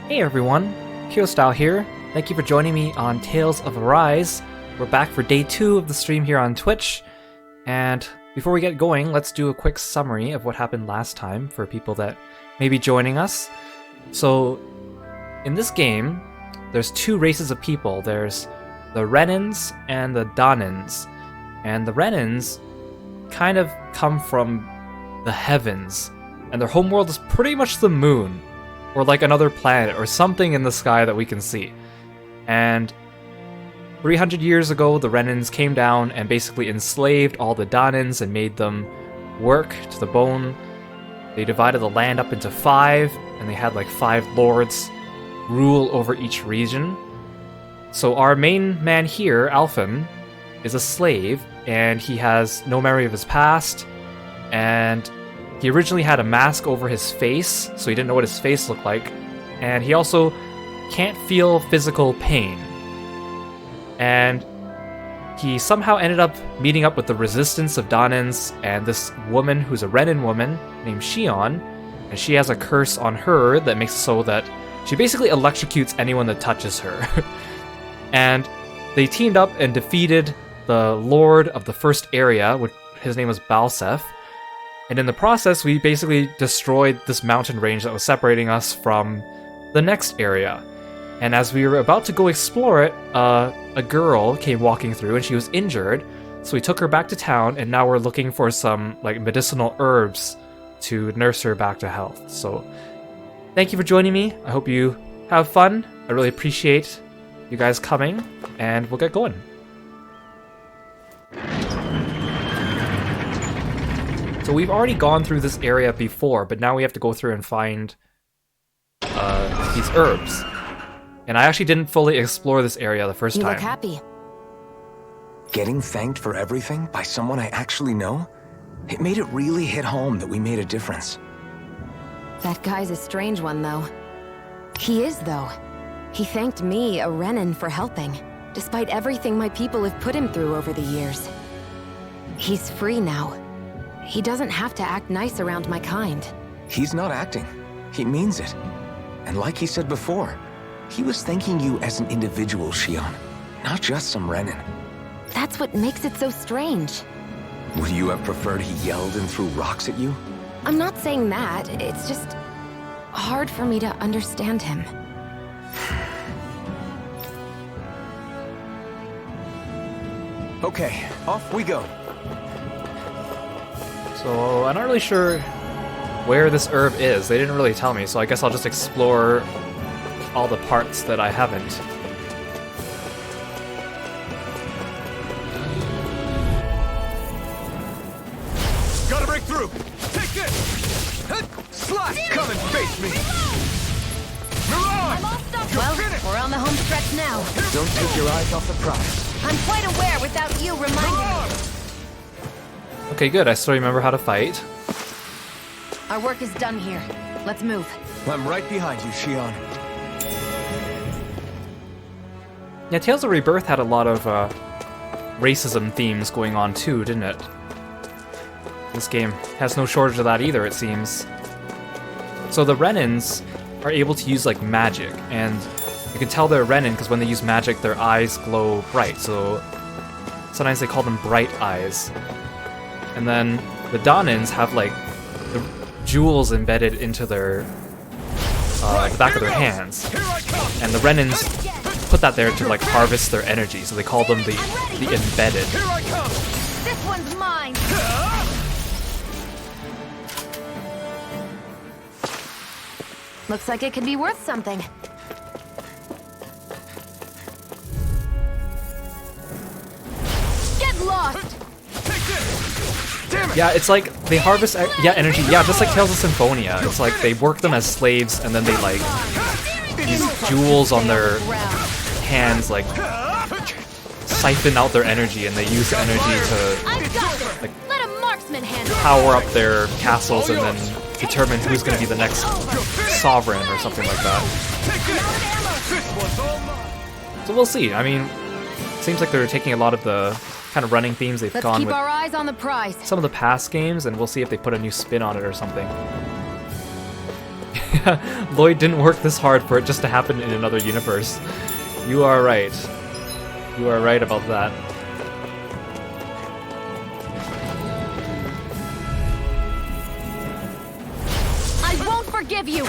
Hey everyone, Kirostyle here. Thank you for joining me on Tales of Arise. We're back for day 2 of the stream here on Twitch. And before we get going, let's do a quick summary of what happened last time for people that may be joining us. So, in this game, there's 2 races of people. There's the Renins and the Danins. And the Renins kind of come from the heavens. And their homeworld is pretty much the moon. Or like another planet, or something in the sky that we can see. And 300 years ago, the Renins came down and basically enslaved all the Danins and made them work to the bone. They divided the land up into 5, and they had like 5 lords rule over each region. So our main man here, Alphen, is a slave, and he has no memory of his past, and he originally had a mask over his face, so he didn't know what his face looked like, and he also can't feel physical pain. And he somehow ended up meeting up with the resistance of Danins and this woman who's a Renin woman named Shion, and she has a curse on her that makes it so that she basically electrocutes anyone that touches her. And they teamed up and defeated the lord of the first area, which his name was Balsef. And in the process, we basically destroyed this mountain range that was separating us from the next area. And as we were about to go explore it, a girl came walking through and she was injured. So we took her back to town, and now we're looking for some like medicinal herbs to nurse her back to health. So thank you for joining me. I hope you have fun. I really appreciate you guys coming, and we'll get going. So we've already gone through this area before, but now we have to go through and find these herbs. And I actually didn't fully explore this area the first time. You look happy. Getting thanked for everything by someone I actually know? It made it really hit home that we made a difference. That guy's a strange one, though. He is, though. He thanked me, a Renin, for helping, despite everything my people have put him through over the years. He's free now. He doesn't have to act nice around my kind. He's not acting. He means it. And like he said before, he was thanking you as an individual, Shion, not just some Renin. That's what makes it so strange. Would you have preferred he yelled and threw rocks at you? I'm not saying that. It's just hard for me to understand him. Okay, off we go. So I'm not really sure where this herb is. They didn't really tell me, so I guess I'll just explore all the parts that I haven't. Gotta break through! Take this! Slash! Come and face me! Mirage! I'm all stuck. Well, we're on the home stretch now. Don't take your eyes off the prize. I'm quite aware without you reminding me. Okay, good. I still remember how to fight. Our work is done here. Let's move. I'm right behind you, Shion. Yeah, Tales of Rebirth had a lot of racism themes going on too, didn't it? This game has no shortage of that either, it seems. So the Renins are able to use like magic, and you can tell they're Renin because when they use magic, their eyes glow bright. So sometimes they call them bright eyes. And then the Danins have like the jewels embedded into their the back of their hands, and the Renins put that there to like harvest their energy. So they call them the embedded. This one's mine. Looks like it could be worth something. Get lost. Yeah, it's like they harvest energy. Yeah, just like Tales of Symphonia. It's like they work them as slaves, and then they like use jewels on their hands, like siphon out their energy, and they use the energy to like power up their castles, and then determine who's going to be the next sovereign or something like that. So we'll see. I mean, it seems like they're taking a lot of the kind of running themes they've gone keep with our eyes on the prize. some of the past games, and we'll see if they put a new spin on it or something. Lloyd didn't work this hard for it just to happen in another universe. You are right. You are right about that. I won't forgive you!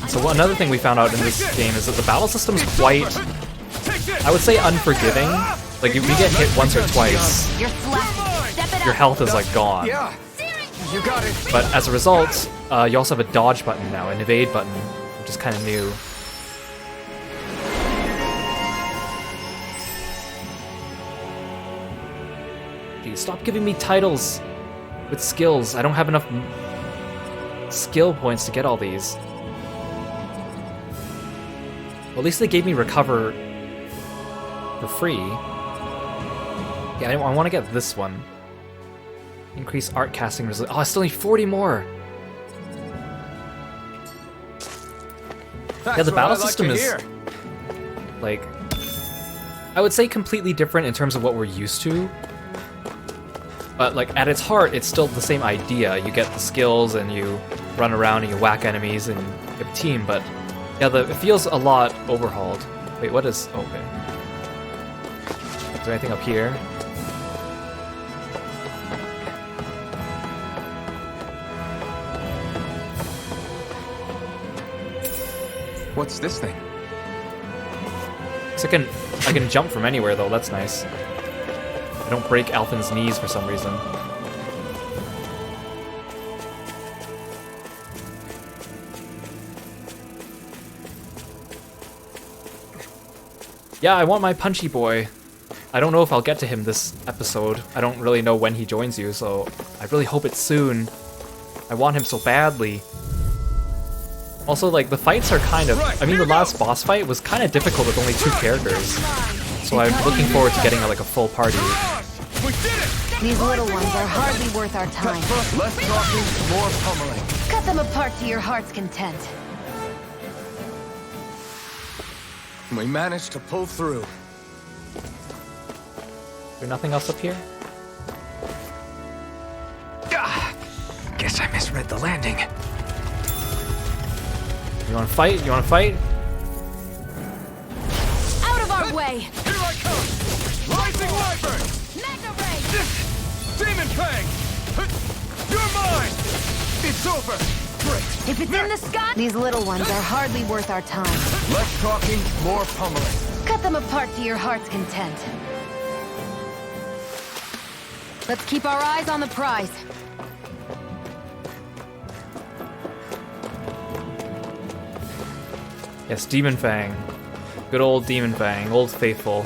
So another thing we found out in this game is that the battle system is quite, I would say, unforgiving. Like, if you get hit once or twice, You're slapped. Step it your up. health is like gone. Yeah, you got it. But as a result, you also have a dodge button now, an evade button, which is kind of new. Geez, stop giving me titles with skills. I don't have enough skill points to get all these. Well, at least they gave me recover for free. Yeah, I want to get this one. Increase art casting resilience. Oh, I still need 40 more. Yeah, the battle system is like, I would say completely different in terms of what we're used to. But like at its heart, it's still the same idea. You get the skills and you run around and you whack enemies and you have a team. But yeah, it feels a lot overhauled. Wait, what is? Oh, okay. Is there anything up here? What's this thing? So I can jump from anywhere though. That's nice. I don't break Alphen's knees for some reason. Yeah, I want my punchy boy. I don't know if I'll get to him this episode. I don't really know when he joins you, so I really hope it's soon. I want him so badly. Also, like, the fights are kind of... I mean, the last boss fight was kind of difficult with only 2 characters. So I'm looking forward to getting, like, a full party. These little ones are hardly worth our time. Less talking, more pummeling. Cut them apart to your heart's content. We managed to pull through. Is there nothing else up here? Guess I misread the landing. You wanna fight? You wanna fight? Out of our way! Here I come! Rising Wyvern! Mega Ray! Demon Fang! You're mine! It's over! Great! If it's in the sky, these little ones are hardly worth our time. Less talking, more pummeling. Cut them apart to your heart's content. Let's keep our eyes on the prize. Yes, Demon Fang. Good old Demon Fang, old faithful.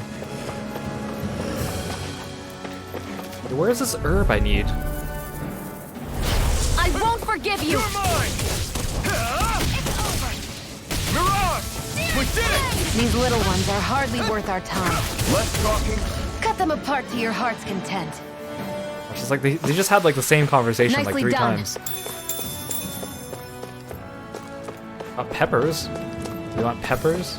Where is this herb I need? I won't forgive you! You're mine! It's over! Mirage! We did it! These little ones are hardly worth our time. Less talking. Cut them apart to your heart's content. It's just like they just had like the same conversation like Nicely 3 done. times. Peppers? Do you want peppers?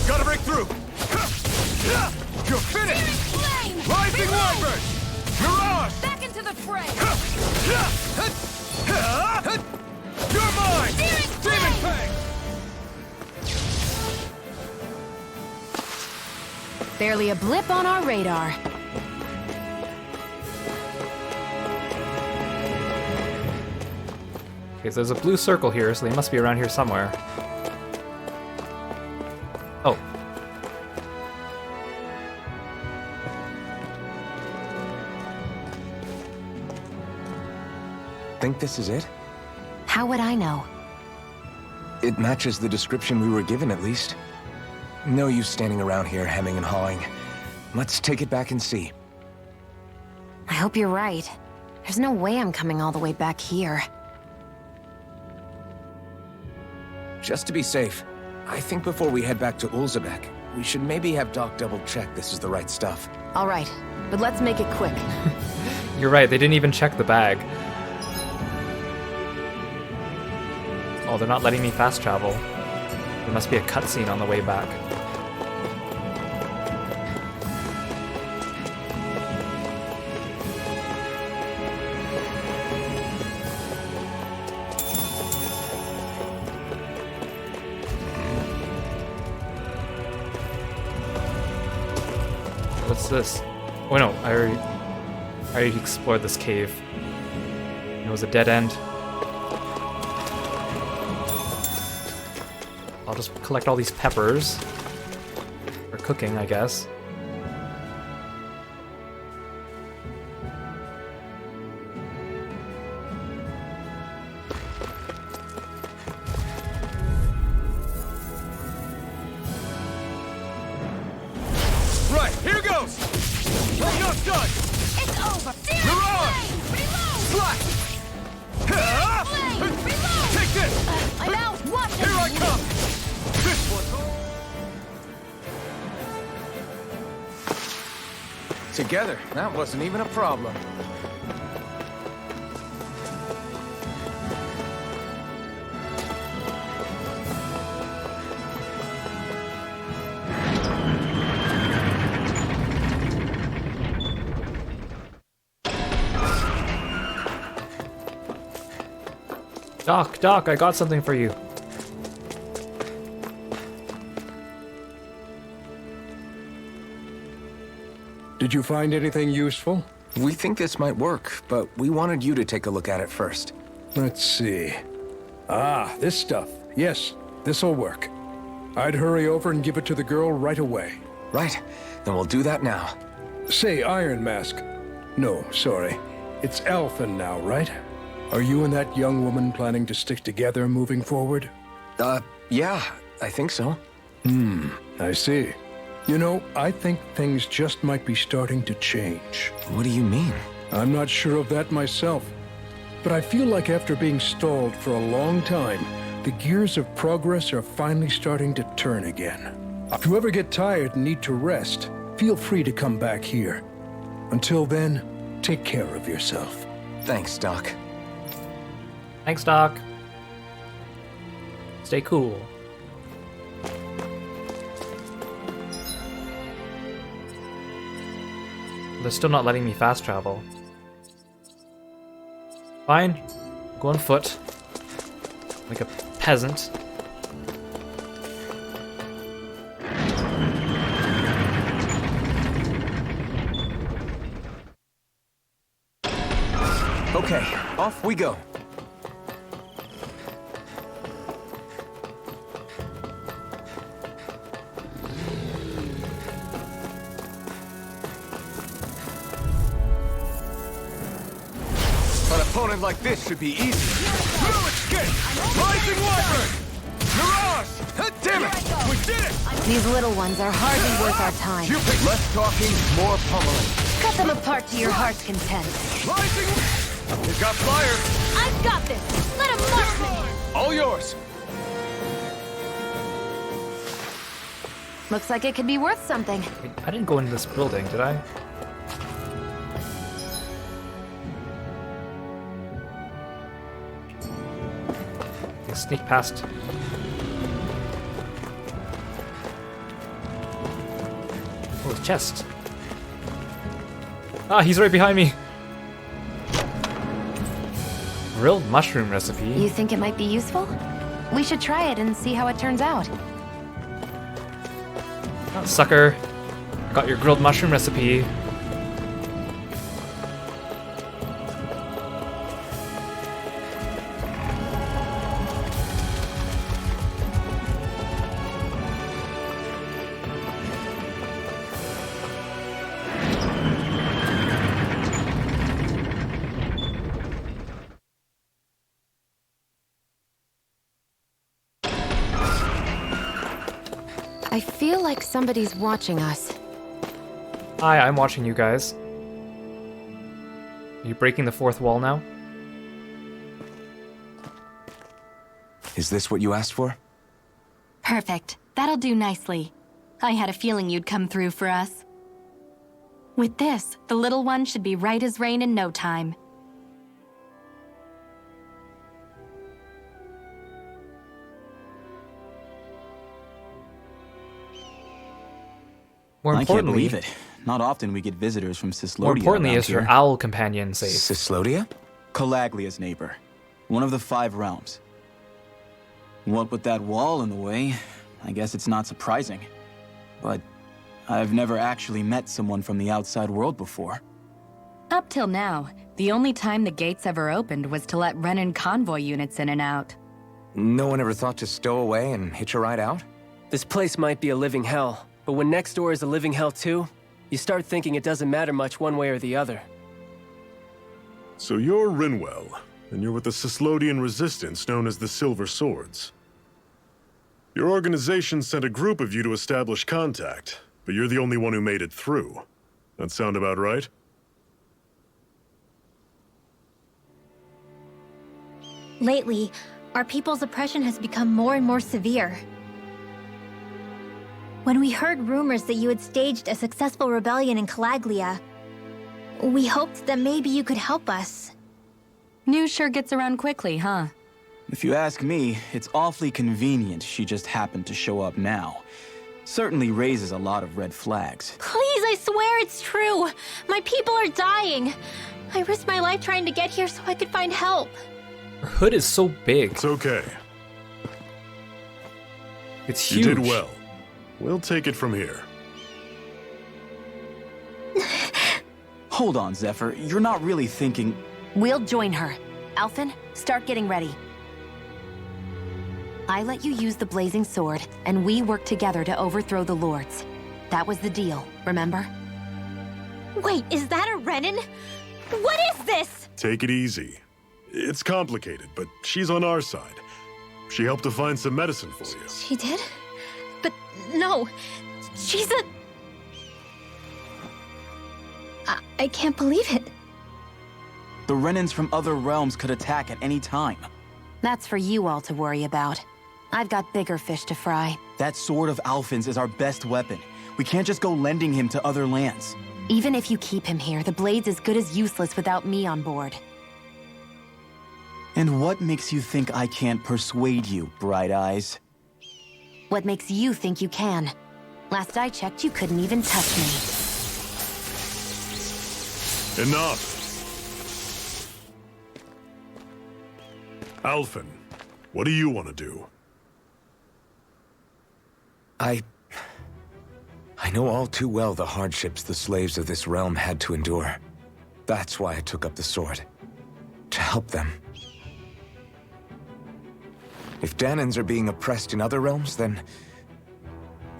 Gotta break through! You're finished! Flame! Rising Wyvern! Mirage! Back into the fray! You're mine! Demon Fang! Barely a blip on our radar. Okay, so there's a blue circle here, so they must be around here somewhere. Oh. Think this is it? How would I know? It matches the description we were given, at least. No use standing around here hemming and hawing. Let's take it back and see. I hope you're right. There's no way I'm coming all the way back here. Just to be safe, I think before we head back to Ulzebek, we should maybe have Doc double-check this is the right stuff. All right, but let's make it quick. You're right, they didn't even check the bag. Oh, they're not letting me fast travel. There must be a cutscene on the way back. What's this? Oh no, I already explored this cave. It was a dead end. I'll just collect all these peppers. For cooking, I guess. Right, here goes! I'm not done! It's over! Mirage! Reload! Flash! Reload! Take this! I'm out! Watch it! Here I come! This one! Together, that wasn't even a problem. Doc, I got something for you. Did you find anything useful? We think this might work, but we wanted you to take a look at it first. Let's see. Ah, this stuff. Yes, this'll work. I'd hurry over and give it to the girl right away. Right, then we'll do that now. Say, Iron Mask. No, sorry. It's Elfin now, right? Are you and that young woman planning to stick together moving forward? Yeah, I think so. I see. You know, I think things just might be starting to change. What do you mean? I'm not sure of that myself, but I feel like after being stalled for a long time, the gears of progress are finally starting to turn again. If you ever get tired and need to rest, feel free to come back here. Until then, take care of yourself. Thanks, Doc. Thanks, Doc. Stay cool. They're still not letting me fast travel. Fine. Go on foot. Like a peasant. Okay, off we go. An opponent like this should be easy. No escape! Rising Wyvern! Mirage! Damn it! We did it! These little ones are hardly worth our time. You pick less talking, more pummeling. Cut them apart to your heart's content. Rising! You got fire! I've got this! Let him march me! All yours! Looks like it could be worth something. Wait, I didn't go into this building, did I? Okay, sneak past. Oh, his chest. Ah, he's right behind me. Grilled mushroom recipe. You think it might be useful? We should try it and see how it turns out. Oh, sucker. I got your grilled mushroom recipe. I feel like somebody's watching us. Hi, I'm watching you guys. Are you breaking the fourth wall now? Is this what you asked for? Perfect. That'll do nicely. I had a feeling you'd come through for us. With this, the little one should be right as rain in no time. More I can't importantly, believe it. Not often we get visitors from Cislodia. more importantly, around is your here. owl companion safe? Cislodia? Calaglia's neighbor. One of the 5 realms. What with that wall in the way, I guess it's not surprising. But I've never actually met someone from the outside world before. Up till now, the only time the gates ever opened was to let Renan convoy units in and out. No one ever thought to stow away and hitch a ride out? This place might be a living hell, but when next door is a living hell too, you start thinking it doesn't matter much one way or the other. So you're Rinwell, and you're with the Cislodian resistance known as the Silver Swords. Your organization sent a group of you to establish contact, but you're the only one who made it through. That sound about right? Lately, our people's oppression has become more and more severe. When we heard rumors that you had staged a successful rebellion in Calaglia, we hoped that maybe you could help us. News sure gets around quickly, huh? If you ask me, it's awfully convenient she just happened to show up now. Certainly raises a lot of red flags. Please, I swear it's true. My people are dying. I risked my life trying to get here so I could find help. Her hood is so big. It's okay. It's huge. You did well. We'll take it from here. Hold on, Zephyr. You're not really thinking... We'll join her. Alphen, start getting ready. I let you use the blazing sword, and we worked together to overthrow the lords. That was the deal, remember? Wait, is that a Renan? What is this? Take it easy. It's complicated, but she's on our side. She helped to find some medicine for you. She did? But no, she's a... I can't believe it. The Renans from other realms could attack at any time. That's for you all to worry about. I've got bigger fish to fry. That sword of Alphen's is our best weapon. We can't just go lending him to other lands. Even if you keep him here, the blade's as good as useless without me on board. And what makes you think I can't persuade you, Bright Eyes? What makes you think you can? Last I checked, you couldn't even touch me. Enough! Alphen, what do you want to do? I know all too well the hardships the slaves of this realm had to endure. That's why I took up the sword. To help them. If Danans are being oppressed in other realms, then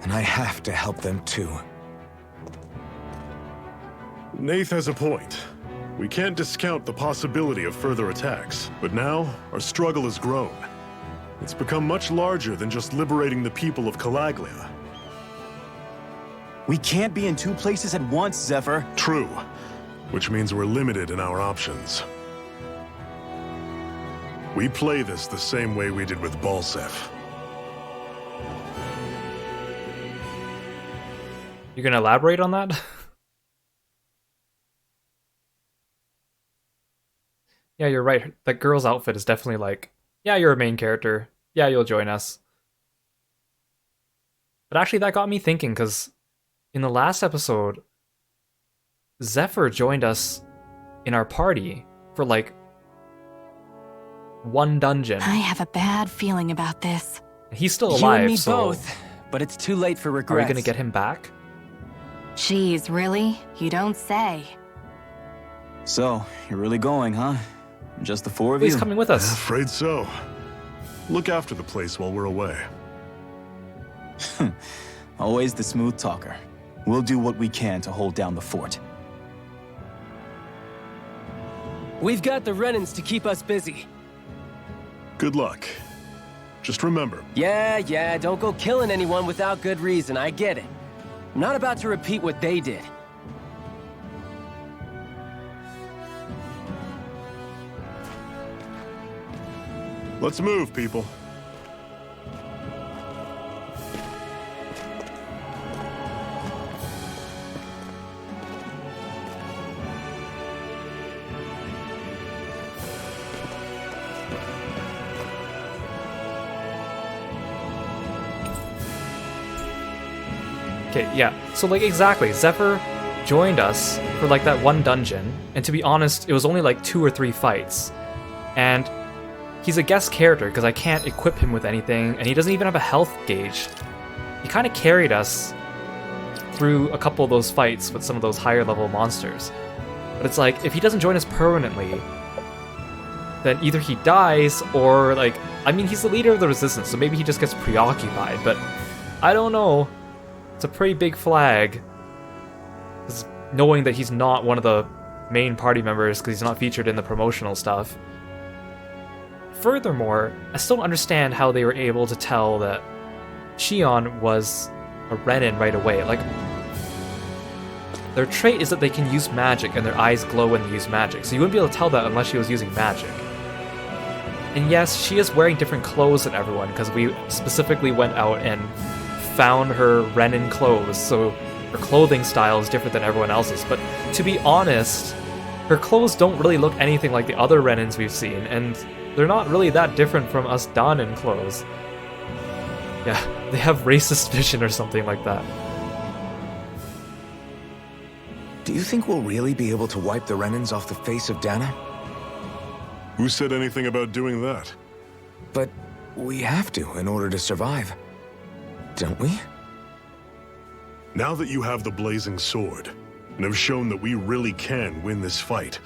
I have to help them too. Nath has a point. We can't discount the possibility of further attacks, but now our struggle has grown. It's become much larger than just liberating the people of Calaglia. We can't be in 2 places at once, Zephyr. True, which means we're limited in our options. We play this the same way we did with Balsef. You're gonna elaborate on that? Yeah, you're right. That girl's outfit is definitely like, yeah, you're a main character. Yeah, you'll join us. But actually, that got me thinking, because in the last episode, Zephyr joined us in our party for like 1 dungeon. I have a bad feeling about this. He's still You alive, and me so both, but it's too late for are we regrets. gonna get him back? Jeez, really? You don't say. So, you're really going, huh? Just the 4 of He's you? coming with us. Afraid so. Look after the place while we're away. Always the smooth talker. We'll do what we can to hold down the fort. We've got the Renans to keep us busy. Good luck. Just remember, Yeah, don't go killing anyone without good reason, I get it. I'm not about to repeat what they did. let's move, people. Okay, yeah. So like exactly, Zephyr joined us for like that one dungeon, and to be honest, it was only like 2 or 3 fights. And he's a guest character because I can't equip him with anything, and he doesn't even have a health gauge. He kind of carried us through a couple of those fights with some of those higher level monsters. But it's like, if he doesn't join us permanently, then either he dies or like, I mean, he's the leader of the Resistance, so maybe he just gets preoccupied, but I don't know. It's a pretty big flag. Knowing that he's not one of the main party members because he's not featured in the promotional stuff. Furthermore, I still don't understand how they were able to tell that Shion was a Renin right away. Like, their trait is that they can use magic and their eyes glow when they use magic, so you wouldn't be able to tell that unless she was using magic. And yes, she is wearing different clothes than everyone because we specifically went out and found her Renin clothes, so her clothing style is different than everyone else's. But to be honest, her clothes don't really look anything like the other Renins we've seen, and they're not really that different from us Danin clothes. Yeah, they have racist vision or something like that. Do you think we'll really be able to wipe the Renins off the face of Dana? Who said anything about doing that? But we have to in order to survive. Don't we? Now that you have the blazing sword, and have shown that we really can win this fight,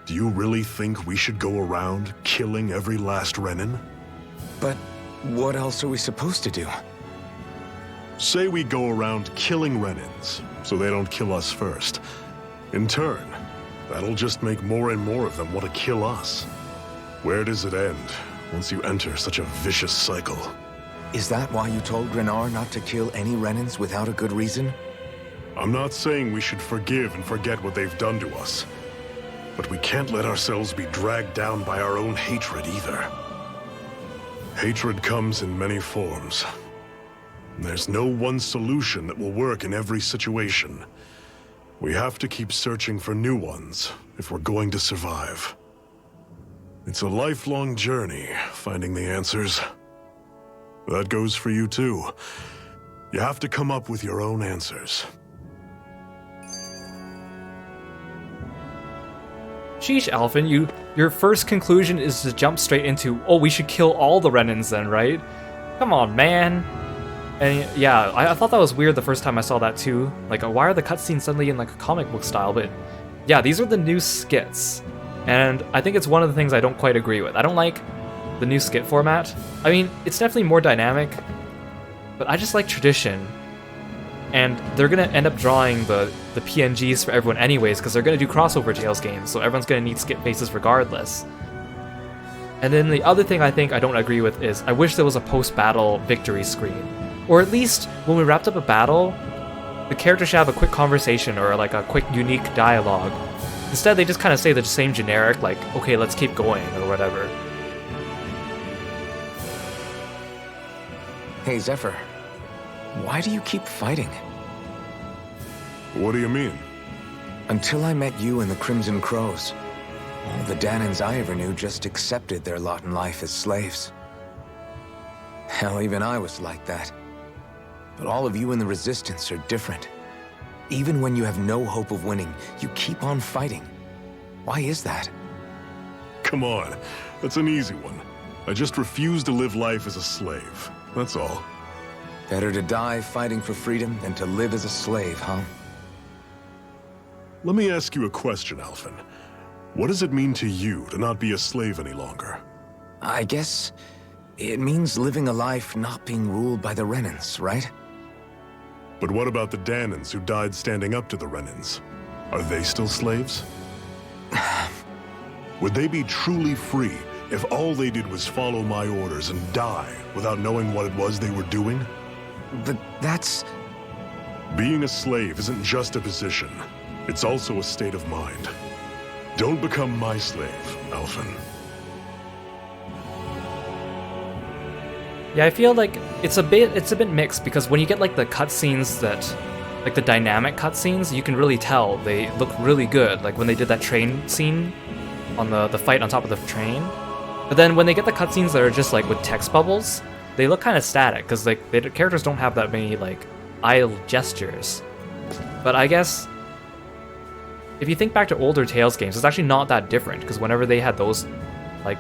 do you really think we should go around killing every last Renin? But what else are we supposed to do? Say we go around killing Renins, so they don't kill us first. In turn, that'll just make more and more of them want to kill us. Where does it end once you enter such a vicious cycle? Is that why you told Grenar not to kill any Renins without a good reason? I'm not saying we should forgive and forget what they've done to us, but we can't let ourselves be dragged down by our own hatred either. Hatred comes in many forms. There's no one solution that will work in every situation. We have to keep searching for new ones if we're going to survive. It's a lifelong journey, finding the answers. That goes for you too. You have to come up with your own answers. Sheesh, Alphen, your first conclusion is to jump straight into, oh, we should kill all the Renins then, right? Come on, man. And yeah, I thought that was weird the first time I saw that too. Like, why are the cutscenes suddenly in like a comic book style? But yeah, these are the new skits. And I think it's one of the things I don't quite agree with. I don't like the new skit format. I mean, it's definitely more dynamic, but I just like tradition. And they're gonna end up drawing the PNGs for everyone anyways, because they're gonna do crossover Tales games, so everyone's gonna need skit faces regardless. And then the other thing I think I don't agree with is I wish there was a post-battle victory screen. Or at least, when we wrapped up a battle, the character should have a quick conversation or like a quick unique dialogue. Instead, they just kind of say the same generic, like, okay, let's keep going, or whatever. Hey, Zephyr. Why do you keep fighting? What do you mean? Until I met you and the Crimson Crows, all the Danans I ever knew just accepted their lot in life as slaves. Hell, even I was like that. But all of you in the Resistance are different. Even when you have no hope of winning, you keep on fighting. Why is that? Come on, that's an easy one. I just refuse to live life as a slave, that's all. Better to die fighting for freedom than to live as a slave, huh? Let me ask you a question, Alphen. What does it mean to you to not be a slave any longer? I guess it means living a life not being ruled by the Renins, right? But what about the Danans who died standing up to the Renins? Are they still slaves? Would they be truly free if all they did was follow my orders and die without knowing what it was they were doing? But that's... Being a slave isn't just a position. It's also a state of mind. Don't become my slave, Alphen. Yeah, I feel like it's a bit mixed because when you get like the cutscenes that, like the dynamic cutscenes, you can really tell they look really good. Like when they did that train scene on the fight on top of the train. But then when they get the cutscenes that are just like with text bubbles, they look kind of static because like the characters don't have that many like idle gestures. But I guess if you think back to older Tales games, it's actually not that different, because whenever they had those, like,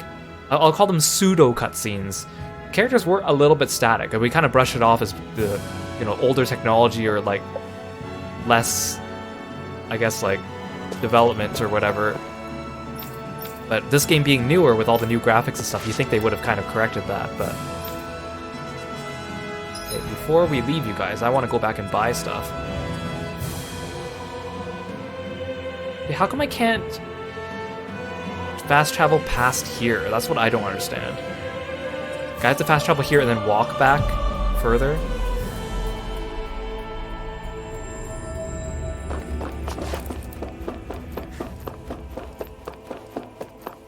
I'll call them pseudo cutscenes, characters were a little bit static, and we kind of brush it off as the, you know, older technology or like less, I guess, like development or whatever. But this game being newer with all the new graphics and stuff, you think they would have kind of corrected that, but... Okay, before we leave, you guys, I want to go back and buy stuff. Okay, how come I can't fast travel past here? That's what I don't understand. I have to fast travel here and then walk back further?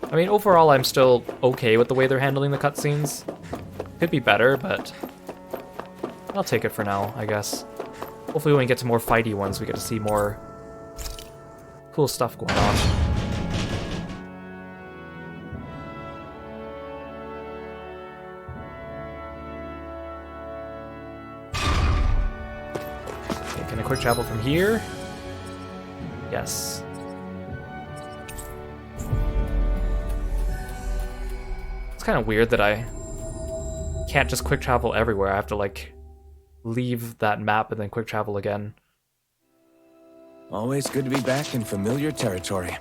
I mean, overall, I'm still okay with the way they're handling the cutscenes. Could be better, but I'll take it for now, I guess. Hopefully when we get to more fighty ones, we get to see more cool stuff going on. Okay, can I quick travel from here? Yes. Kind of weird that I can't just quick travel everywhere. I have to like leave that map and then quick travel again. Always good to be back in familiar territory.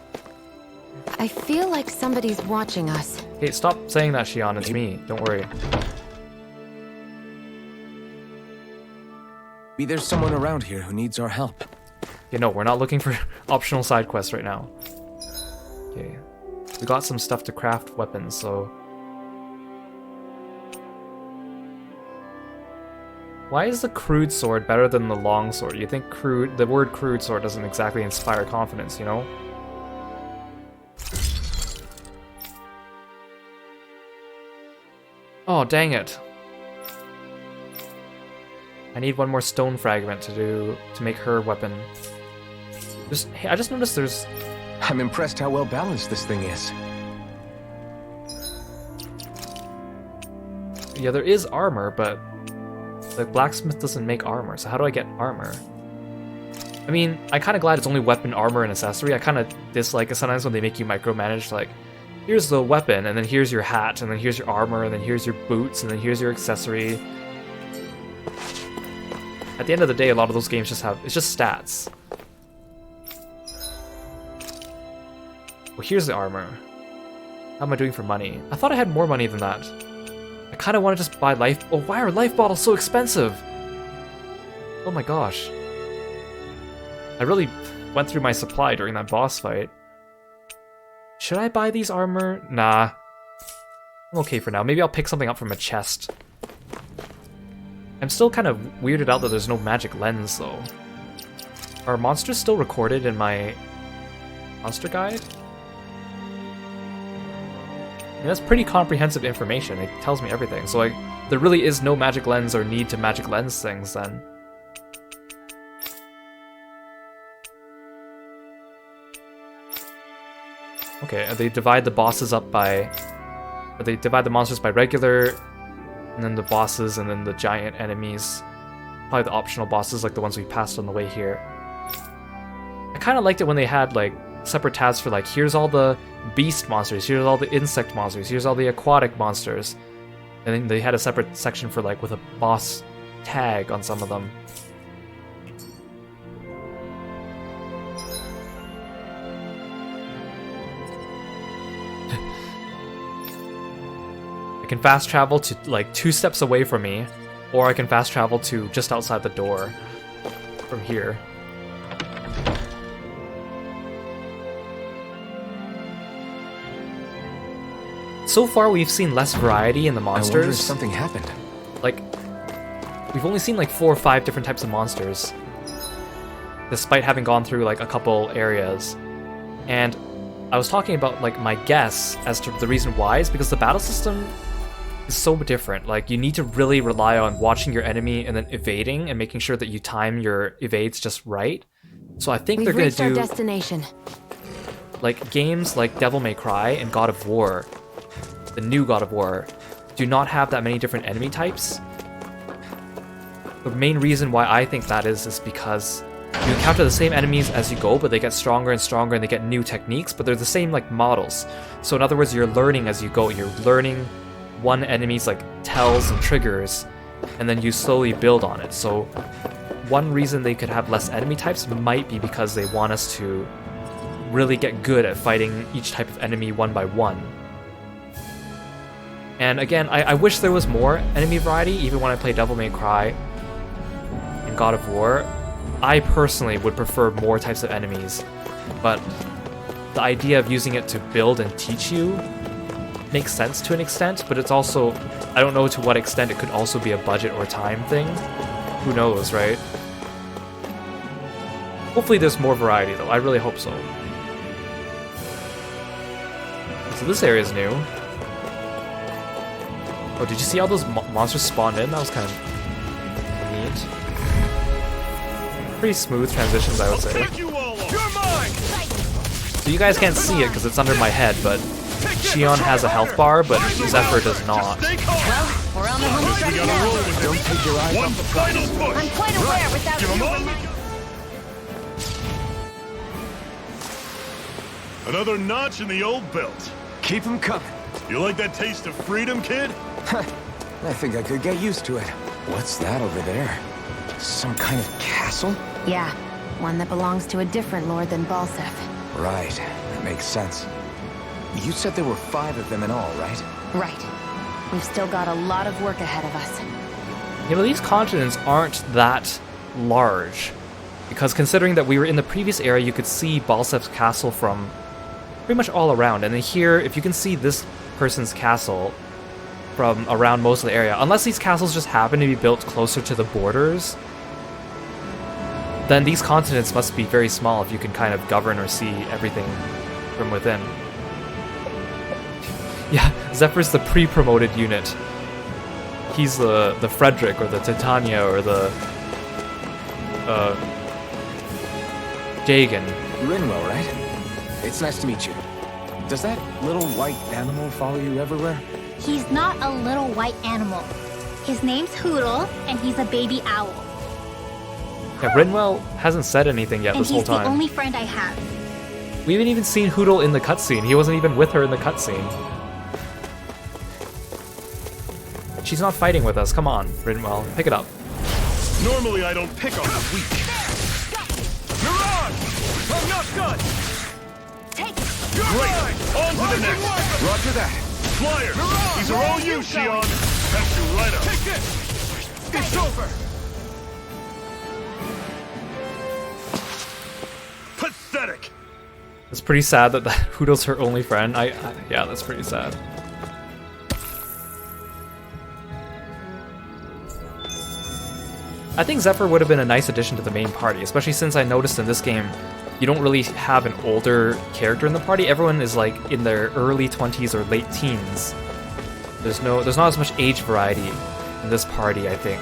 I feel like somebody's watching us. Hey, stop saying that, Shion. It's me. Don't worry. Maybe there's someone around here who needs our help. You know, we're not looking for optional side quests right now. Okay. We got some stuff to craft weapons, so... Why is the crude sword better than the long sword? You think the word crude sword doesn't exactly inspire confidence, you know? Oh, dang it. I need one more stone fragment to make her weapon. Hey, I just noticed there's... I'm impressed how well balanced this thing is. Yeah, there is armor, but the blacksmith doesn't make armor, so how do I get armor? I mean, I'm kind of glad it's only weapon, armor, and accessory. I kind of dislike it sometimes when they make you micromanage, like, here's the weapon, and then here's your hat, and then here's your armor, and then here's your boots, and then here's your accessory. At the end of the day, a lot of those games just have... It's just stats. Well, here's the armor. How am I doing for money? I thought I had more money than that. I kind of want to just buy life... Oh, why are life bottles so expensive? Oh my gosh. I really went through my supply during that boss fight. Should I buy these armor? Nah. I'm okay for now. Maybe I'll pick something up from a chest. I'm still kind of weirded out that there's no magic lens, though. Are monsters still recorded in my monster guide? And that's pretty comprehensive information. It tells me everything. So, like, there really is no magic lens or need to magic lens things, then. Okay, they divide the bosses up by... Or they divide the monsters by regular, and then the bosses, and then the giant enemies. Probably the optional bosses, like the ones we passed on the way here. I kind of liked it when they had, like, separate tabs for, like, here's all the beast monsters, here's all the insect monsters, here's all the aquatic monsters. And then they had a separate section for, like, with a boss tag on some of them. I can fast travel to, like, 2 steps away from me, or I can fast travel to just outside the door from here. So far, we've seen less variety in the monsters. I wonder if something happened. Like, we've only seen like 4 or 5 different types of monsters, despite having gone through like a couple areas. And I was talking about like my guess as to the reason why is because the battle system is so different. Like, you need to really rely on watching your enemy and then evading and making sure that you time your evades just right. So I think they're going to do... We've reached our destination. Like, games like Devil May Cry and God of War, the new God of War, do not have that many different enemy types. the main reason why I think that is because you encounter the same enemies as you go, but they get stronger and stronger and they get new techniques, but they're the same like models. So in other words, you're learning as you go. You're learning one enemy's like tells and triggers, and then you slowly build on it. So one reason they could have less enemy types might be because they want us to really get good at fighting each type of enemy one by one. And again, I wish there was more enemy variety, even when I play Devil May Cry and God of War. I personally would prefer more types of enemies, but the idea of using it to build and teach you makes sense to an extent, but it's also, I don't know to what extent it could also be a budget or time thing. Who knows, right? Hopefully there's more variety though, I really hope so. So this area is new. Oh, did you see all those monsters spawned in? That was kind of neat. Pretty smooth transitions, I would say. So you guys can't see it because it's under my head, but Shion has a health bar, but Zephyr does not. Well, we're on the home stretch now. Don't take your eyes off the prize. I'm quite aware without you. Another notch in the old belt. Keep them coming. You like that taste of freedom, kid? I think I could get used to it. What's that over there? Some kind of castle? Yeah, one that belongs to a different lord than Balsef. Right, that makes sense. You said there were 5 of them in all, right? Right. We've still got a lot of work ahead of us. Yeah, but these continents aren't that large, because considering that we were in the previous area, you could see Balsef's castle from pretty much all around, and then here, if you can see this person's castle from around most of the area, unless these castles just happen to be built closer to the borders, then these continents must be very small if you can kind of govern or see everything from within. Yeah, Zephyr's the pre-promoted unit. He's the Frederick or the Titania or the Dagon. Rinwell, right? It's nice to meet you. Does that little white animal follow you everywhere? He's not a little white animal. His name's Hoodle, and he's a baby owl. Yeah, Rinwell hasn't said anything yet this whole time. And he's the only friend I have. We haven't even seen Hoodle in the cutscene. He wasn't even with her in the cutscene. She's not fighting with us. Come on, Rinwell. Pick it up. Normally I don't pick on the weak. Mirage! I'm not done! Great! On to the next! Roger that. Flyer! These are all you, Shion! Catch you right up! Take this! It's over! Pathetic! It's pretty sad that Hoodle's her only friend. Yeah, that's pretty sad. I think Zephyr would have been a nice addition to the main party, especially since I noticed in this game you don't really have an older character in the party. Everyone is like in their early 20s or late teens. There's not as much age variety in this party, I think.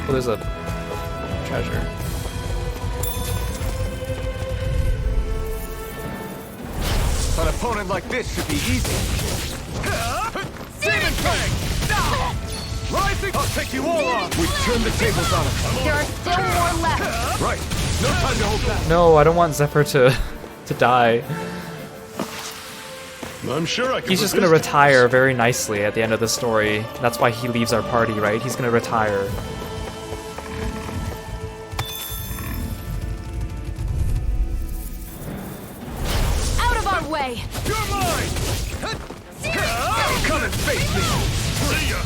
Oh, there's a treasure. An opponent like this should be easy. Demon Fang! Rising! I'll take you all on! We've turned the tables on them. There are still more left. Right. No time to hold back. No, I don't want Zephyr to die. I'm sure I can. He's just gonna retire very nicely at the end of the story. That's why he leaves our party, right? He's gonna retire. Out of our way! You're mine! Come and face me! See ya!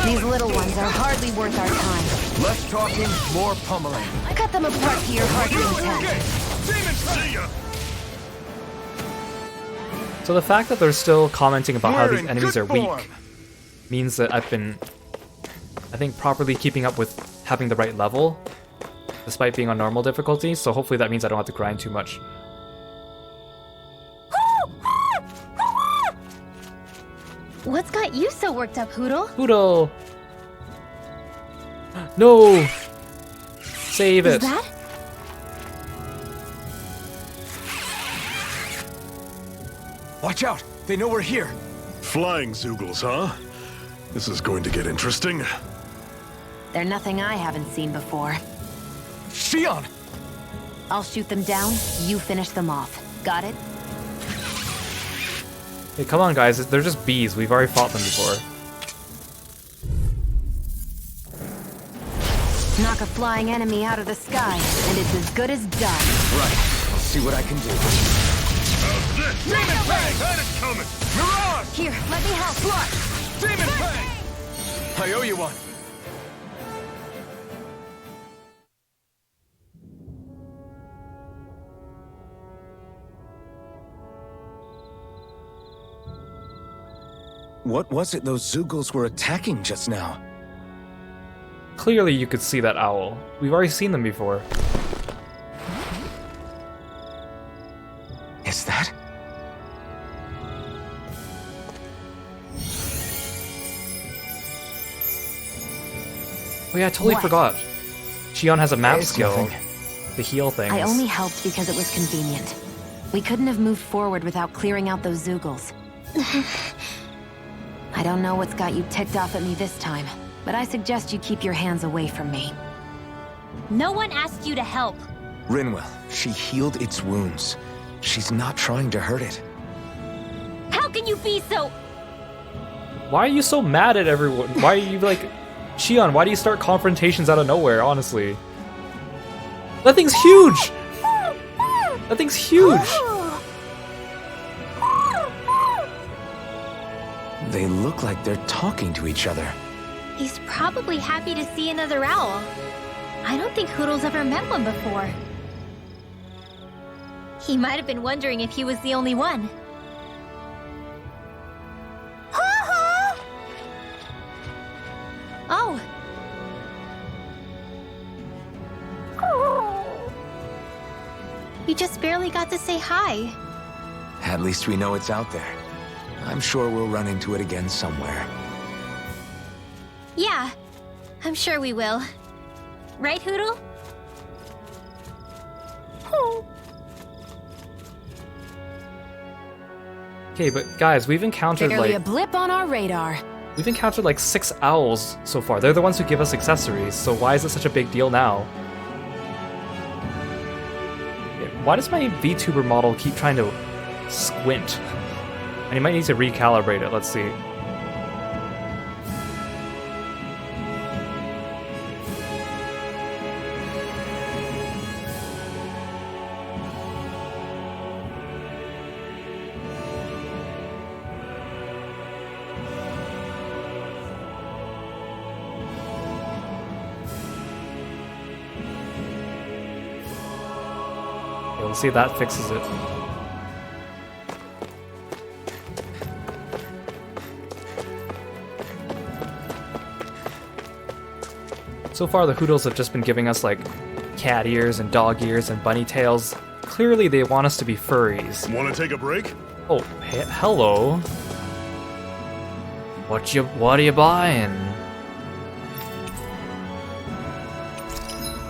These little ones are hardly worth our time. Less talking, more pummeling. Cut them apart to your heart's content. See ya! So the fact that they're still commenting about how We're these in enemies good are weak form. means that I've been, I think, properly keeping up with having the right level, despite being on normal difficulty, so hopefully that means I don't have to grind too much. What's got you so worked up, Hoodle? Hoodle! No! Save Is it! that? Watch out! They know we're here. Flying Zoogles, huh? This is going to get interesting. They're nothing I haven't seen before. Shion! I'll shoot them down, you finish them off. Got it? Hey, come on, guys. They're just bees. We've already fought them before. Knock a flying enemy out of the sky, and it's as good as done. Right. I'll see what I can do. How's this? Demon Fang! Had it coming! Mirage! Here, let me help. Slash! Demon Fang! I owe you one. What was it those Zoogles were attacking just now? Clearly you could see that owl. We've already seen them before. Is that? Oh yeah, I totally What? forgot. Shion has a map It's skill nothing. to heal things. I only helped because it was convenient. We couldn't have moved forward without clearing out those Zoogles. I don't know what's got you ticked off at me this time, but I suggest you keep your hands away from me. No one asked you to help. Rinwell, she healed its wounds. She's not trying to hurt it. How can you be so... Why are you so mad at everyone? Why are you like... Shion, why do you start confrontations out of nowhere, honestly? That thing's huge! That thing's huge! They look like they're talking to each other. He's probably happy to see another owl. I don't think Hoodle's ever met one before. He might have been wondering if he was the only one. Oh. You just barely got to say hi. At least we know it's out there. I'm sure we'll run into it again somewhere. Yeah, I'm sure we will. Right, Hoodle? Okay, but guys, we've encountered Barely like... a blip on our radar. We've encountered like 6 owls so far. They're the ones who give us accessories, so why is it such a big deal now? Why does my VTuber model keep trying to squint? And he might need to recalibrate it, let's see. Let's see if that fixes it. So far, the Hoodles have just been giving us like cat ears and dog ears and bunny tails. Clearly, they want us to be furries. Want to take a break? Oh, hello. What are you buying?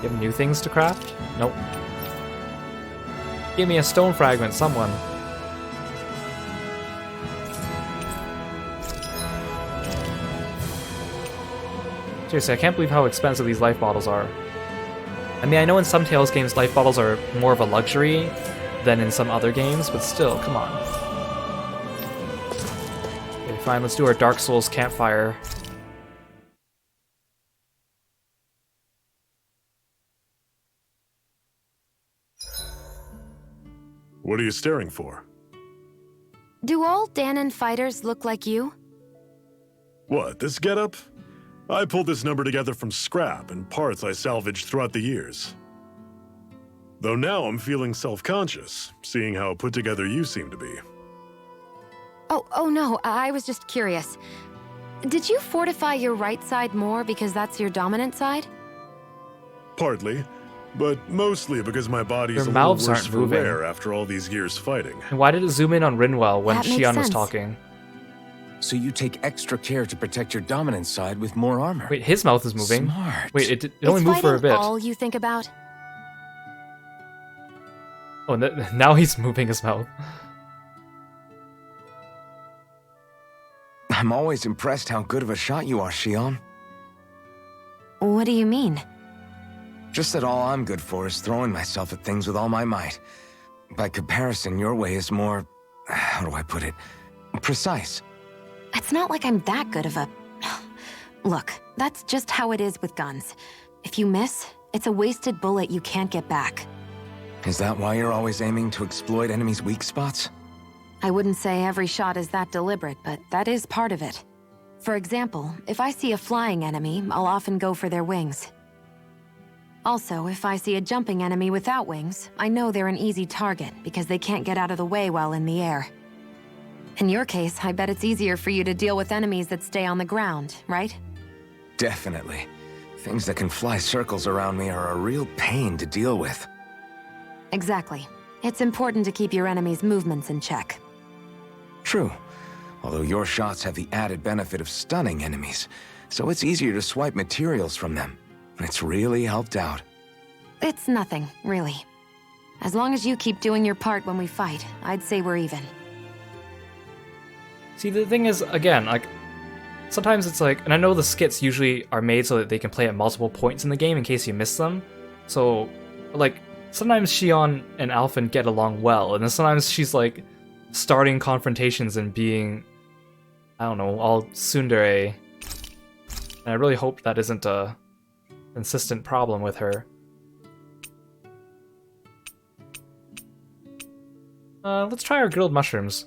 You have new things to craft? Nope. Give me a stone fragment, someone. Seriously, I can't believe how expensive these life bottles are. I mean, I know in some Tales games life bottles are more of a luxury than in some other games, but still, come on. Okay, fine, let's do our Dark Souls campfire. What are you staring for? Do all Danon fighters look like you? What, this getup? I pulled this number together from scrap and parts I salvaged throughout the years. Though now I'm feeling self-conscious, seeing how put together you seem to be. Oh no, I was just curious. Did you fortify your right side more because that's your dominant side? Partly, but mostly because my body's Their a little mouths worse aren't for moving. wear after all these years fighting. And why did it zoom in on Rinwell when That makes Shion was sense. talking? So you take extra care to protect your dominant side with more armor. Wait, his mouth is moving. Smart. Wait, it only Is moved for a fighting bit. all you think about? Oh, now he's moving his mouth. I'm always impressed how good of a shot you are, Shion. What do you mean? Just that all I'm good for is throwing myself at things with all my might. By comparison, your way is more... how do I put it? Precise. It's not like I'm that good of a... Look, that's just how it is with guns. If you miss, it's a wasted bullet you can't get back. Is that why you're always aiming to exploit enemies' weak spots? I wouldn't say every shot is that deliberate, but that is part of it. For example, if I see a flying enemy, I'll often go for their wings. Also, if I see a jumping enemy without wings, I know they're an easy target because they can't get out of the way while in the air. In your case, I bet it's easier for you to deal with enemies that stay on the ground, right? Definitely. Things that can fly circles around me are a real pain to deal with. Exactly. It's important to keep your enemy's movements in check. True. Although your shots have the added benefit of stunning enemies, so it's easier to swipe materials from them. It's really helped out. It's nothing, really. As long as you keep doing your part when we fight, I'd say we're even. See, the thing is, again, like, sometimes it's like, and I know the skits usually are made so that they can play at multiple points in the game in case you miss them. So, like, sometimes Shion and Alphen get along well, and then sometimes she's like starting confrontations and being, I don't know, all tsundere. And I really hope that isn't a consistent problem with her. Let's try our grilled mushrooms.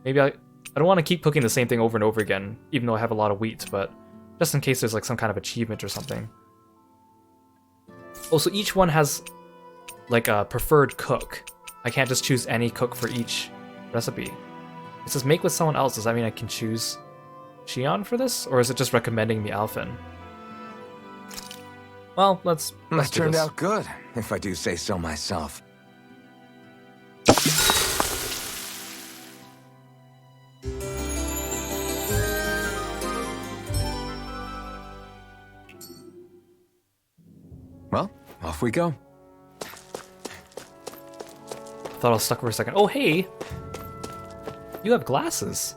Maybe I don't want to keep cooking the same thing over and over again, even though I have a lot of wheat, but just in case there's like some kind of achievement or something. Also, each one has like a preferred cook. I can't just choose any cook for each recipe. It says make with someone else. Does that mean I can choose Shion for this? Or is it just recommending me Alphen? Well, let's That do turned this. out good, if I do say so myself. Well, off we go. Thought I was stuck for a second. Oh, hey! You have glasses.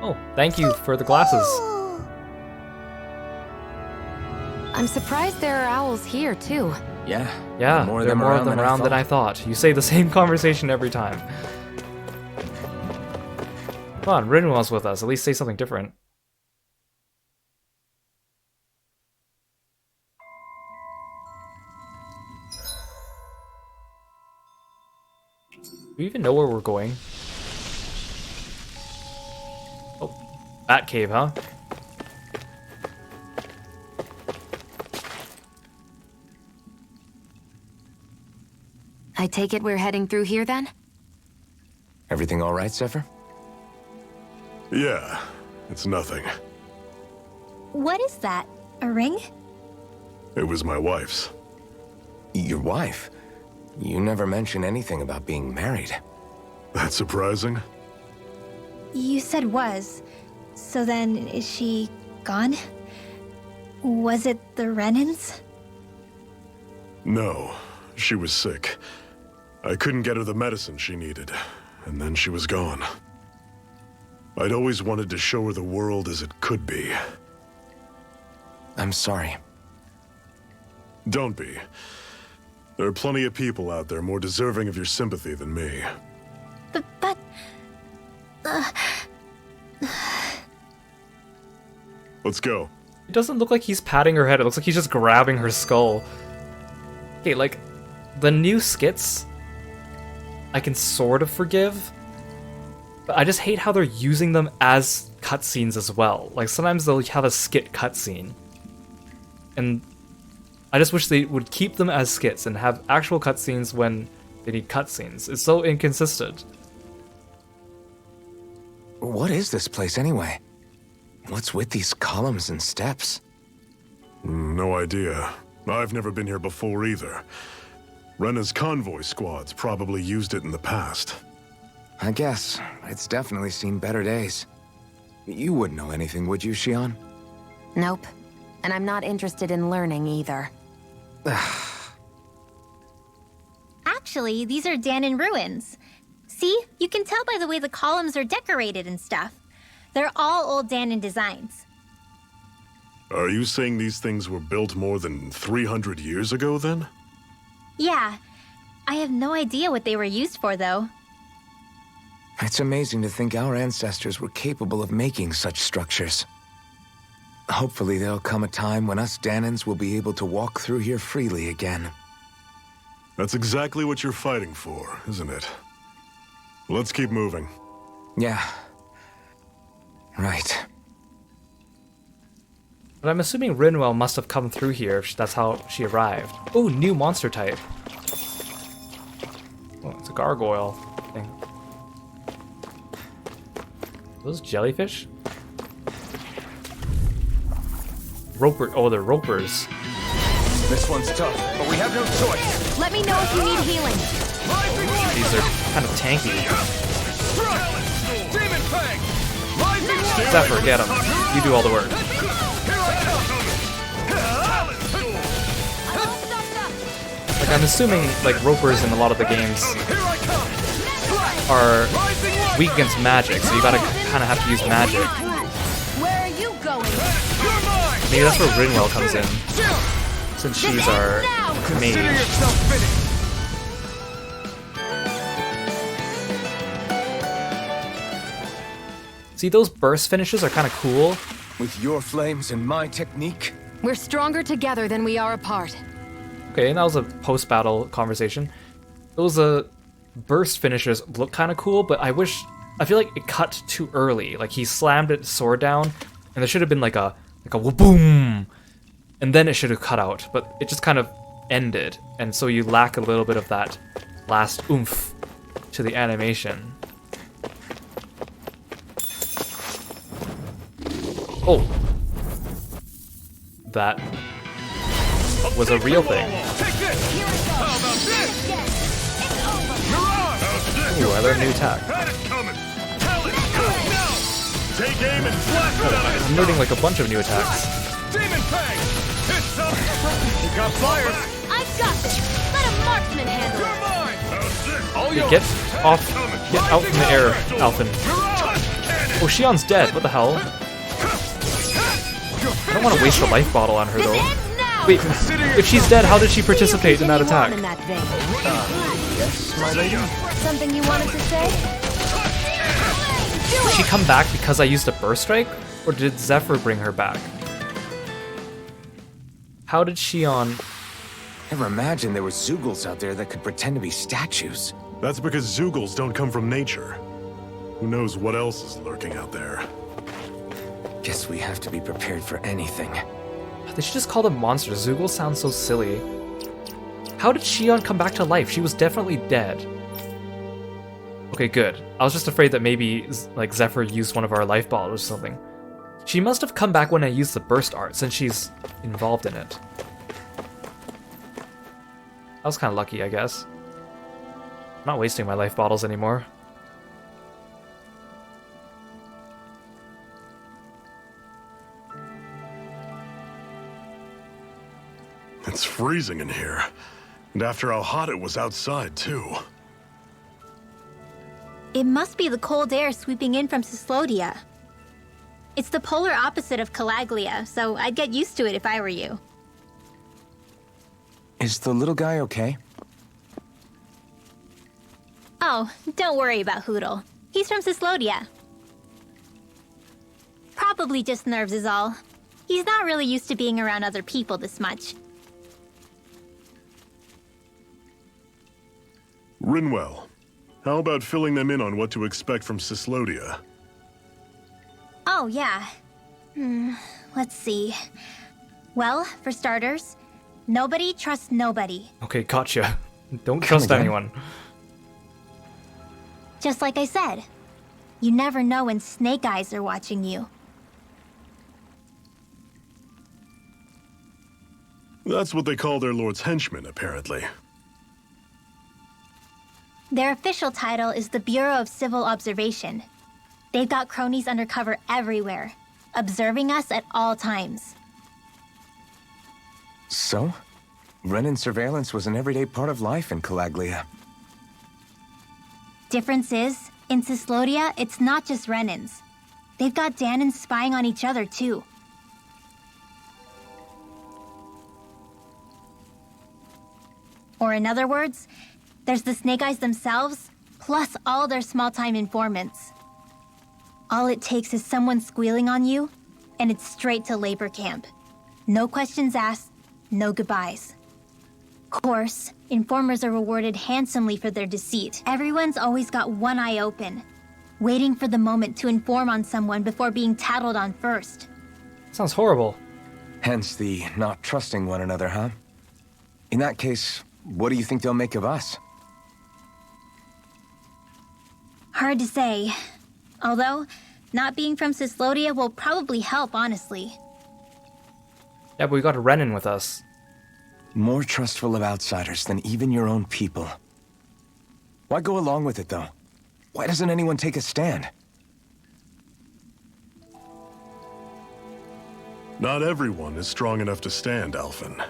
Oh, thank you for the glasses. I'm surprised there are owls here, too. Yeah, Yeah, there are more of them around than I thought. You say the same conversation every time. Come on, Rinwell's with us. At least say something different. Do we even know where we're going? Oh, Bat Cave, huh? I take it we're heading through here, then? Everything all right, Zephyr? Yeah, it's nothing. What is that? A ring? It was my wife's. Your wife? You never mentioned anything about being married. That's surprising? You said was. So then, is she gone? Was it the Renans? No, she was sick. I couldn't get her the medicine she needed, and then she was gone. I'd always wanted to show her the world as it could be. I'm sorry. Don't be. There are plenty of people out there more deserving of your sympathy than me. But... Let's go. It doesn't look like he's patting her head. It looks like he's just grabbing her skull. Okay, like, the new skits, I can sort of forgive. But I just hate how they're using them as cutscenes as well. Like, sometimes they'll have a skit cutscene. And I just wish they would keep them as skits and have actual cutscenes when they need cutscenes. It's so inconsistent. What is this place anyway? What's with these columns and steps? No idea. I've never been here before either. Rena's convoy squads probably used it in the past. I guess. It's definitely seen better days. You wouldn't know anything, would you, Shion? Nope. And I'm not interested in learning either. Actually, these are Danon ruins. See? You can tell by the way the columns are decorated and stuff. They're all old Danon designs. Are you saying these things were built more than 300 years ago, then? Yeah. I have no idea what they were used for, though. It's amazing to think our ancestors were capable of making such structures. Hopefully there'll come a time when us Danons will be able to walk through here freely again. That's exactly what you're fighting for, isn't it? Let's keep moving. Yeah. Right. But I'm assuming Rinwell must have come through here if that's how she arrived. Oh, new monster type. Oh, it's a gargoyle thing. Those jellyfish? Roper. Oh, they're ropers. This one's tough, but we have no choice. Let me know if you need healing. These are kind of tanky. Demon Fang! Rising Warrior! Zephyr, get him. You do all the work. Like, I'm assuming, like, ropers in a lot of the games are weak against magic, so you gotta kind of have to use magic. Where are you going? Maybe that's where Rinwell comes in, since she's our mage. Consider yourself finished. See, those burst finishes are kind of cool. With your flames and my technique? We're stronger together than we are apart. Okay, and that was a post-battle conversation. Those burst finishers look kind of cool, but I feel like it cut too early. Like, he slammed his sword down, and there should have been like a boom, and then it should have cut out, but it just kind of ended, and so you lack a little bit of that last oomph to the animation. Oh, that was a real thing. Take this! How about this? Mirage! Ooh, I learned a new attack. Had it coming! Talent! Now! Take aim and blast it out of his I'm learning like a bunch of new attacks. Demon Fang! It's up! You got fire! I've got this. Let a marksman handle You're it. mine! All Yeah, yours! get out from the air, Alphen. Oh, Shion's dead. What the hell? I don't want to waste a life bottle on her though. Wait, if she's dead, how did she participate in that attack? In that vein. Yes, my lady? Something you wanted to say? Did she come back because I used a burst strike? Or did Zephyr bring her back? How did Shion... Never imagined there were Zeugles out there that could pretend to be statues. That's because Zeugles don't come from nature. Who knows what else is lurking out there? Guess we have to be prepared for anything. They should just call them monsters. Zoogle sounds so silly. How did Shion come back to life? She was definitely dead. Okay, good. I was just afraid that maybe, like, Zephyr used one of our life bottles or something. She must have come back when I used the burst art, since she's involved in it. I was kind of lucky, I guess. I'm not wasting my life bottles anymore. It's freezing in here. And after how hot it was outside, too. It must be the cold air sweeping in from Cyslodia. It's the polar opposite of Calaglia, so I'd get used to it if I were you. Is the little guy okay? Oh, don't worry about Hoodle. He's from Cyslodia. Probably just nerves is all. He's not really used to being around other people this much. Rinwell, how about filling them in on what to expect from Cyslodia? Oh, yeah. Let's see. Well, for starters, nobody trusts nobody. Okay, gotcha. Don't trust again. anyone. Just like I said, you never know when snake eyes are watching you. That's what they call their lord's henchmen, apparently. Their official title is the Bureau of Civil Observation. They've got cronies undercover everywhere, observing us at all times. So? Renin surveillance was an everyday part of life in Calaglia. Difference is, in Cyslodia, it's not just Renans. They've got Danans spying on each other, too. Or in other words, there's the Snake Eyes themselves, plus all their small-time informants. All it takes is someone squealing on you, and it's straight to labor camp. No questions asked, no goodbyes. Of course, informers are rewarded handsomely for their deceit. Everyone's always got one eye open, waiting for the moment to inform on someone before being tattled on first. Sounds horrible. Hence the not trusting one another, huh? In that case, what do you think they'll make of us? Hard to say. Although, not being from Cyslodia will probably help, honestly. Yeah, but we got a Renan with us. More trustful of outsiders than even your own people. Why go along with it, though? Why doesn't anyone take a stand? Not everyone is strong enough to stand, Alphen.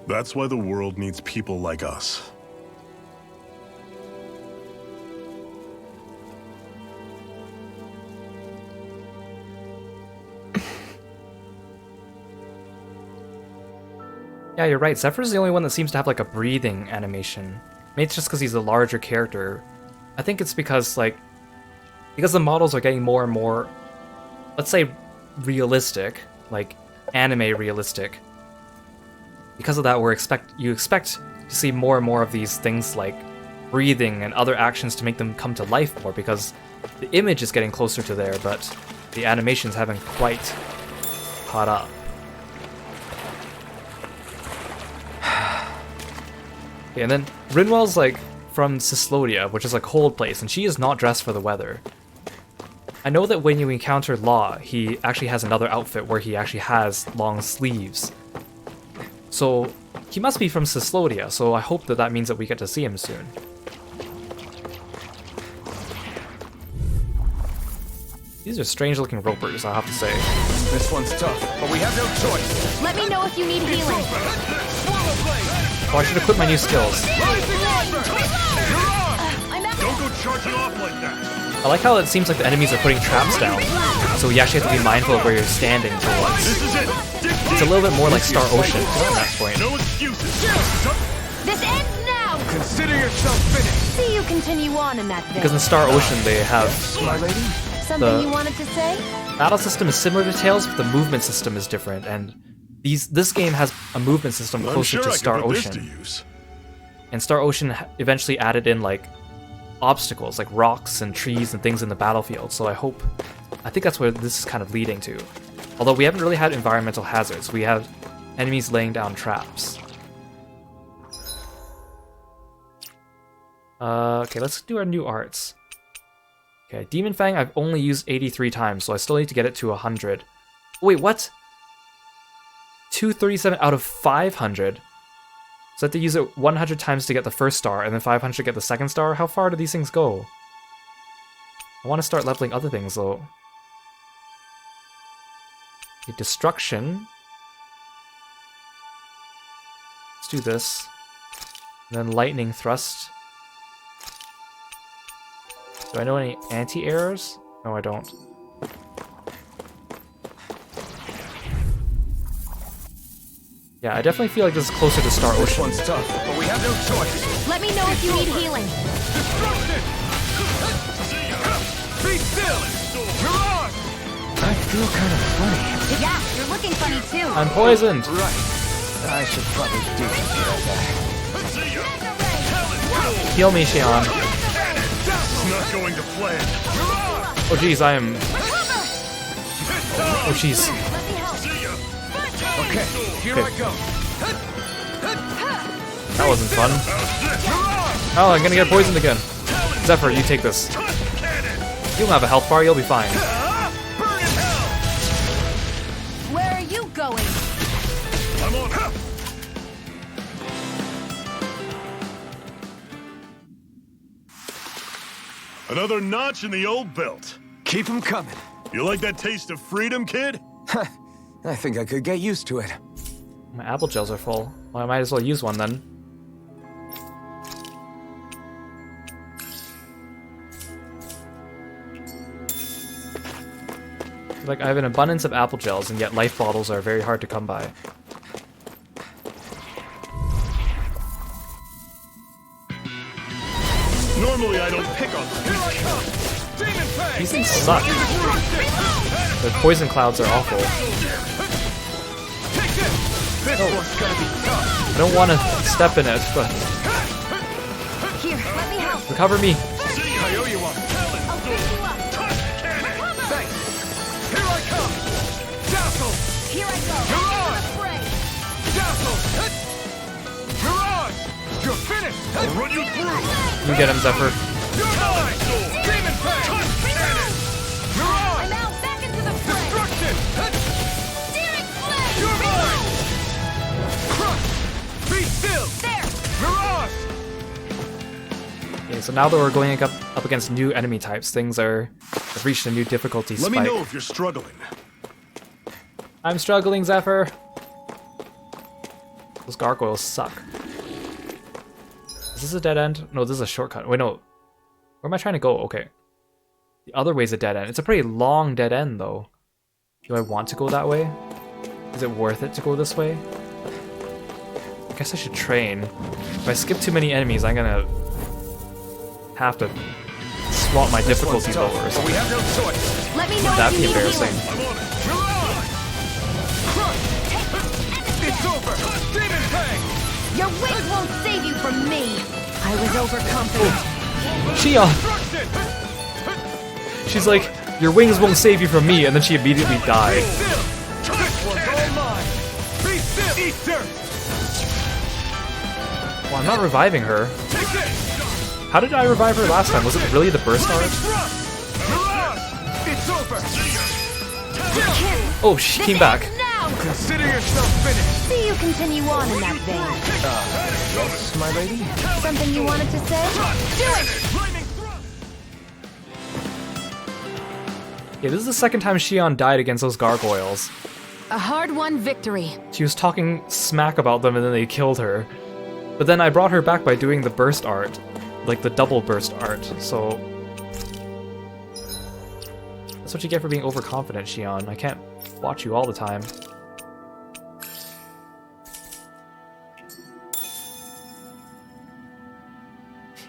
That's why the world needs people like us. Yeah, you're right. Zephyr's the only one that seems to have like a breathing animation. Maybe it's just because he's a larger character. I think it's because because the models are getting more and more, let's say, realistic, like anime realistic. Because of that, you expect to see more and more of these things like breathing and other actions to make them come to life more, because the image is getting closer to there, but the animations haven't quite caught up. Okay, and then Rinwell's like from Cyslodia, which is a cold place, and she is not dressed for the weather. I know that when you encounter Law, he actually has another outfit where he actually has long sleeves. So, he must be from Cyslodia, so I hope that that means that we get to see him soon. These are strange-looking ropers, I'll have to say. This one's tough, but we have no choice. Let me know if you need healing. Oh, I should equip my new skills. Don't go charging off like that! I like how it seems like the enemies are putting traps down, so you actually have to be mindful of where you're standing for once. This is it! It's a little bit more like Star Ocean at that point. No excuses! This ends now! Consider yourself finished. See you continue on in that vein. Because in Star Ocean they have My lady? Something you wanted to say? battle system is similar to Tales, but the movement system is different, and this game has a movement system I'm closer sure to I Star can put this Ocean. to use. And Star Ocean eventually added in like obstacles, like rocks and trees and things in the battlefield, so I think that's where this is kind of leading to. Although we haven't really had environmental hazards, we have enemies laying down traps. Okay, let's do our new arts. Okay, Demon Fang I've only used 83 times, so I still need to get it to 100. Wait, what? 237 out of 500? So I have to use it 100 times to get the first star, and then 500 to get the second star? How far do these things go? I want to start leveling other things, though. Okay, Destruction. Let's do this. And then Lightning Thrust. Do I know any anti-airs? No, I don't. Yeah, I definitely feel like this is closer to Star This Ocean. one's tough, but we have no choice. Let me know if you need healing. Destruction! Be still! Mirage! I feel kind of funny. Yeah, you're looking funny too. I'm poisoned! Right. I should probably do something like that. Heal me, Xion. It's not going to plan. Oh jeez, I am... Oh jeez. Okay, here I go. That wasn't fun. Oh, I'm gonna get poisoned again. Zephyr, you take this. You don't have a health bar, you'll be fine. Where are you going? I'm on. Another notch in the old belt. Keep them coming. You like that taste of freedom, kid? I think I could get used to it. My apple gels are full. Well, I might as well use one then. Like, I have an abundance of apple gels, and yet life bottles are very hard to come by. Normally I don't pick on them. These things suck. The poison clouds are awful. I don't want to step in it, but... Here, let me help. Recover me! I owe you one. I'll pick you up. Thanks. Here I come. Dazzle. Here I go. Mirage. Spray. Dazzle. Mirage. You're finished. I'll run you through. You get him, Zephyr. You're mine. Demon Fang. Mirage. I'm out. Back into the fray. Destruction. Steering flame. You're mine. Crush. Be still. There. Mirage. Okay, so now that we're going up against new enemy types, things have reached a new difficulty Let spike. me know if you're struggling. I'm struggling, Zephyr. Those gargoyles suck. Is this a dead end? No, this is a shortcut. Wait, no. Where am I trying to go? Okay. The other way's a dead end. It's a pretty long dead end, though. Do I want to go that way? Is it worth it to go this way? I guess I should train. If I skip too many enemies, I'm gonna have to swap my difficulties over or But we something. have no choice. Let me know That'd if be you need embarrassing. healing. Mirage. Crush. It's over. Demon Fang. Your wings won't save you from me. I was overconfident. Shion! Destruction. She's like, your wings won't save you from me, and then she immediately died. Still. This one's all mine. Be still. Eat dirt. Well, I'm not reviving her. Take this. How did I revive her last time? Was it really the burst art? Mirage. It's over. Oh, she came back. Now. Consider yourself finished. See you continue on in that vein. Yes, my lady? Something you wanted to say? Do it. Flaming thrust. Yeah, this is the second time Shion died against those gargoyles. A hard-won victory. She was talking smack about them and then they killed her. But then I brought her back by doing the burst art. Like the double burst art, so... That's what you get for being overconfident, Shion. I can't watch you all the time.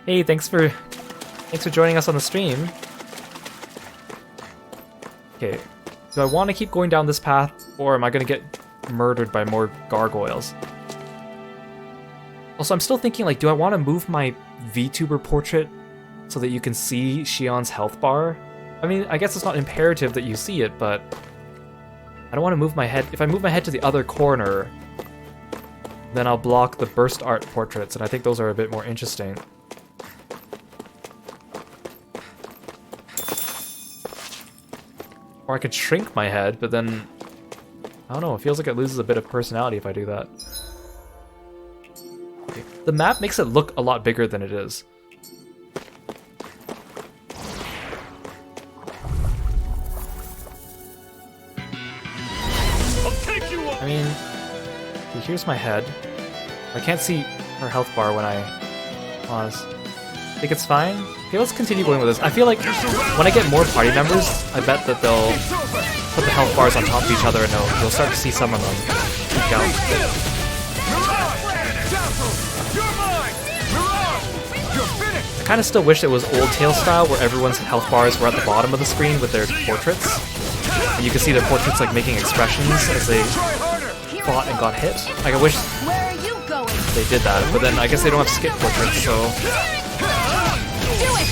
Hey, thanks for joining us on the stream. Okay, do I want to keep going down this path, or am I going to get murdered by more gargoyles? Also, I'm still thinking, like, do I want to move my VTuber portrait so that you can see Shion's health bar? I mean, I guess it's not imperative that you see it, but I don't want to move my head. If I move my head to the other corner, then I'll block the burst art portraits, and I think those are a bit more interesting. Or I could shrink my head, but then... I don't know, it feels like it loses a bit of personality if I do that. Okay. The map makes it look a lot bigger than it is. I mean, okay, here's my head. I can't see her health bar when I pause. Think it's fine? Okay, let's continue going with this. I feel like when I get more party members, I bet that they'll put the health bars on top of each other and you'll start to see some of them peek out. I kind of still wish it was old Tale style where everyone's health bars were at the bottom of the screen with their portraits. And you could see their portraits like making expressions as they fought and got hit. Like I wish Where are you going? they did that, but then I guess they don't have skip portraits, so... Do it!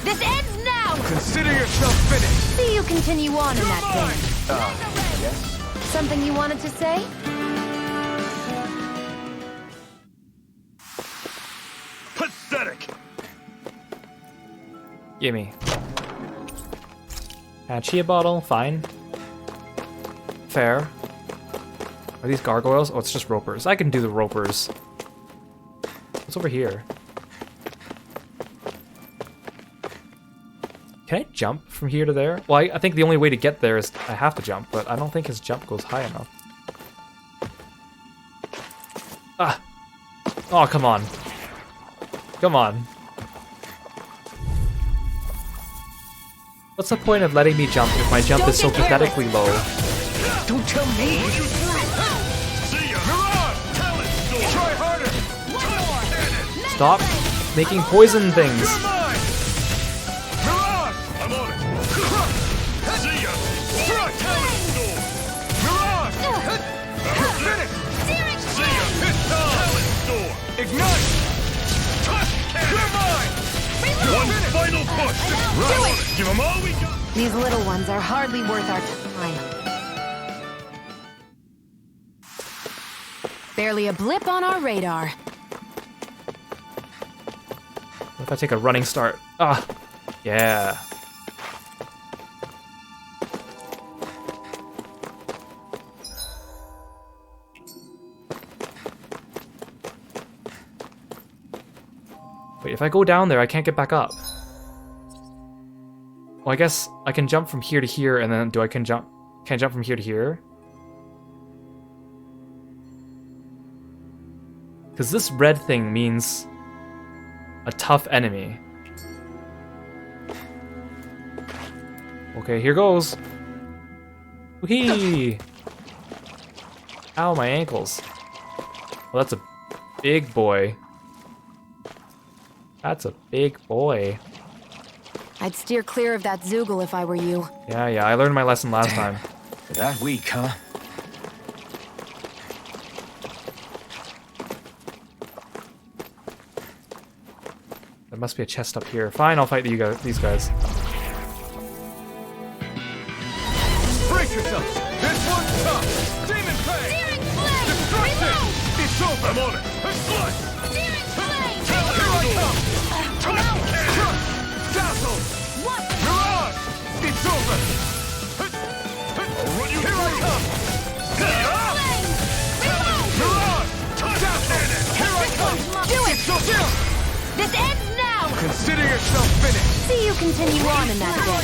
This ends now! Consider yourself finished. See you continue on in that vein. Yes? Something you wanted to say? Pathetic! Gimme. Chia bottle, fine. Fair. Are these gargoyles? Oh, it's just ropers. I can do the ropers. What's over here? Can I jump from here to there? Well, I think the only way to get there is I have to jump, but I don't think his jump goes high enough. Ah! Oh, come on. Come on. What's the point of letting me jump if my jump is so pathetically low? Don't tell me! Try harder! Stop making poison things. I'm on it! See ya! Finish! See ya! Ignite! You're mine! One final push! Right! Give them all we got! These little ones are hardly worth our time. Barely a blip on our radar. What if I take a running start? Ah! Yeah. Wait, if I go down there, I can't get back up. Well, I guess I can jump from here to here, and then can't jump from here to here? Because this red thing means a tough enemy. Okay, here goes. Whee! Ow, my ankles. Well, that's a big boy. That's a big boy. I'd steer clear of that Zoogle if I were you. Yeah, I learned my lesson last time. That weak, huh? There must be a chest up here. Fine, I'll fight these guys. Brace yourself! This one's tough! Demon Fang! Destruction! It's over! I'm on it! Slice! Here I come! Crush! Dazzle! Mirage! It's over! Here I come! Mirage! Dazzle! Here I come! Do it! This ends now! Consider yourself finished! See you continue on in that way.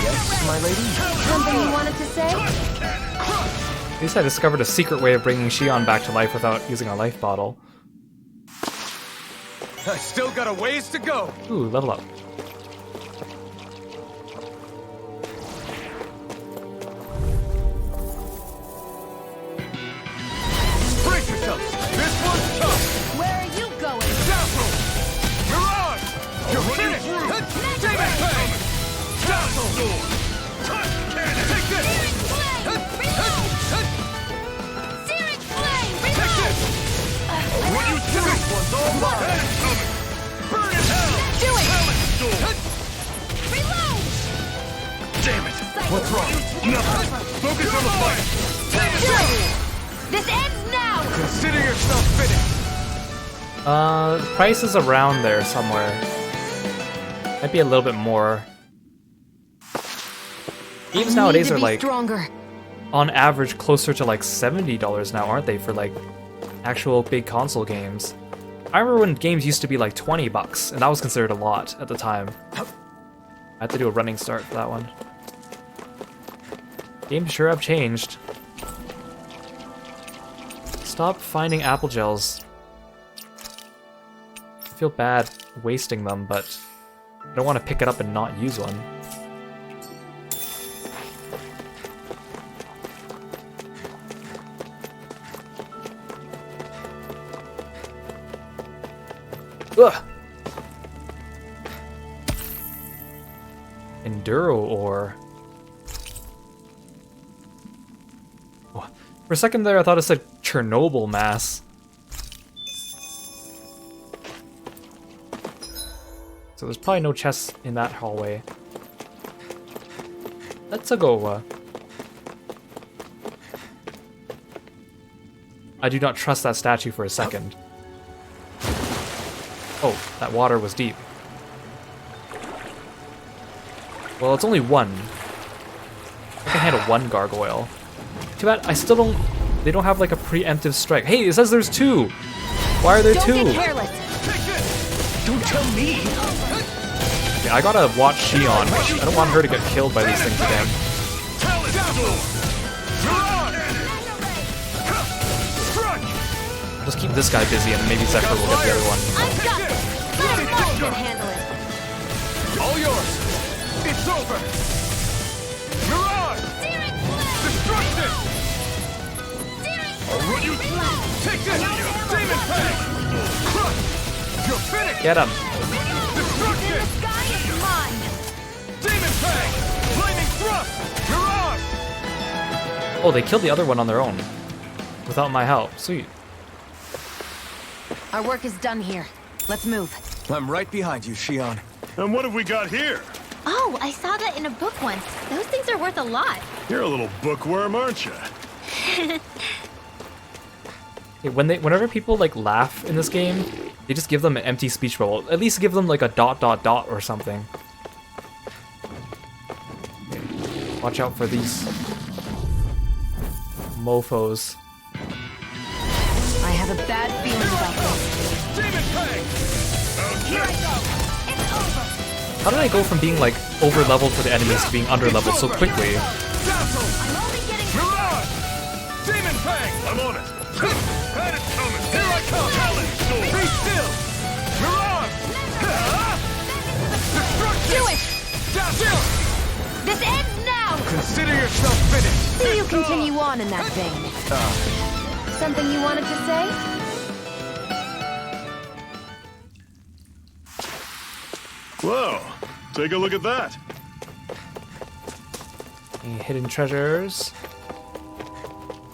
Yes, my lady? Something you wanted to say? At least I discovered a secret way of bringing Shion back to life without using a life bottle. I still got a ways to go! Ooh, level up. Brace yourself! This one's tough! Where are you going? Dazzle! Mirage! You're finished! Demon Fang! Dazzle! Take this! Searing Flame! Take this! What you do? This one's all mine! Burn in hell! Do it! Talent Reload! Damn it! What's wrong? Nothing! Focus on the fight! Demon Do Fang! it! This ends now! Consider yourself finished! Price is around there somewhere. Might be a little bit more. Games nowadays are like, stronger. on average, closer to like $70 now, aren't they, for like actual big console games? I remember when games used to be like 20 bucks, and that was considered a lot at the time. I have to do a running start for that one. Games sure have changed. Stop finding apple gels. I feel bad wasting them, but I don't want to pick it up and not use one. Ugh! Enduro ore. Oh, for a second there I thought it said Chernobyl mass. So there's probably no chests in that hallway. Let's go. I do not trust that statue for a second. Oh, that water was deep. Well, it's only one. I can handle one gargoyle. Too bad I still don't... They don't have like a preemptive strike. Hey, it says there's two! Why are there two? Don't get careless! Don't tell me! Yeah, I gotta watch Shion. I don't want her to get killed by these things again. Let's keep this guy busy and maybe Zephyr will get the other one. I've got it! Let him can handle it! All yours! It's over! Mirage! Destruction! I'll run you through! Take this! Demon Fang! Crush! You're finished! Get him! Destruction! The sky is mine! Demon Fang! Flaming Thrust! Mirage! Oh, they killed the other one on their own. Without my help. Sweet. Our work is done here. Let's move. I'm right behind you, Shion. And what have we got here? Oh, I saw that in a book once. Those things are worth a lot. You're a little bookworm, aren't you? Okay, whenever people like laugh in this game, they just give them an empty speech bubble. At least give them like a ... or something. Okay. Watch out for these mofos. I have a bad feeling about this. Demon Fang! Here I go! It's over! How did I go from being like over leveled for the enemies to being under leveled so quickly? Dazzle! I'm only getting... Mirage! Demon Fang! I'm on it! Had it coming! Here I come! Challenge! Be still! Mirage! Destruction! Do it! Dazzle! This ends now! Consider yourself finished! Do you continue on in that vein? Something you wanted to say? Whoa, take a look at that. Any hidden treasures.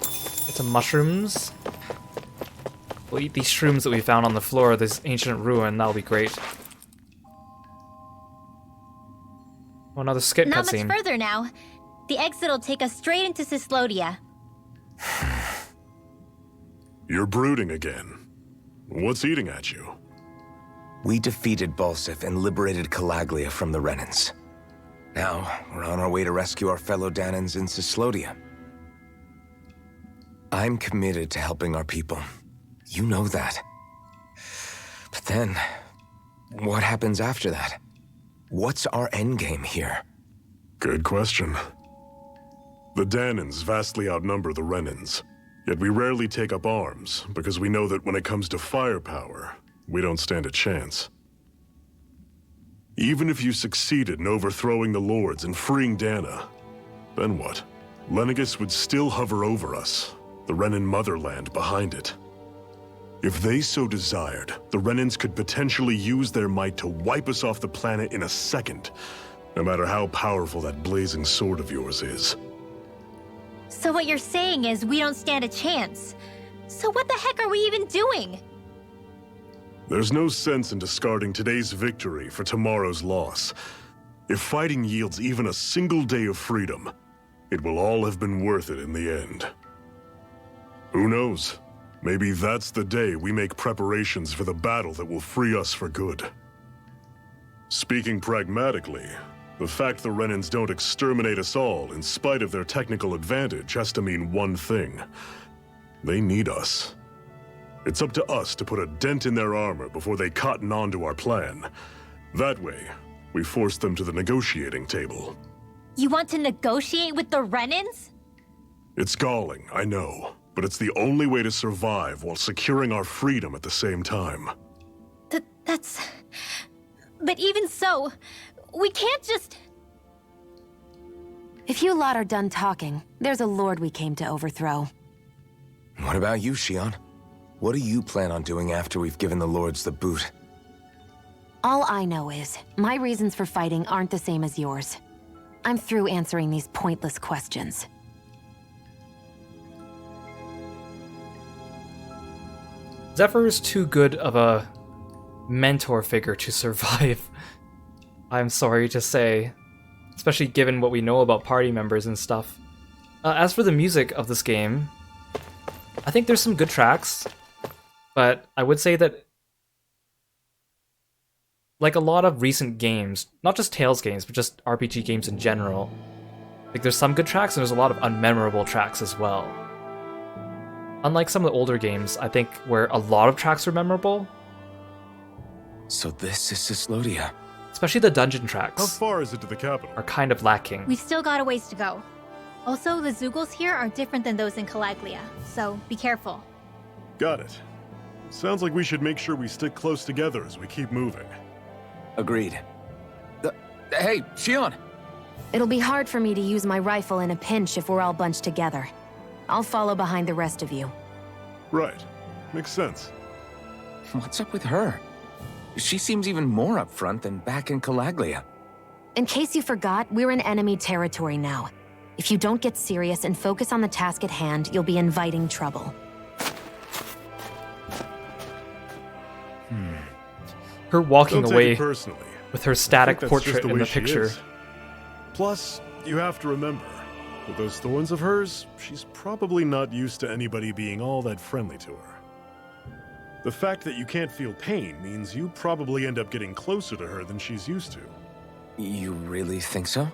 Get some mushrooms. We'll eat these shrooms that we found on the floor of this ancient ruin. That'll be great. Oh, another skit Not much cutscene. further now. The exit will take us straight into Cyslodia. You're brooding again. What's eating at you? We defeated Balsif and liberated Calaglia from the Renans. Now, we're on our way to rescue our fellow Danans in Cyslodia. I'm committed to helping our people. You know that. But then, what happens after that? What's our endgame here? Good question. The Danans vastly outnumber the Renans, yet we rarely take up arms because we know that when it comes to firepower, we don't stand a chance. Even if you succeeded in overthrowing the Lords and freeing Dana, then what? Lenegis would still hover over us, the Renan motherland behind it. If they so desired, the Renans could potentially use their might to wipe us off the planet in a second, no matter how powerful that blazing sword of yours is. So what you're saying is we don't stand a chance. So what the heck are we even doing? There's no sense in discarding today's victory for tomorrow's loss. If fighting yields even a single day of freedom, it will all have been worth it in the end. Who knows? Maybe that's the day we make preparations for the battle that will free us for good. Speaking pragmatically, the fact the Renans don't exterminate us all in spite of their technical advantage has to mean one thing. They need us. It's up to us to put a dent in their armor before they cotton on to our plan. That way, we force them to the negotiating table. You want to negotiate with the Renans? It's galling, I know, but it's the only way to survive while securing our freedom at the same time. That's... But even so, we can't just... If you lot are done talking, there's a lord we came to overthrow. What about you, Shion? What do you plan on doing after we've given the Lords the boot? All I know is, my reasons for fighting aren't the same as yours. I'm through answering these pointless questions. Zephyr is too good of a mentor figure to survive. I'm sorry to say. Especially given what we know about party members and stuff. As for the music of this game, I think there's some good tracks, but I would say that, like a lot of recent games, not just Tales games, but just RPG games in general, like there's some good tracks and there's a lot of unmemorable tracks as well. Unlike some of the older games, I think, where a lot of tracks are memorable. So this is Cyslodia. Especially the dungeon tracks. How far is it to the capital? Are kind of lacking. We've still got a ways to go. Also, the Zeugles here are different than those in Calaglia, so be careful. Got it. Sounds like we should make sure we stick close together as we keep moving. Agreed. Hey, Shion! It'll be hard for me to use my rifle in a pinch if we're all bunched together. I'll follow behind the rest of you. Right. Makes sense. What's up with her? She seems even more upfront than back in Calaglia. In case you forgot, we're in enemy territory now. If you don't get serious and focus on the task at hand, you'll be inviting trouble. Her walking Don't away take it personally. with her I static think that's just portrait the in way the she picture. is. Plus, you have to remember, with those thorns of hers, she's probably not used to anybody being all that friendly to her. The fact that you can't feel pain means you probably end up getting closer to her than she's used to. You really think so?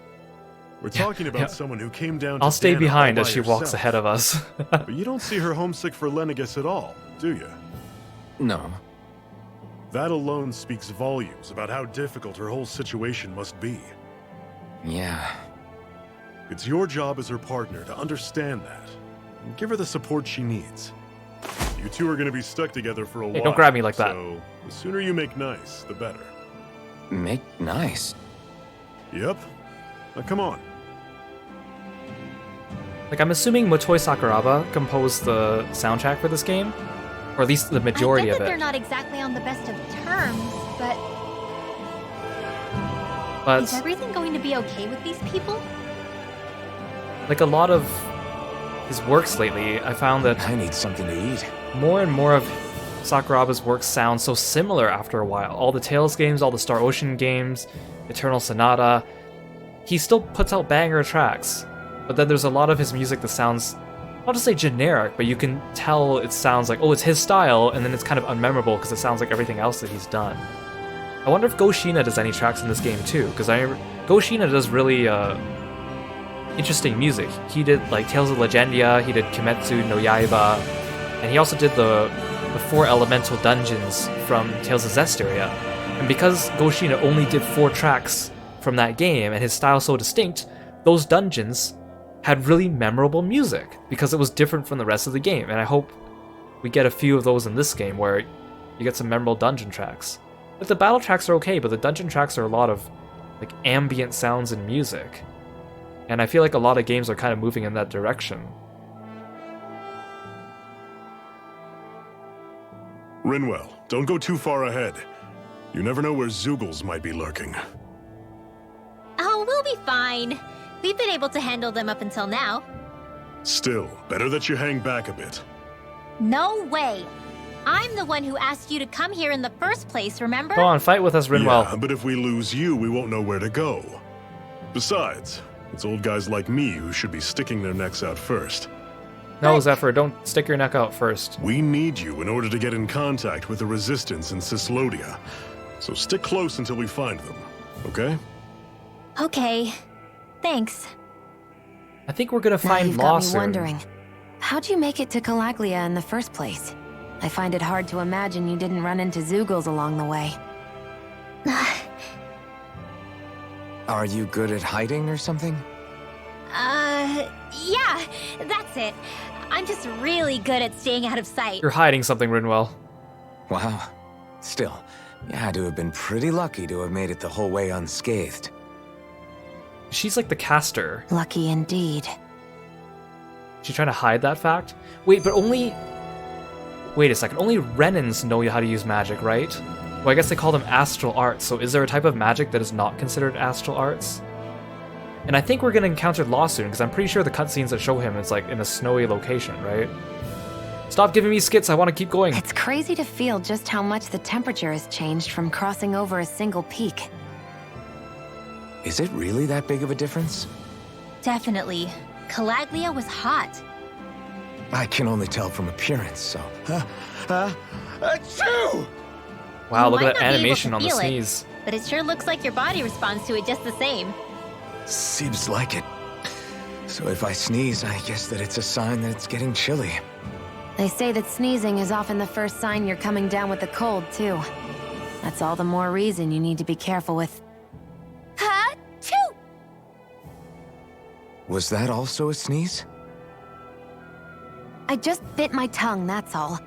We're talking about yeah. someone who came down to I'll stay Dana behind all as by she walks herself. ahead of us. But you don't see her homesick for Lenegis at all, do you? No. That alone speaks volumes about how difficult her whole situation must be. Yeah. It's your job as her partner to understand that and give her the support she needs. You two are going to be stuck together for a while. don't grab me like that. So, the sooner you make nice, the better. Make nice. Yep. Now come on. Like, I'm assuming Motoi Sakuraba composed the soundtrack for this game, or at least the majority I get of that it. they're not exactly on the best of terms, but is But everything going to be okay with these people? like a lot of his works lately, I found that I need something to eat. more and more of Sakuraba's works sound so similar after a while. All the Tales games, all the Star Ocean games, Eternal Sonata, he still puts out banger tracks, but then there's a lot of his music that sounds, not to say generic, but you can tell it sounds like, oh, it's his style, and then it's kind of unmemorable because it sounds like everything else that he's done. I wonder if Goshina does any tracks in this game too, because Goshina does really interesting music. He did like Tales of Legendia, he did Kimetsu no Yaiba, and he also did the 4 elemental dungeons from Tales of Zestiria. And because Goshina only did 4 tracks from that game, and his style so distinct, those dungeons had really memorable music, because it was different from the rest of the game, and I hope we get a few of those in this game, where you get some memorable dungeon tracks. Like, the battle tracks are okay, but the dungeon tracks are a lot of like ambient sounds and music. And I feel like a lot of games are kind of moving in that direction. Rinwell, don't go too far ahead. You never know where Zoogles might be lurking. Oh, we'll be fine. We've been able to handle them up until now. Still, better that you hang back a bit. No way. I'm the one who asked you to come here in the first place, remember? Go on, fight with us, Rinwell. Yeah, but if we lose you, we won't know where to go. Besides, it's old guys like me who should be sticking their necks out first. No, Zephyr, don't stick your neck out first. We need you in order to get in contact with the Resistance in Cislodia. So stick close until we find them, okay? Okay. Thanks. I think we're gonna Now find you've Law got me soon. wondering, how'd you make it to Calaglia in the first place? I find it hard to imagine you didn't run into Zoogles along the way. Are you good at hiding or something? Yeah, that's it. I'm just really good at staying out of sight. You're hiding something, Rinwell. Wow. Still, you had to have been pretty lucky to have made it the whole way unscathed. She's like the caster. Lucky indeed. She's trying to hide that fact? Wait, but only... Wait a second, only Renins know how to use magic, right? Well, I guess they call them astral arts, so is there a type of magic that is not considered astral arts? And I think we're gonna encounter Law soon, because I'm pretty sure the cutscenes that show him is like in a snowy location, right? Stop giving me skits, I want to keep going. It's crazy to feel just how much the temperature has changed from crossing over a single peak. Is it really that big of a difference? Definitely. Calaglia was hot. I can only tell from appearance, so... Achoo! Wow, You look might at that not be able animation to on the feel it, sneeze. But it sure looks like your body responds to it just the same. Seems like it. So if I sneeze, I guess that it's a sign that it's getting chilly. They say that sneezing is often the first sign you're coming down with the cold, too. That's all the more reason you need to be careful with... Ha-choo! Was that also a sneeze? I just bit my tongue, that's all.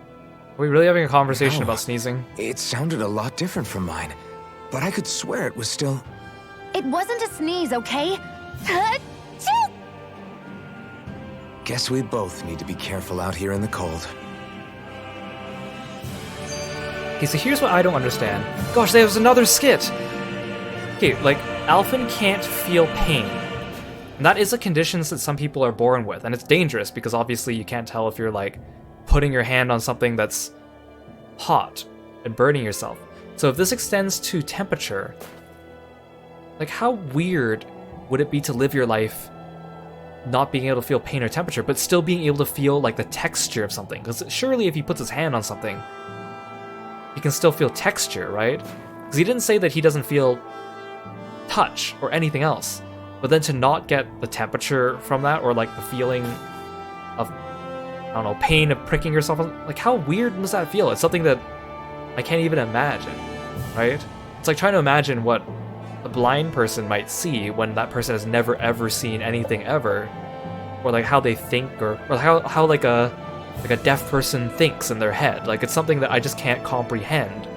Are we really having a conversation No. about sneezing? It sounded a lot different from mine, but I could swear it was still... It wasn't a sneeze, okay? Guess we both need to be careful out here in the cold. Okay, so here's what I don't understand. Gosh, there was another skit! Okay, like, Alphen can't feel pain. And that is a condition that some people are born with, and it's dangerous because obviously you can't tell if you're, like, putting your hand on something that's hot and burning yourself. So if this extends to temperature, like, how weird would it be to live your life not being able to feel pain or temperature, but still being able to feel, like, the texture of something? Because surely if he puts his hand on something, he can still feel texture, right? Because he didn't say that he doesn't feel touch or anything else. But then to not get the temperature from that, or, like, the feeling of, I don't know, pain of pricking yourself, like, how weird does that feel? It's something that I can't even imagine, right? It's like trying to imagine what a blind person might see when that person has never ever seen anything ever, or like how they think, or how like a deaf person thinks in their head. Like, it's something that I just can't comprehend.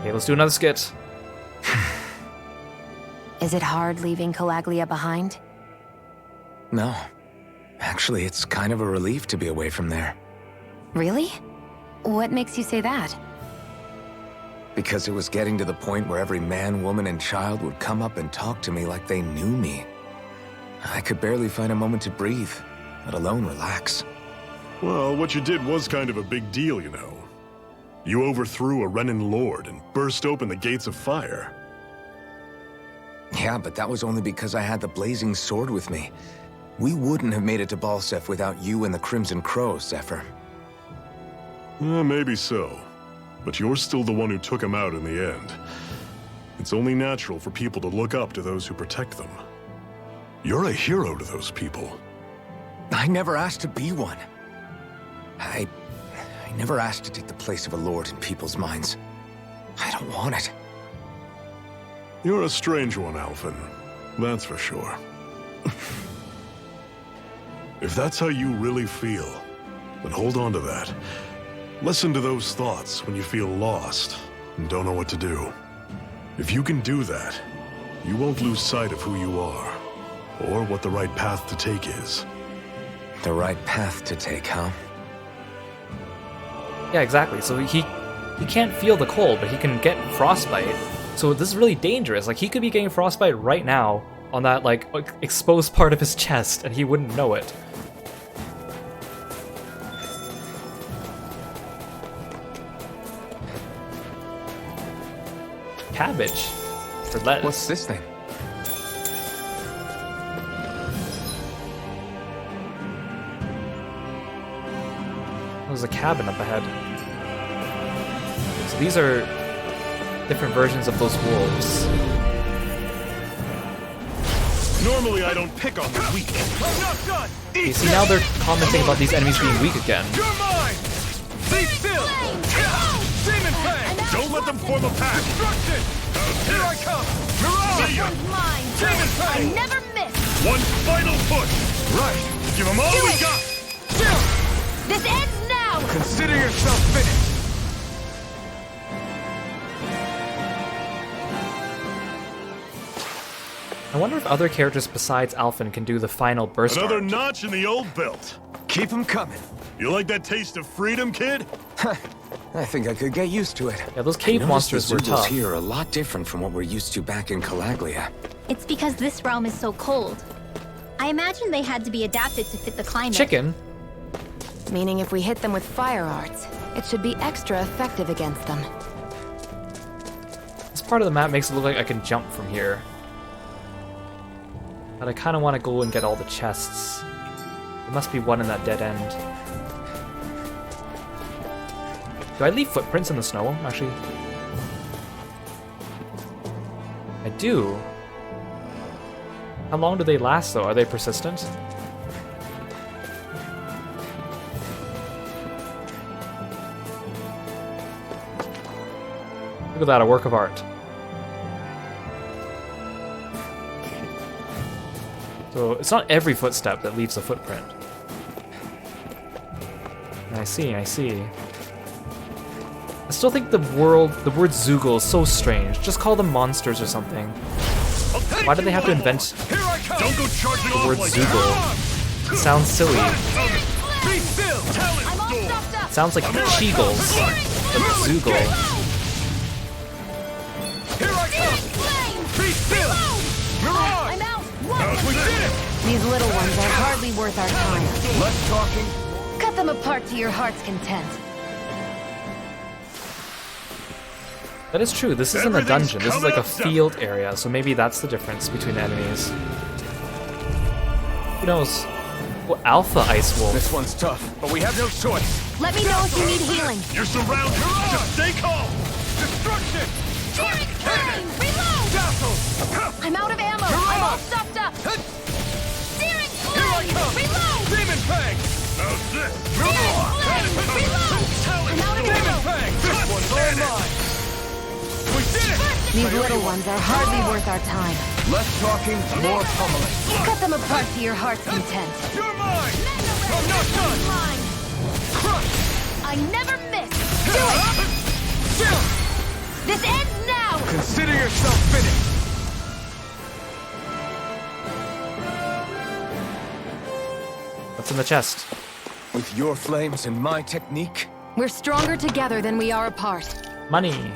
Okay, let's do another skit. Is it hard leaving Calaglia behind? No. Actually, it's kind of a relief to be away from there. Really? What makes you say that? Because it was getting to the point where every man, woman, and child would come up and talk to me like they knew me. I could barely find a moment to breathe, let alone relax. Well, what you did was kind of a big deal, you know. You overthrew a Renin lord and burst open the gates of fire. Yeah, but that was only because I had the blazing sword with me. We wouldn't have made it to Balsef without you and the Crimson Crows, Zephyr. Maybe so. But you're still the one who took him out in the end. It's only natural for people to look up to those who protect them. You're a hero to those people. I never asked to be one. I never asked to take the place of a lord in people's minds. I don't want it. You're a strange one, Alphen. That's for sure. If that's how you really feel, then hold on to that. Listen to those thoughts when you feel lost and don't know what to do. If you can do that, you won't lose sight of who you are, or what the right path to take is. The right path to take, huh? Yeah, exactly. So he can't feel the cold, but he can get frostbite. So this is really dangerous. Like, he could be getting frostbite right now on that, like, exposed part of his chest, and he wouldn't know it. Cabbage. Or lettuce. What's this thing? There's a cabin up ahead. So these are different versions of those wolves. Normally I don't pick on the weak. I'm not done! You see, now they're commenting about these enemies being weak again. You're mine! Be still! Demon Fang! Don't let them form a pack! Destruction! Here I come! Mirage! See ya. Mine. Demon Fang! Never miss. One final push! Right! Give them all we got! Chill. This ends now. Consider yourself finished! I wonder if other characters besides Alphen can do the final burst Another art. notch in the old belt. Keep them coming. You like that taste of freedom, kid? I think I could get used to it. Yeah, those I cave noticed monsters the were Zugals tough. here are a lot different from what we're used to back in Calaglia. It's because this realm is so cold. I imagine they had to be adapted to fit the climate. Chicken. Meaning if we hit them with fire arts, it should be extra effective against them. This part of the map makes it look like I can jump from here. But I kind of want to go and get all the chests. There must be one in that dead end. Do I leave footprints in the snow, actually? I do. How long do they last, though? Are they persistent? Look at that, a work of art. So it's not every footstep that leaves a footprint. I see, I see. I still think the word Zoogle is so strange. Just call them monsters or something. Why do they have to invent the word Zoogle? It sounds silly. It sounds like Cheagles, but Zoogle. I'm out! These little ones are hardly worth our time. Less talking. Cut them apart to your heart's content. That is true, this isn't a dungeon, this is like a field area, so maybe that's the difference between the enemies. Who knows? Oh, Alpha Ice Wolf. This one's tough, but we have no choice. Let me know if you need healing. You're surrounded! Just stay calm! Destruction! Searing flame! Reload! Dazzle! I'm out of ammo! I'm all stuffed up! Searing flame! Reload! Demon Fang! How's this? Searing flame! Reload! I'm out of Demon ammo! Fang! This one's all mine! We did it! These little ones are hardly worth our time. Less talking, more pummeling. Cut them apart to your heart's content. You're mine! I'm not done! Mine. Crush! I never miss! Do it! Chill! This ends now! Consider yourself finished! What's in the chest? With your flames and my technique, We're stronger together than we are apart. Money.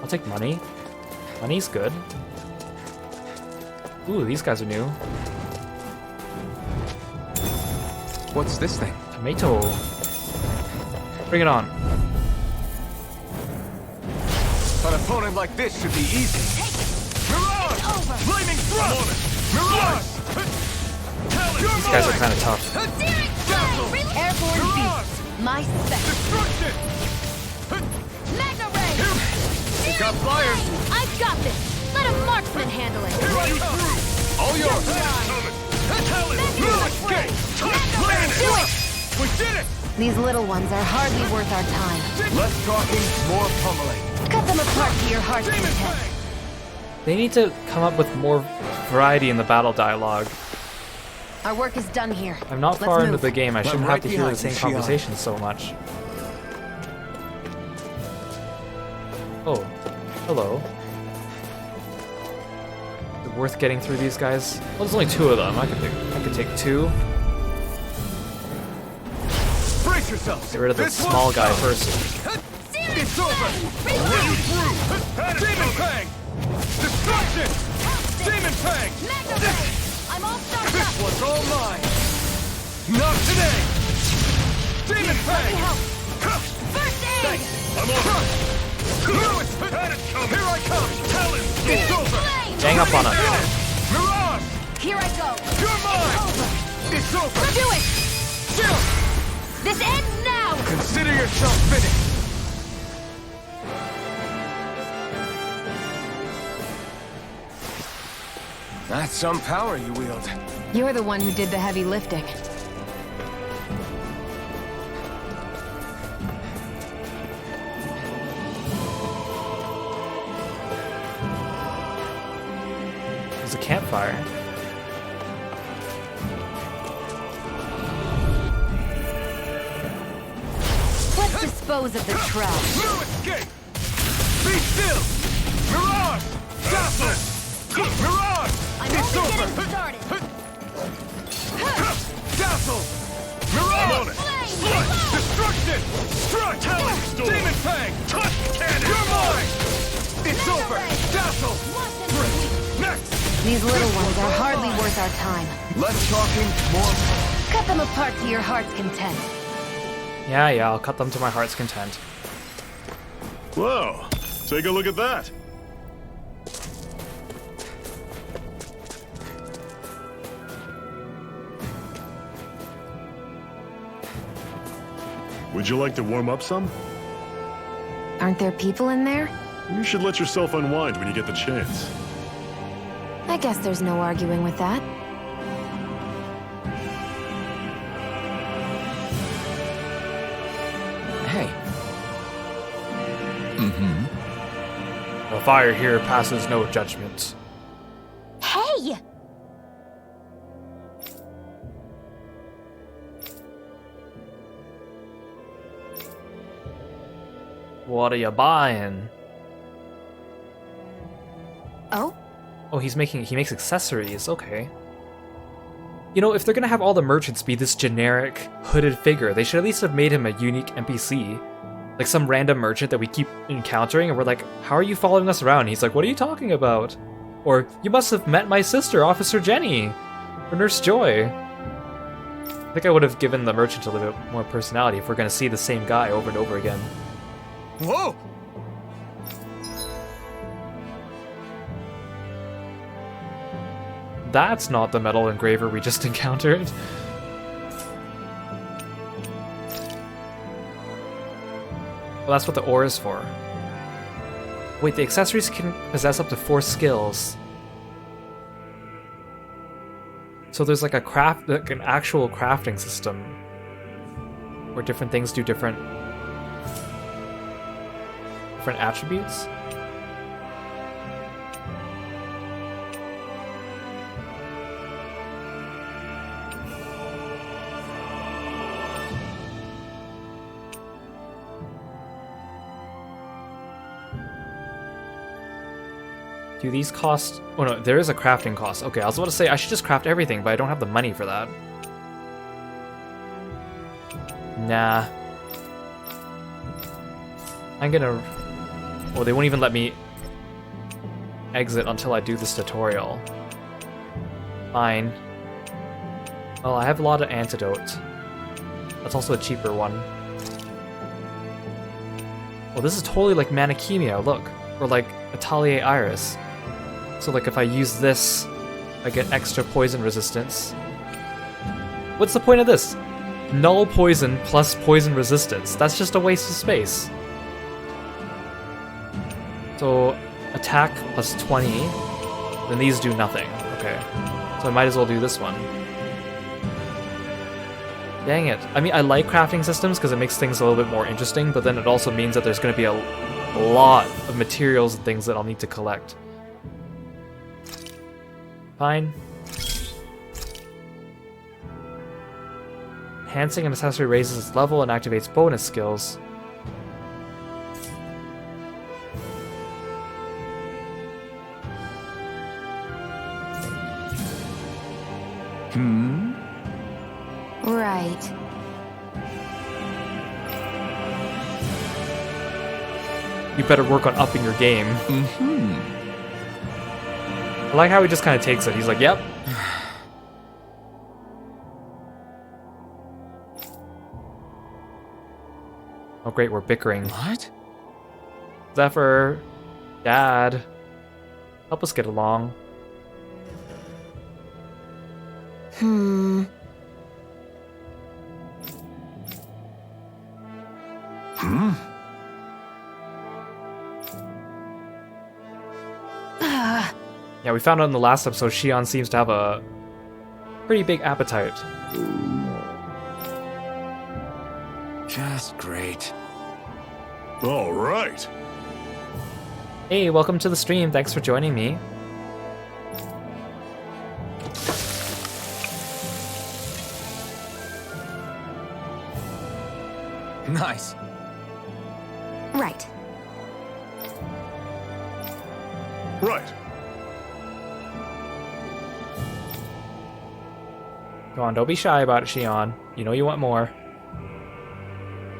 I'll take money. Money's good. Ooh, these guys are new. What's this thing? Tomato. Bring it on. an opponent like this should be easy. Mirage! Flaming thrust! Mirage! These guys are kind of tough. Airborne beast. My spec. Destruction! Magna ray. He got flyers! I've got this. Let a marksman handle it. All yours! Do it. We did it! These little ones are hardly worth our time. Less talking, more pummeling. Cut them apart to your heart's content. They need to come up with more variety in the battle dialogue. Our work is done here. I'm not Let's far into move. the game. I shouldn't right have to hear the behind you, same Shion. conversation so much. Oh, hello. Is it worth getting through these guys? Well, there's only two of them. I could take two. Brace yourselves! Get rid of the This small one's guy out. first. It's over! Demon Fang! Destruction! Demon Fang! I'm all stuffed This up. one's all mine! Not today! Demon Fang! First aid. I'm on! Lewis! Here I come! Talon! It's over! Gang up on him. Mirage! Here I go. You're mine! It's over! Do it. Chill! This ends now. Consider yourself finished! That's some power you wield. You're the one who did the heavy lifting. There's a campfire. Let's dispose of the trash. No escape! Be still! Mirage! Dazzle! Mirage! I'm It's only over! getting started. Dazzle! Mirage! Destruction! Strike! Demon Fang! You're mine! It's over! Dazzle! Next! These little ones are hardly worth our time. Less talking, more... Cut them apart to your heart's content. Yeah, I'll cut them to my heart's content. Whoa, take a look at that. Would you like to warm up some? Aren't there people in there? You should let yourself unwind when you get the chance. I guess there's no arguing with that. Hey. The fire here passes no judgment. Hey! What are you buying? Oh? Oh, he makes accessories, okay. You know, if they're gonna have all the merchants be this generic, hooded figure, they should at least have made him a unique NPC. Like some random merchant that we keep encountering, and we're like, how are you following us around? And he's like, what are you talking about? Or, you must have met my sister, Officer Jenny, or Nurse Joy. I think I would have given the merchant a little bit more personality if we're gonna see the same guy over and over again. Whoa! That's not the metal engraver we just encountered. Well, that's what the ore is for. Wait, the accessories can possess up to 4 skills. So there's like an actual crafting system where different things do different attributes. Do these cost... Oh no, there is a crafting cost. Okay, I was about to say I should just craft everything, but I don't have the money for that. Nah. I'm gonna... Oh, they won't even let me exit until I do this tutorial. Fine. Well, I have a lot of antidote. That's also a cheaper one. Well, this is totally like Manichemia, look. Or like Atelier Iris. So like if I use this, I get extra poison resistance. What's the point of this? Null poison plus poison resistance. That's just a waste of space. So attack plus 20, then these do nothing. Okay, so I might as well do this one. Dang it. I mean, I like crafting systems because it makes things a little bit more interesting, but then it also means that there's going to be a lot of materials and things that I'll need to collect. Fine. Enhancing an accessory raises its level and activates bonus skills. Right. You better work on upping your game. I like how he just kind of takes it. He's like, yep. Oh great, we're bickering. What? Zephyr, Dad, help us get along. Yeah, we found out in the last episode, Shion seems to have a pretty big appetite. Just great. All right. Hey, welcome to the stream. Thanks for joining me. Nice. Right. Right. Go on, don't be shy about it, Shion. You know you want more.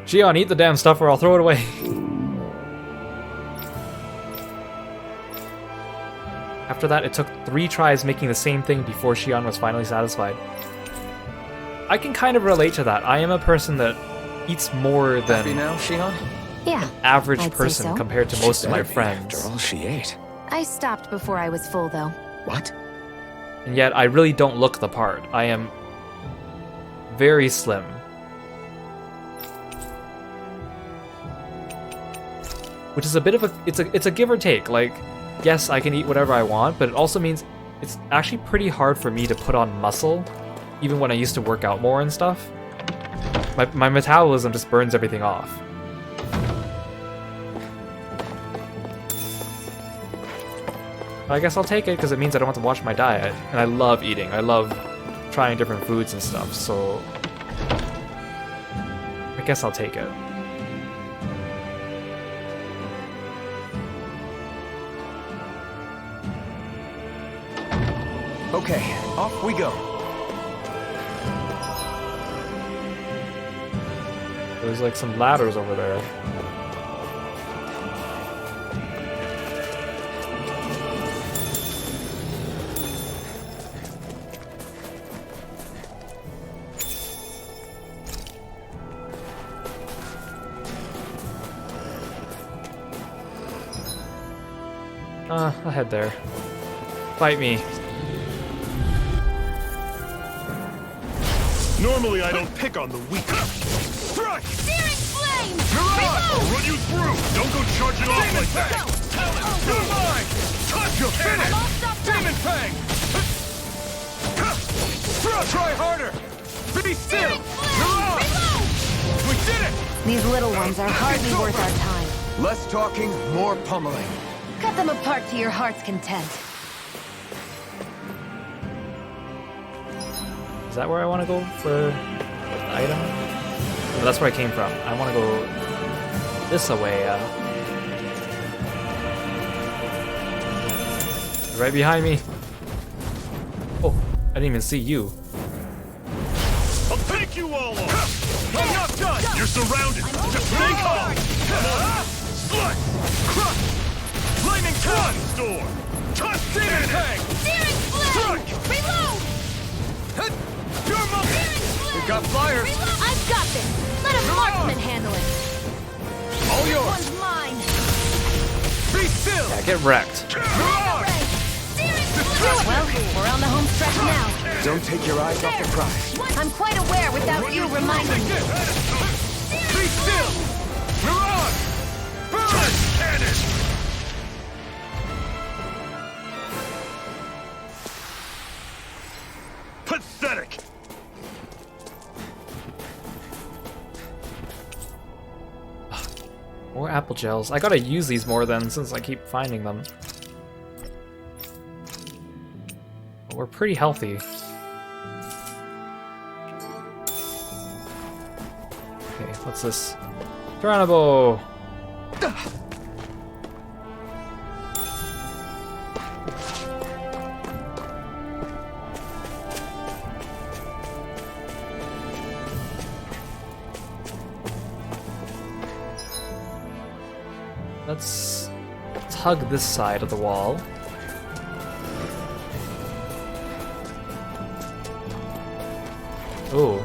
Shion, eat the damn stuff or I'll throw it away. After that, it took 3 tries making the same thing before Shion was finally satisfied. I can kind of relate to that. I am a person that eats more than Happy now, Shion? Yeah. average I'd say person so. compared to most of my Better be, friends. After all she ate. I stopped before I was full, though. What? And yet, I really don't look the part. I am very slim. Which is a bit of a it's a give or take. Like, yes, I can eat whatever I want, but it also means it's actually pretty hard for me to put on muscle, even when I used to work out more and stuff. My metabolism just burns everything off. But I guess I'll take it because it means I don't have to watch my diet, and I love eating. I love trying different foods and stuff, so I guess I'll take it. Okay, off we go. There's like some ladders over there. I'll head there. Fight me. Normally I don't pick on the weak. Strike! Searing flame! I'll run you through! Don't go charging off like that! You're mine! Touch your finish! Demon Fang! Try harder! Be still! We did it! These little ones are hardly worth our time. Less talking, more pummeling. Cut them apart to your heart's content. Is that where I want to go for the item? No, that's where I came from. I want to go this way. Right behind me. Oh, I didn't even see you. I'll take you all on! I'm not done! You're surrounded! Just stay calm! Come on! Slut! Crush! Flaming Sun! Storm! Touch Demon Fang! Searing flame! Reload! Your monkey! We got flyers! I've got this! Let a marksman handle it! All yours! One's mine! Be still! Yeah, get wrecked. Mirage! Well, we're on the home stretch now. Don't take your eyes off the prize. I'm quite aware without you reminding me. Be still! Mirage! Burn! Cannon! Pathetic! More apple gels. I gotta use these more then, since I keep finding them. But we're pretty healthy. Okay, what's this? Geronimo! Let's hug this side of the wall. Ooh.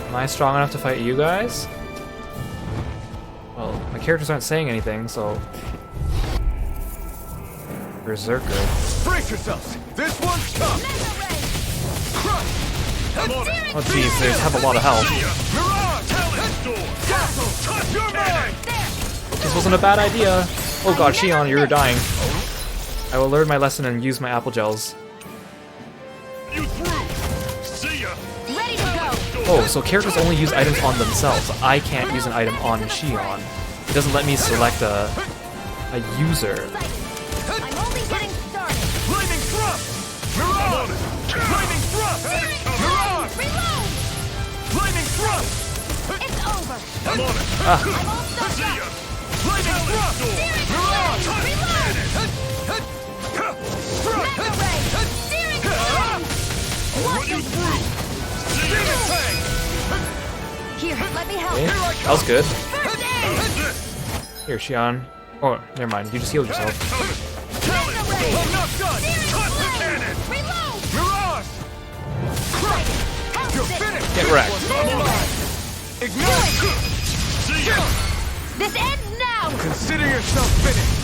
Am I strong enough to fight you guys? Well, my characters aren't saying anything, so... Berserker. Brace yourselves! This one's tough! I'm on it! Oh jeez, they have a lot of health. Mirage! Talon Storm! Castle! Touch your mind! This wasn't a bad idea. Oh god, Shion, you're dying. I will learn my lesson and use my apple gels. You through! See ya! Ready to go! Oh, so characters only use items on themselves. I can't use an item on Shion. It doesn't let me select a user. I'm only getting started! Flaming Thrust! Mirage! Flaming Thrust! Mirage! Reload! Flaming Thrust! It's over! I'm on it! I'm all stuffed See up! ya! Flaming Thrust! Searing Mirage! flame! Reload! Mega ray! Searing flame! Run you through! See ya! Demon Fang! Here, let me help. Okay, that was good. First aid! How's this? Here, Shion. Oh, never mind. You just healed yourself. Talon I'm Storm! not done! Touch the cannon! Reload! Mirage! You're finished! Get wrecked. Ignite! See ya! This ends now! Consider yourself finished!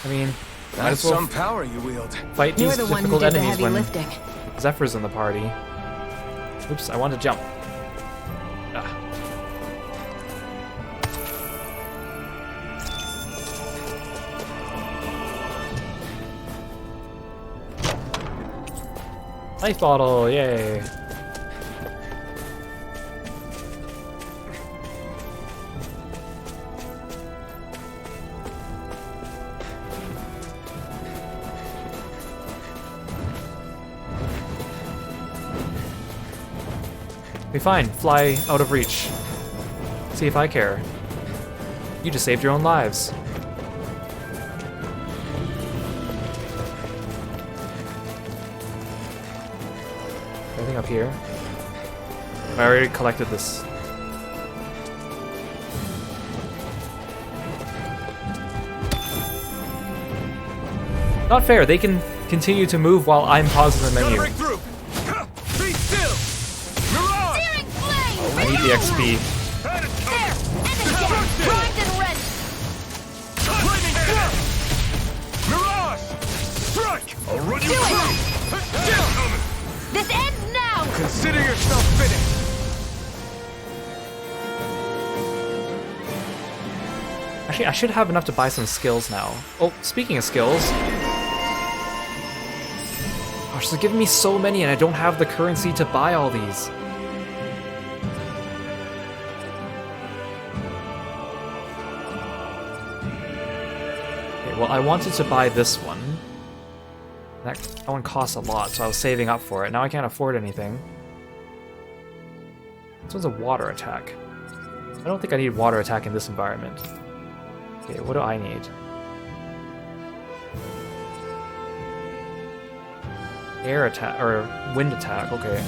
I mean, might That's as well some power you wield. fight You're these the one who difficult did the enemies heavy when lifting. Zephyr's in the party. Oops, I wanted to jump. Ah. Life bottle, yay! Be fine, fly out of reach. See if I care. You just saved your own lives. Anything up here? I already collected this. Not fair, they can continue to move while I'm pausing the menu. Break through. Be still. Mirage. Searing flame! I need the XP. There! And again! Primed and ready! Lightning thrust. Mirage. Strike. I'll run you Do it. through. This ends now! Consider yourself finished. Actually, I should have enough to buy some skills now. Oh, speaking of skills. Gosh, they're giving me so many and I don't have the currency to buy all these. Okay, well, I wanted to buy this one. That one costs a lot, so I was saving up for it. Now I can't afford anything. This one's a water attack. I don't think I need water attack in this environment. Okay, what do I need? Air attack, or wind attack, okay.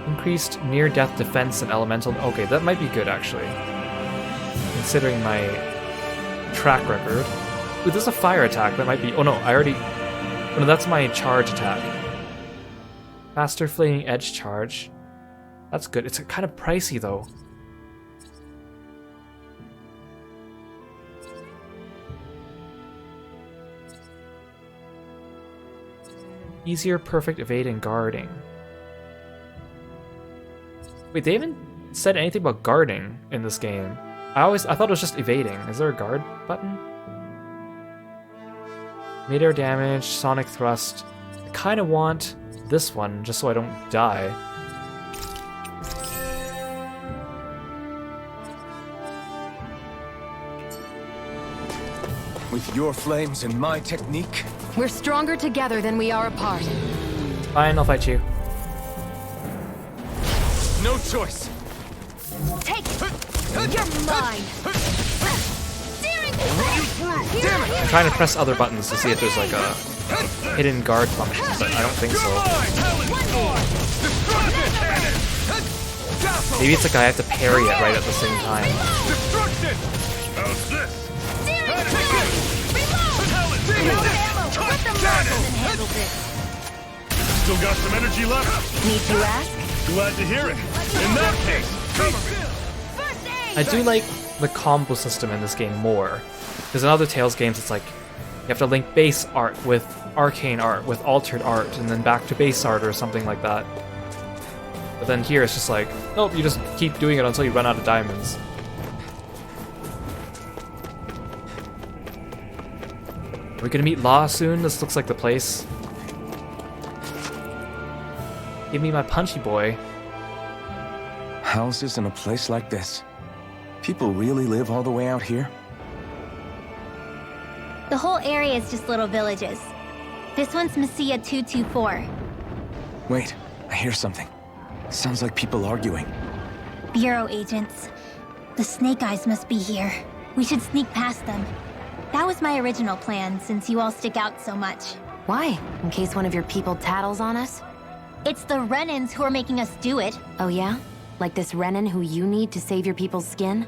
Increased near-death defense and elemental... Okay, that might be good, actually. Considering my track record. Ooh, there's a fire attack, that might be... Oh no, I already... Oh no, that's my charge attack. Faster flaming edge charge. That's good. It's kind of pricey, though. Easier perfect evade and guarding. Wait, they haven't said anything about guarding in this game. I thought it was just evading. Is there a guard button? Mid-air damage, sonic thrust. I kind of want this one just so I don't die. With your flames and my technique, We're stronger together than we are apart. Fine, I'll fight you. No choice. Take it! You're mine! Searing flame! Damn it! I'm trying to press other buttons to see if there's like a hidden guard function, but I don't think so. One more! Maybe it's like I have to parry it right at the same time. Destruction! How's this? Searing flame! Reload! No ammo! Let them rifle and handle this! Still got some energy left. Need to ask? Glad to hear it. In that case, First aid! I do like the combo system in this game more. Because in other Tales games, it's like you have to link base art with arcane art, with altered art, and then back to base art or something like that. But then here it's just like, nope, you just keep doing it until you run out of diamonds. Are we gonna meet Law soon? This looks like the place. Give me my punchy boy. houses in a place like this. People really live all the way out here? The whole area is just little villages. This one's Messia 224. Wait, I hear something. Sounds like people arguing. Bureau agents. The Snake Eyes must be here. We should sneak past them. That was my original plan, since you all stick out so much. Why? In case one of your people tattles on us? It's the Renans who are making us do it. Oh yeah? Like this Renan who you need to save your people's skin?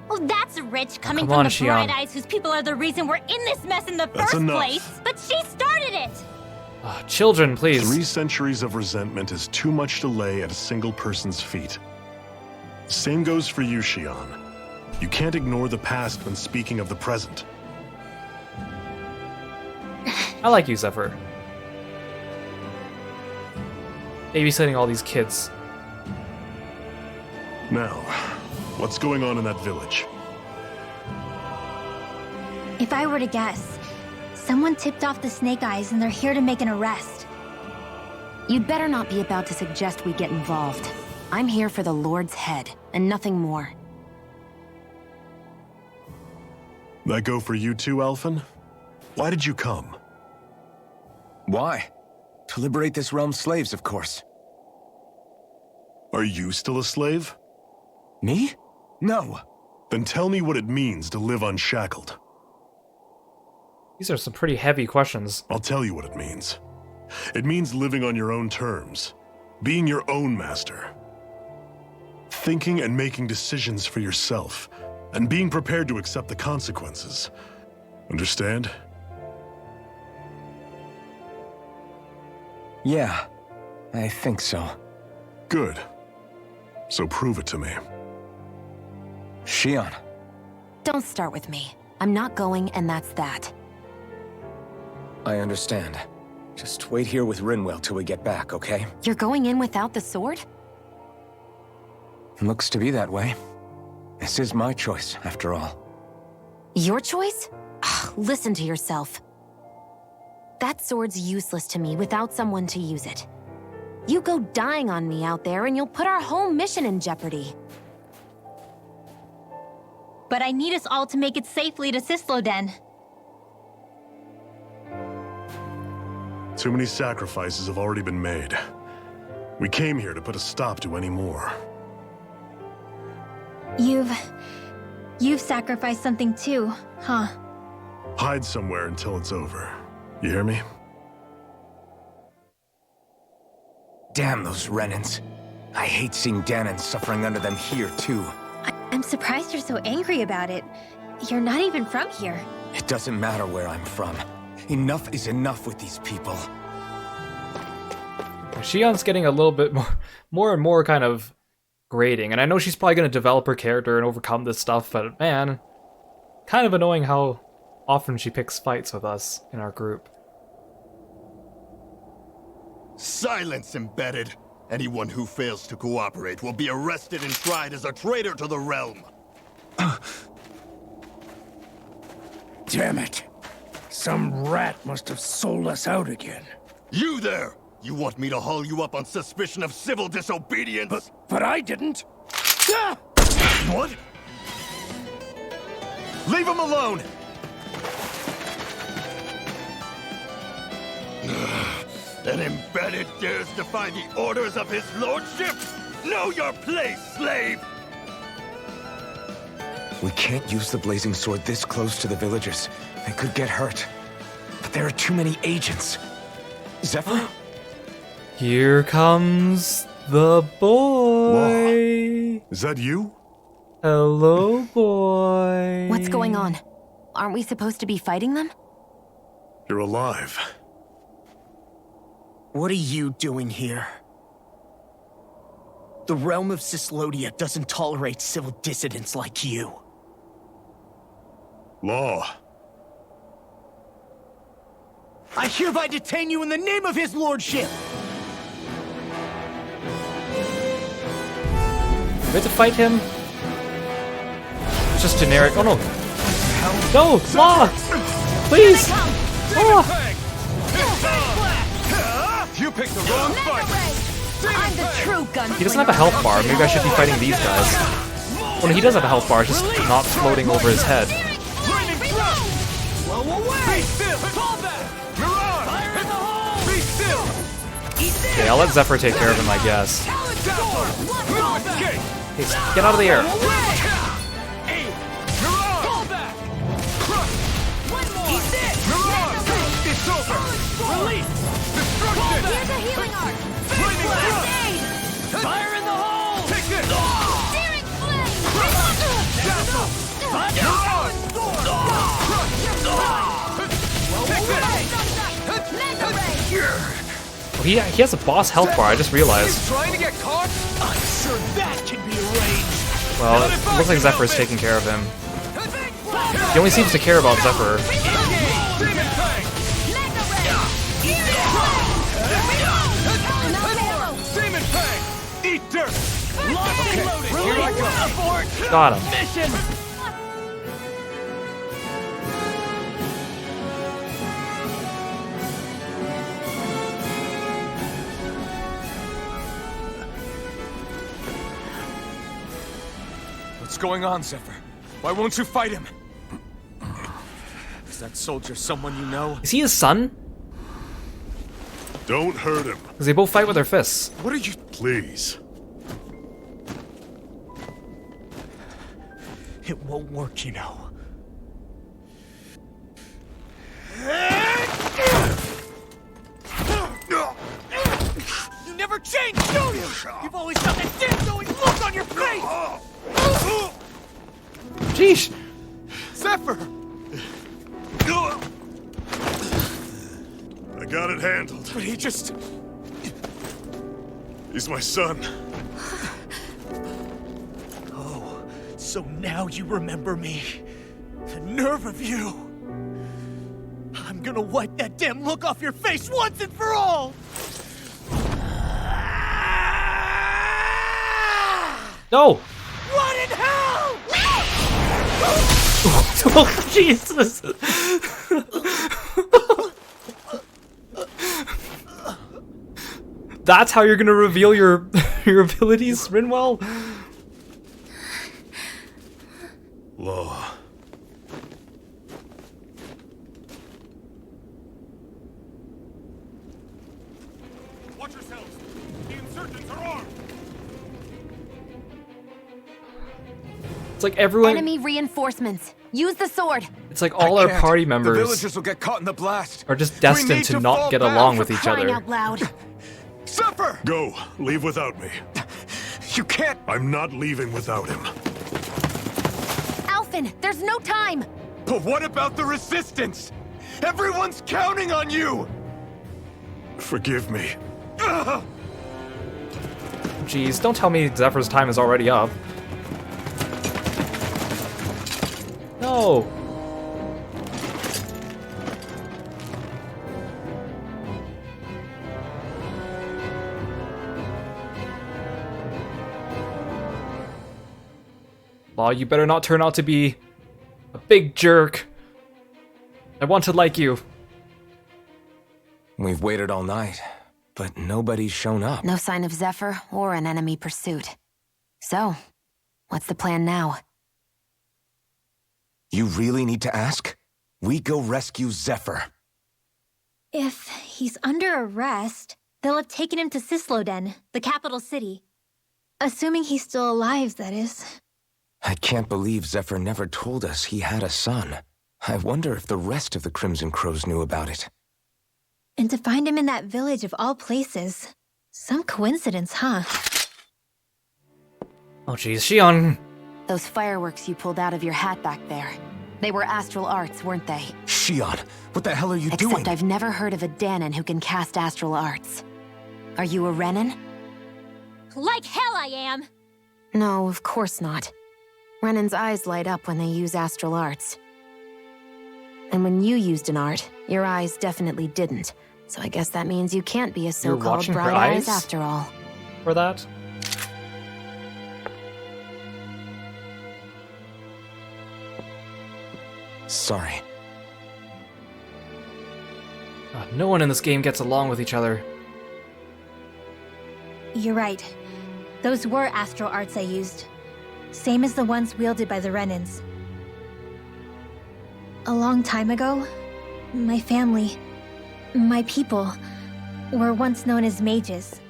Oh, that's rich coming Come from on, the Xion. Bright Eyes whose people are the reason we're in this mess in the That's first enough. place. But she started it! Children, please. 3 centuries of resentment is too much to lay at a single person's feet. Same goes for you, Xion. You can't ignore the past when speaking of the present. I like you, Zephyr. Babysitting all these kids. Now, what's going on in that village? If I were to guess, someone tipped off the Snake Eyes and they're here to make an arrest. You'd better not be about to suggest we get involved. I'm here for the Lord's head, and nothing more. That go for you too, Alphen? Why did you come? Why? To liberate this realm's slaves, of course. Are you still a slave? Me? No. Then tell me what it means to live unshackled. These are some pretty heavy questions. I'll tell you what it means. It means living on your own terms, being your own master, thinking and making decisions for yourself, and being prepared to accept the consequences. Understand? Yeah, I think so. Good. So prove it to me. Shion. Don't start with me. I'm not going, and that's that. I understand. Just wait here with Rinwell till we get back, okay? You're going in without the sword? Looks to be that way. This is my choice, after all. Your choice? Ugh, listen to yourself. That sword's useless to me without someone to use it. You go dying on me out there and you'll put our whole mission in jeopardy. But I need us all to make it safely to Sisloden. Too many sacrifices have already been made. We came here to put a stop to any more. You've sacrificed something too, huh? Hide somewhere until it's over. You hear me? Damn those Renans. I hate seeing Danon suffering under them here, too. I'm surprised you're so angry about it. You're not even from here. It doesn't matter where I'm from. Enough is enough with these people. Shion's getting a little bit more and more kind of grating, and I know she's probably going to develop her character and overcome this stuff, but man, kind of annoying how often she picks fights with us in our group. Silence, Embedded! Anyone who fails to cooperate will be arrested and tried as a traitor to the realm. Damn it. Some rat must have sold us out again. You there! You want me to haul you up on suspicion of civil disobedience? But I didn't. Ah! What? Leave him alone! An Embedded dares defy the orders of his lordship? Know your place, slave! We can't use the blazing sword this close to the villagers. They could get hurt. But there are too many agents. Zephyr? Here comes the boy. Is that you? Hello, boy. What's going on? Aren't we supposed to be fighting them? You're alive. What are you doing here? The realm of Sislodia doesn't tolerate civil dissidents like you. Law. I hereby detain you in the name of his lordship! We have to fight him? It's just generic. Oh no. No! Law! Please! Oh! You picked the wrong fight! I'm the true gunslinger. He doesn't have a health bar. Maybe I should be fighting these guys. Well, no, he does have a health bar, it's just not floating over his head. Be still! Fall back! Mirage! Fire in the hole! Be still! Okay, I'll let Zephyr take care of him, I guess. Hey, get out of the air. It's over! Release! Destruction! Here's a healing arc! Fire in the hole! Take this! Searing Oh, he has a boss health bar, I just realized. Trying to get caught? I'm sure that can be arranged! Well, it looks like Zephyr's taking care of him. He only seems to care about Zephyr. Demon Fang! Eat dirt! Here I go! Got him. Mission! What's going on, Zephyr? Why won't you fight him? Is that soldier someone you know? Is he his son? Don't hurt him. Because they both fight with their fists. What are you... Please. work, you know. You never change, do you? You've always got that damn knowing look on your face! Jeez! Zephyr! I got it handled. But he just... He's my son. Oh, so now you remember me. The nerve of you. I'm gonna wipe that damn look off your face once and for all! No! What in hell? Oh, Jesus! That's how you're gonna reveal your your abilities, Rinwell? Law. Watch yourselves! The insurgents are armed! It's like everyone. Enemy reinforcements. Use the sword. It's like all our Can't. party The members villagers will get caught in the blast. are just We destined need to not fall get back. along with each Crying other. out loud. Zephyr! Go. Leave without me. You can't. I'm not leaving without him. Alphen, there's no time. But what about the resistance? Everyone's counting on you! Forgive me. Jeez, don't tell me Zephyr's time is already up. No! Law, you better not turn out to be a big jerk. I want to like you. We've waited all night, but nobody's shown up. No sign of Zephyr or an enemy pursuit. So, what's the plan now? You really need to ask? We go rescue Zephyr. If he's under arrest, they'll have taken him to Cisloden, the capital city. Assuming he's still alive, that is. I can't believe Zephyr never told us he had a son. I wonder if the rest of the Crimson Crows knew about it. And to find him in that village of all places. Some coincidence, huh? Oh jeez, Shion. Those fireworks you pulled out of your hat back there. They were astral arts, weren't they? Shion, what the hell are you doing? Except I've never heard of a Danon who can cast astral arts. Are you a Renin? Like hell I am! No, of course not. Renin's eyes light up when they use astral arts. And when you used an art, your eyes definitely didn't. So I guess that means you can't be a so-called watching her bright eyes eyes? after all. For that? Sorry. No one in this game gets along with each other. You're right. Those were astral arts I used. Same as the ones wielded by the Renins. A long time ago, my family, my people, were once known as mages.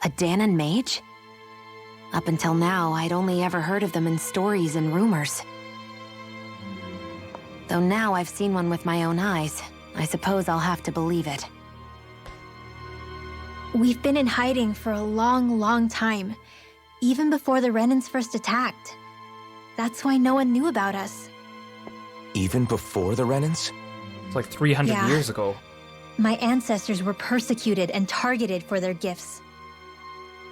A Danon mage? Up until now, I'd only ever heard of them in stories and rumors. Though now I've seen one with my own eyes, I suppose I'll have to believe it. We've been in hiding for a long, long time, even before the Renins first attacked. That's why no one knew about us. Even before the Renins? It's like 300 Yeah. years ago. My ancestors were persecuted and targeted for their gifts.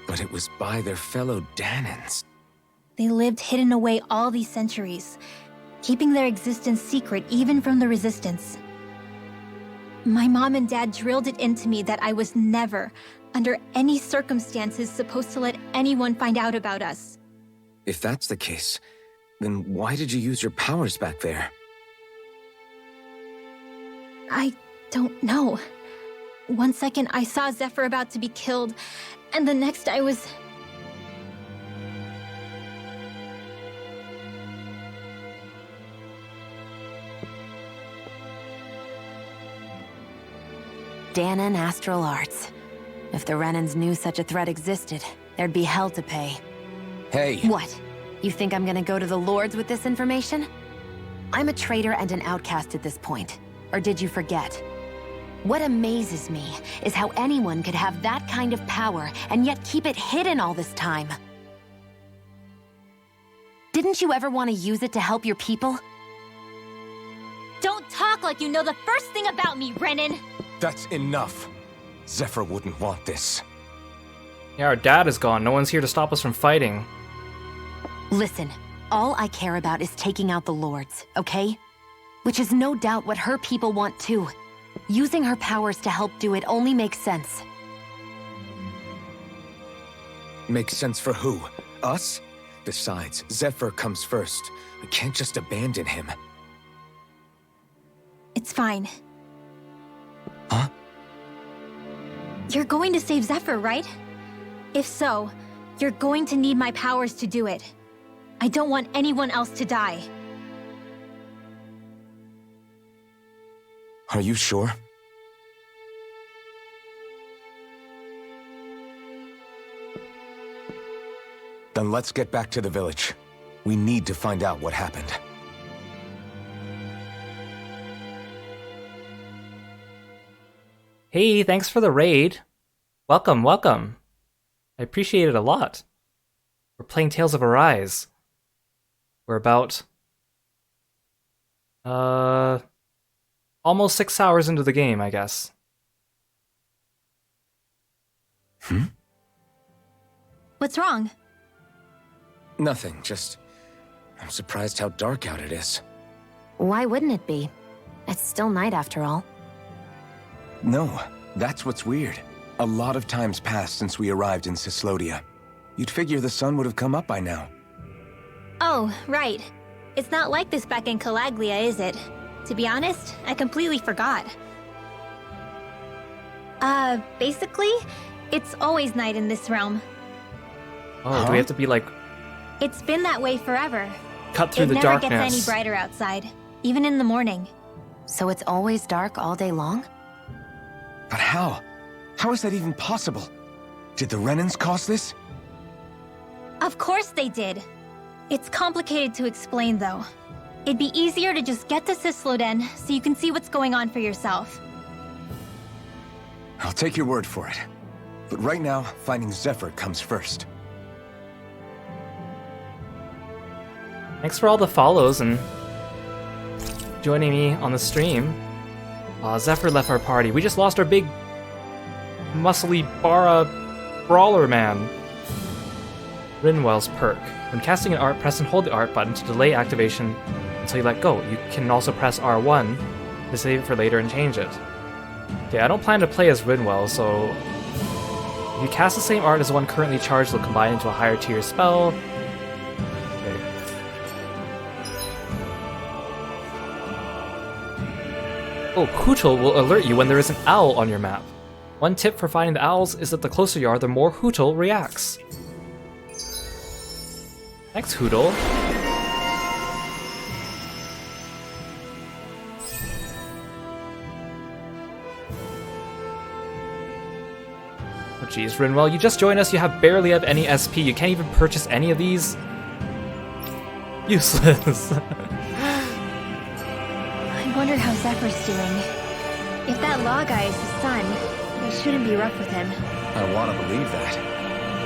But it was by their fellow Danons. They lived hidden away all these centuries, keeping their existence secret even from the Resistance. My mom and dad drilled it into me that I was never, under any circumstances, supposed to let anyone find out about us. If that's the case, then why did you use your powers back there? I don't know. One second I saw Zephyr about to be killed, and the next I was... Danon astral arts. If the Renins knew such a threat existed, there'd be hell to pay. Hey. What? You think I'm gonna go to the Lords with this information? I'm a traitor and an outcast at this point. Or did you forget? What amazes me is how anyone could have that kind of power and yet keep it hidden all this time. Didn't you ever want to use it to help your people? Don't talk like you know the first thing about me, Renan! That's enough. Zephyr wouldn't want this. Yeah, our dad is gone. No one's here to stop us from fighting. Listen, all I care about is taking out the Lords, okay? Which is no doubt what her people want too. Using her powers to help do it only makes sense. Makes sense for who? Us? Besides, Zephyr comes first. We can't just abandon him. It's fine. Huh? You're going to save Zephyr, right? If so, you're going to need my powers to do it. I don't want anyone else to die. Are you sure? Then let's get back to the village. We need to find out what happened. Hey, thanks for the raid. Welcome, welcome. I appreciate it a lot. We're playing Tales of Arise. We're about... almost 6 hours into the game, I guess. What's wrong? Nothing, just... I'm surprised how dark out it is. Why wouldn't it be? It's still night after all. No, that's what's weird. A lot of time's passed since we arrived in Cislodia. You'd figure the sun would have come up by now. Oh, right. It's not like this back in Calaglia, is it? To be honest, I completely forgot. Basically, it's always night in this realm. Oh, do we have to be like... It's been that way forever. Cut through the darkness. It never gets any brighter outside, even in the morning. So it's always dark all day long? But how? How is that even possible? Did the Renans cause this? Of course they did. It's complicated to explain, though. It'd be easier to just get to Cisloden so you can see what's going on for yourself. I'll take your word for it. But right now, finding Zephyr comes first. Thanks for all the follows and joining me on the stream. Zephyr left our party. We just lost our big, muscly Bara brawler man. Rinwell's perk. When casting an art, press and hold the art button to delay activation until you let go. You can also press R1 to save it for later and change it. Okay, I don't plan to play as Rinwell, so if you cast the same art as the one currently charged, they'll combine into a higher tier spell. Okay. Oh, Hootle will alert you when there is an owl on your map. One tip for finding the owls is that the closer you are, the more Hootle reacts. Thanks, Hootle. Oh jeez, Rinwell, you just joined us, you barely have any SP, you can't even purchase any of these? Useless. I wonder how Zephyr's doing. If that law guy is his son, they shouldn't be rough with him. I want to believe that.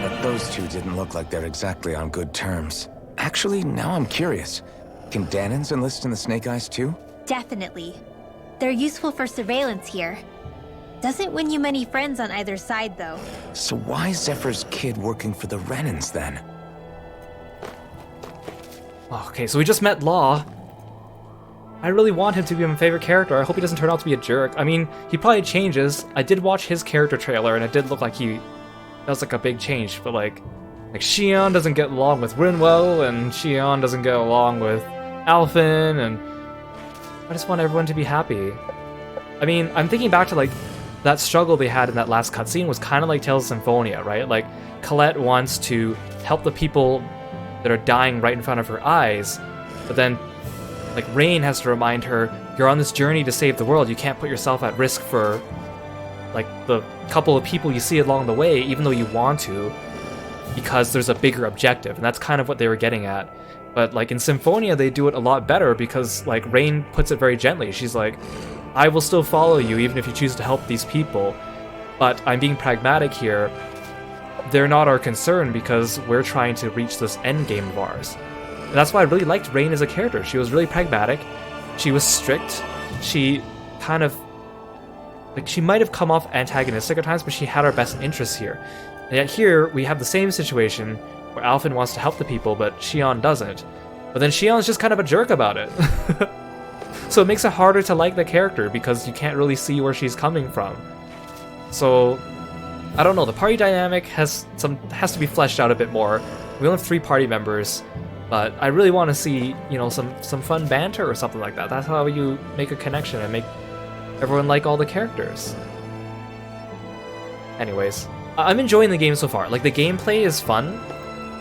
But those two didn't look like they're exactly on good terms. Actually, now I'm curious. Can Danans enlist in the Snake Eyes too? Definitely. They're useful for surveillance here. Doesn't win you many friends on either side, though. So why is Zephyr's kid working for the Renans then? Okay, so we just met Law. I really want him to be my favorite character. I hope he doesn't turn out to be a jerk. I mean, he probably changes. I did watch his character trailer, and it did look like that was like a big change, but like Xion doesn't get along with Rinwell, and Xion doesn't get along with Alphen, and I just want everyone to be happy. I mean, I'm thinking back to like that struggle they had in that last cutscene was kind of like Tales of Symphonia, right? Like Colette wants to help the people that are dying right in front of her eyes, but then like Rain has to remind her, you're on this journey to save the world, you can't put yourself at risk for like the couple of people you see along the way, even though you want to. because there's a bigger objective, and that's kind of what they were getting at. But like in Symphonia, they do it a lot better because like Rain puts it very gently. She's like, I will still follow you even if you choose to help these people, but I'm being pragmatic here. They're not our concern because we're trying to reach this end game of ours. And that's why I really liked Rain as a character. She was really pragmatic. She was strict. She kind of, like, she might have come off antagonistic at times, but she had our best interests here. And yet here, we have the same situation where Alphen wants to help the people, but Xion doesn't. But then Xion's just kind of a jerk about it. So it makes it harder to like the character because you can't really see where she's coming from. So, I don't know, the party dynamic has to be fleshed out a bit more. We only have 3 party members, but I really want to see, you know, some fun banter or something like that. That's how you make a connection and make everyone like all the characters. Anyways, I'm enjoying the game so far. Like, the gameplay is fun.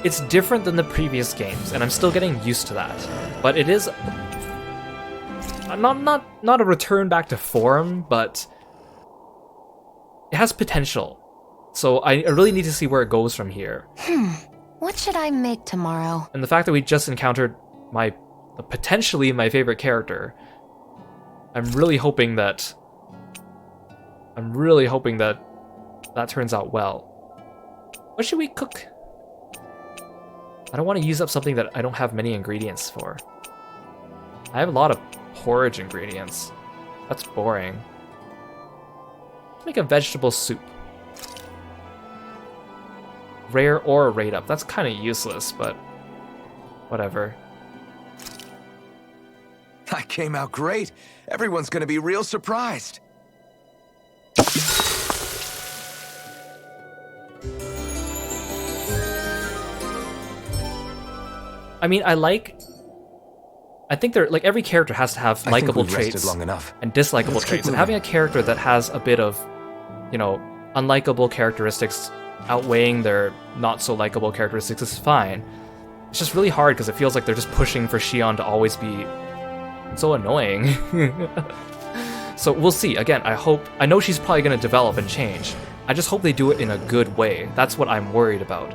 It's different than the previous games, and I'm still getting used to that. But it is not a return back to form, but it has potential. So I really need to see where it goes from here. What should I make tomorrow? And the fact that we just encountered potentially my favorite character, I'm really hoping that that turns out well. What should we cook? I don't want to use up something that I don't have many ingredients for. I have a lot of porridge ingredients. That's boring. Let's make a vegetable soup. Rare or rate up. That's kind of useless, but whatever. That came out great. Everyone's gonna be real surprised. I mean, I think they're like, every character has to have likable traits long enough. and dislikable Let's keep traits, and moving. having a character that has a bit of, you know, unlikable characteristics outweighing their not so likable characteristics is fine. It's just really hard because it feels like they're just pushing for Xion to always be so annoying. So we'll see. Again, I know she's probably going to develop and change. I just hope they do it in a good way. That's what I'm worried about.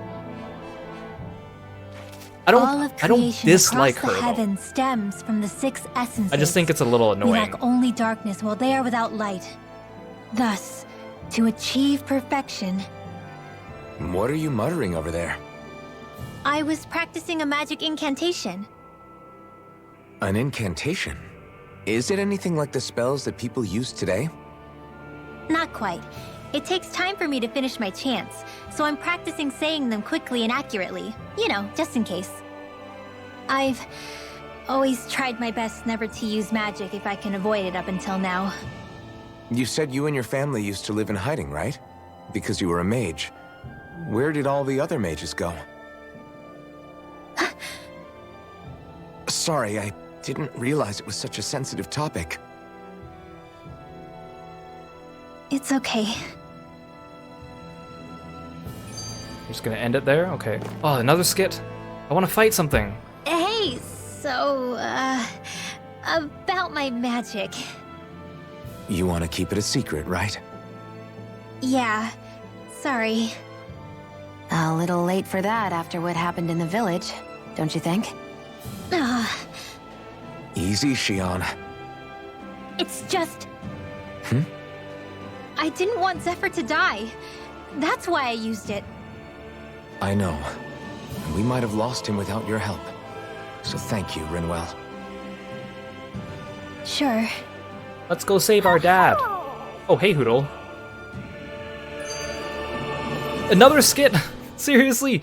I don't dislike her, The though. heaven stems from the 6 essences. I just think it's a little We annoying. lack only darkness while they are without light. Thus, to achieve perfection, What are you muttering over there? I was practicing a magic incantation. An incantation? Is it anything like the spells that people use today? Not quite. It takes time for me to finish my chants, so I'm practicing saying them quickly and accurately. You know, just in case. I've always tried my best never to use magic if I can avoid it up until now. You said you and your family used to live in hiding, right? Because you were a mage. Where did all the other mages go? Sorry, I didn't realize it was such a sensitive topic. It's okay. I'm just gonna end it there? Okay. Oh, another skit? I want to fight something. Hey, so, about my magic. You want to keep it a secret, right? Yeah, sorry. A little late for that after what happened in the village, don't you think? Easy, Xion. It's just... Hmm? I didn't want Zephyr to die. That's why I used it. I know. And we might have lost him without your help. So thank you, Rinwell. Sure. Let's go save our dad. Oh, hey, Hoodle. Another skit? Seriously?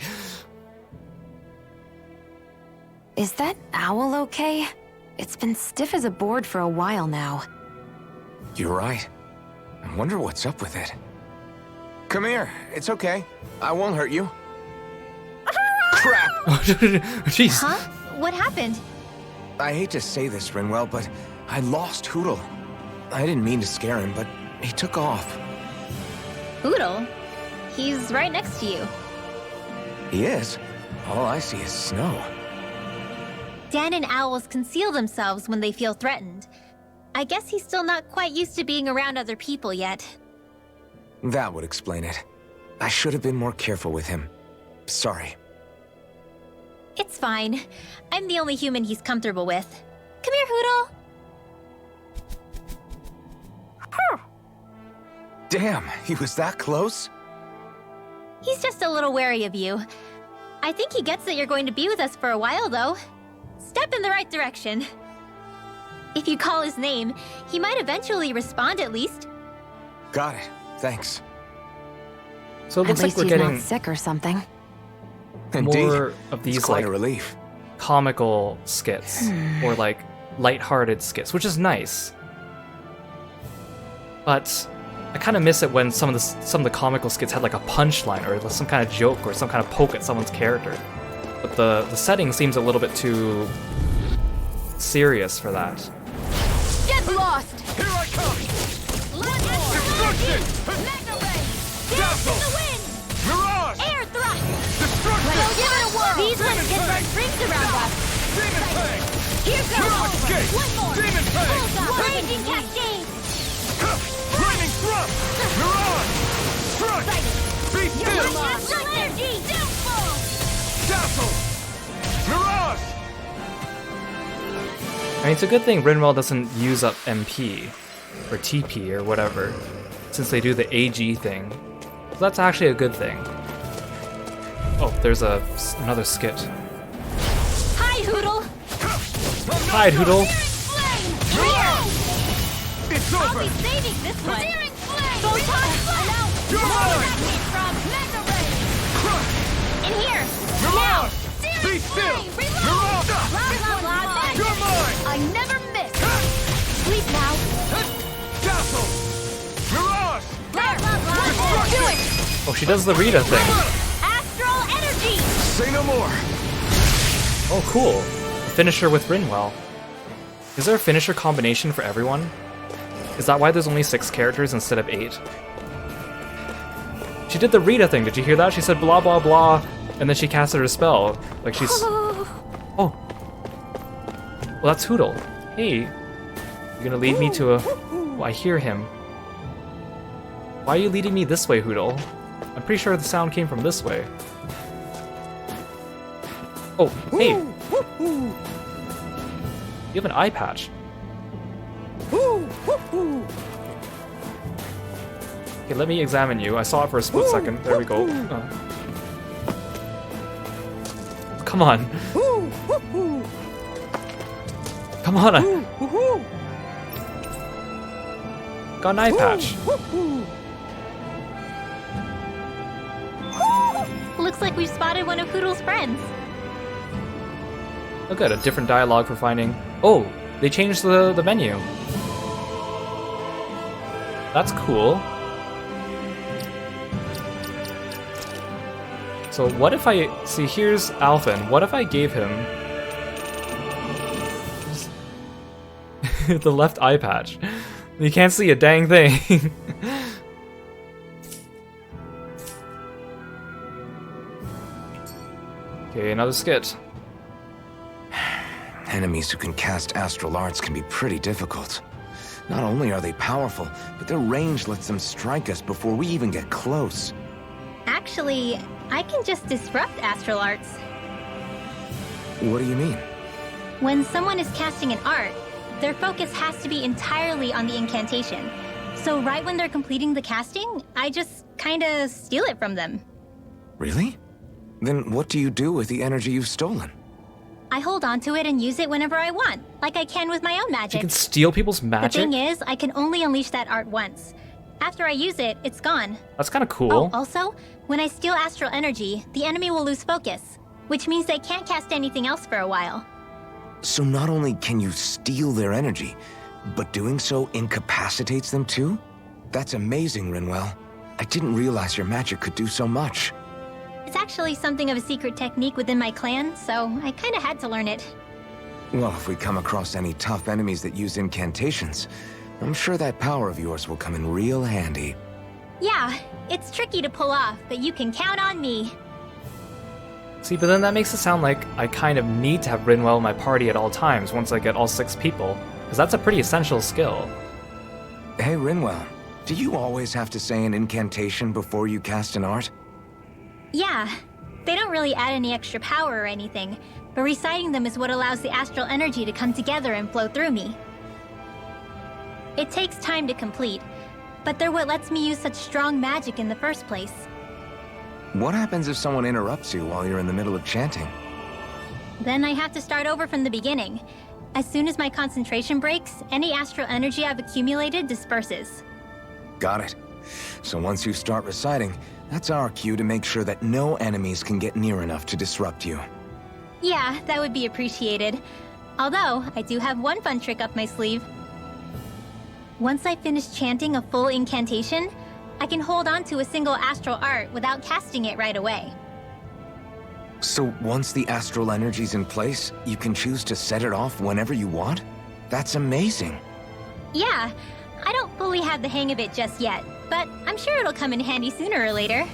Is that owl okay? It's been stiff as a board for a while now. You're right. I wonder what's up with it. Come here. It's okay. I won't hurt you. Crap! Jeez. Huh? What happened? I hate to say this, Rinwell, but I lost Hoodle. I didn't mean to scare him, but he took off. Poodle? He's right next to you. He is? All I see is snow. Dan and owls conceal themselves when they feel threatened. I guess he's still not quite used to being around other people yet. That would explain it. I should have been more careful with him. sorry. It's fine. I'm the only human he's comfortable with. Come here, Hoodle. Damn, he was that close? He's just a little wary of you. I think he gets that you're going to be with us for a while, though. Step in the right direction. If you call his name, he might eventually respond at least. Got it. Thanks. So it looks At like least we're he's getting not sick or something. Indeed. more of these It's quite like a relief. comical skits or like light-hearted skits, which is nice. But I kind of miss it when some of the comical skits had like a punchline or some kind of joke or some kind of poke at someone's character. But the setting seems a little bit too serious for that. Get lost! Here I come! Destruction! Mega Ray! Dance in the wind! Mirage! Air thrust! Destruction! Let's give it a whirl! These ones get some strings around us! Demon Fang! Here goes! Escape! One more! Demon Fang! Bullseye! Raging Cascade! Lightning Thrust! Mirage! Crush! Be still! Astral Energy! Downfall! Dazzle! Mirage! I mean, it's a good thing Rinwell doesn't use up MP or TP or whatever, since they do the AG thing. So that's actually a good thing. Oh, there's another skit. Hi, Hoodle! Hi, Hoodle. It's I'll over! be saving this one! Searing Flame! Photon Flame! You're mine! From Mega Ray! In here! Mirage! Searing Be still! Flame! Reload! Mirage! Blah, blah, blah, magic! You're mine! I never miss! Sleep now! Dazzle! Mirage! Blah, blah, blah! Do it! Oh, she does the Rita thing. Astral Energy! Say no more! Oh, cool. A finisher with Rinwell. Is there a finisher combination for everyone? Is that why there's only 6 characters instead of 8? She did the Rita thing, did you hear that? She said blah blah blah, and then she casted her spell. Like she's... Oh. Well, that's Hoodle. Hey. You're gonna lead me to a... Oh, I hear him. Why are you leading me this way, Hoodle? I'm pretty sure the sound came from this way. Oh, hey! You have an eye patch. Okay, let me examine you. I saw it for a split second. There we go. Oh. Come on. Come on. Got an eye patch. Looks like we've spotted one of Hoodle's friends. Oh good, a different dialogue for finding... Oh, they changed the menu. That's cool. So what if I... See, here's Alphen. What if I gave him... the left eye patch? You can't see a dang thing. Okay, another skit. Enemies who can cast astral arts can be pretty difficult. Not only are they powerful, but their range lets them strike us before we even get close. Actually, I can just disrupt astral arts. What do you mean? When someone is casting an art, their focus has to be entirely on the incantation. So right when they're completing the casting, I just kinda steal it from them. Really? Then what do you do with the energy you've stolen? I hold on to it and use it whenever I want, like I can with my own You magic. can steal people's The magic? thing is, I can only unleash that art once. After I use it, it's gone. That's kind of cool. Oh, also, when I steal astral energy, the enemy will lose focus, which means they can't cast anything else for a while. So not only can you steal their energy, but doing so incapacitates them too? That's amazing, Rinwell. I didn't realize your magic could do so much. It's actually something of a secret technique within my clan, so I kinda had to learn it. Well, if we come across any tough enemies that use incantations, I'm sure that power of yours will come in real handy. Yeah, it's tricky to pull off, but you can count on me. See, but then that makes it sound like I kind of need to have Rinwell in my party at all times once I get all 6 people, because that's a pretty essential skill. Hey, Rinwell, do you always have to say an incantation before you cast an art? Yeah, They don't really add any extra power or anything, but reciting them is what allows the astral energy to come together and flow through me. It takes time to complete, but they're what lets me use such strong magic in the first place. What happens if someone interrupts you while you're in the middle of chanting? Then I have to start over from the beginning. As soon as my concentration breaks, any astral energy I've accumulated disperses. Got it. So once you start reciting, that's our cue to make sure that no enemies can get near enough to disrupt you. Yeah, that would be appreciated. Although, I do have one fun trick up my sleeve. Once I finish chanting a full incantation, I can hold on to a single astral art without casting it right away. So once the astral energy's in place, you can choose to set it off whenever you want? That's amazing. Yeah, I don't fully have the hang of it just yet, but I'm sure it'll come in handy sooner or later.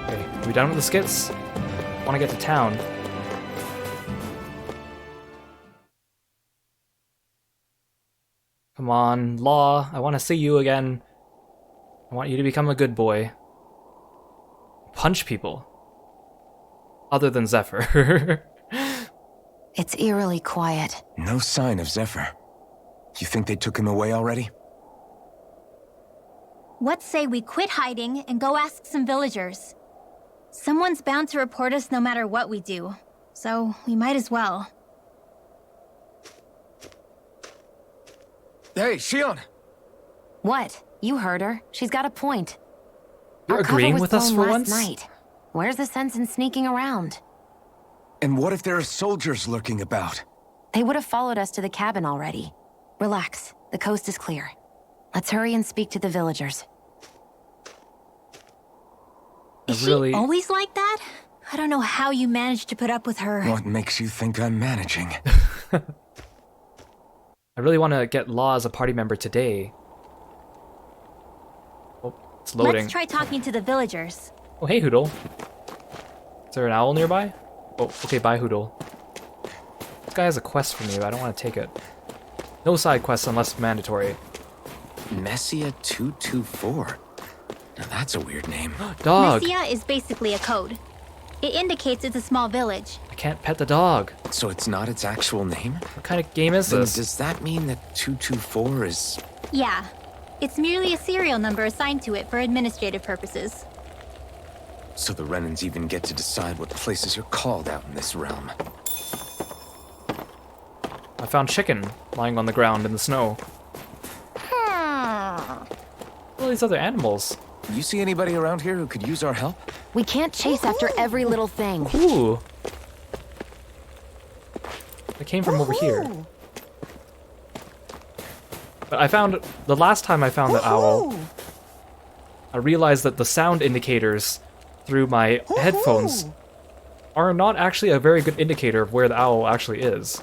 Okay, are we done with the skits? I want to get to town. Come on, Law, I want to see you again. I want you to become a good boy. Punch people. Other than Zephyr. It's eerily quiet. No sign of Zephyr. You think they took him away already? What say we quit hiding and go ask some villagers? Someone's bound to report us no matter what we do, so we might as well. Hey, Shion! What? You heard her. She's got a point. You're Our cover agreeing was with us blown for last once? night. Where's the sense in sneaking around? And what if there are soldiers lurking about? They would have followed us to the cabin already. Relax. The coast is clear. Let's hurry and speak to the villagers. Is really- she always like that? I don't know how you managed to put up with her. What makes you think I'm managing? I really want to get Law as a party member today. Oh, it's loading. Let's try talking to the villagers. Oh, hey, Hoodle. Is there an owl nearby? Oh, okay, bye, Hoodle. This guy has a quest for me, but I don't want to take it. No side quests unless mandatory. Messia 224. Now that's a weird name. Dog! Messia is basically a code. It indicates it's a small village. I can't pet the dog. So it's not its actual name? What kind of game is Then this? does that mean that 224 is... Yeah. It's merely a serial number assigned to it for administrative purposes. So the Renans even get to decide what places you're called out in this realm. I found chicken lying on the ground in the snow. What are these other animals? You see anybody around here who could use our help? We can't chase after every little thing. Ooh. They came from over here. But I found, the last time I found the owl, I realized that the sound indicators through my headphones are not actually a very good indicator of where the owl actually is.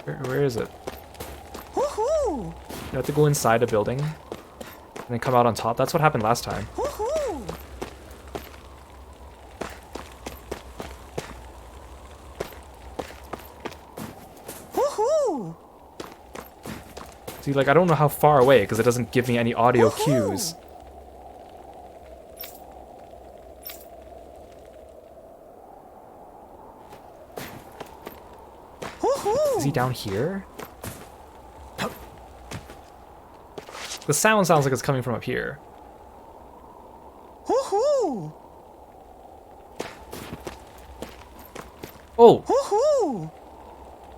Where is it? You have to go inside a building and then come out on top. That's what happened last time. See, like, I don't know how far away because it doesn't give me any audio cues. Is he down here? The sound sounds like it's coming from up here. Oh!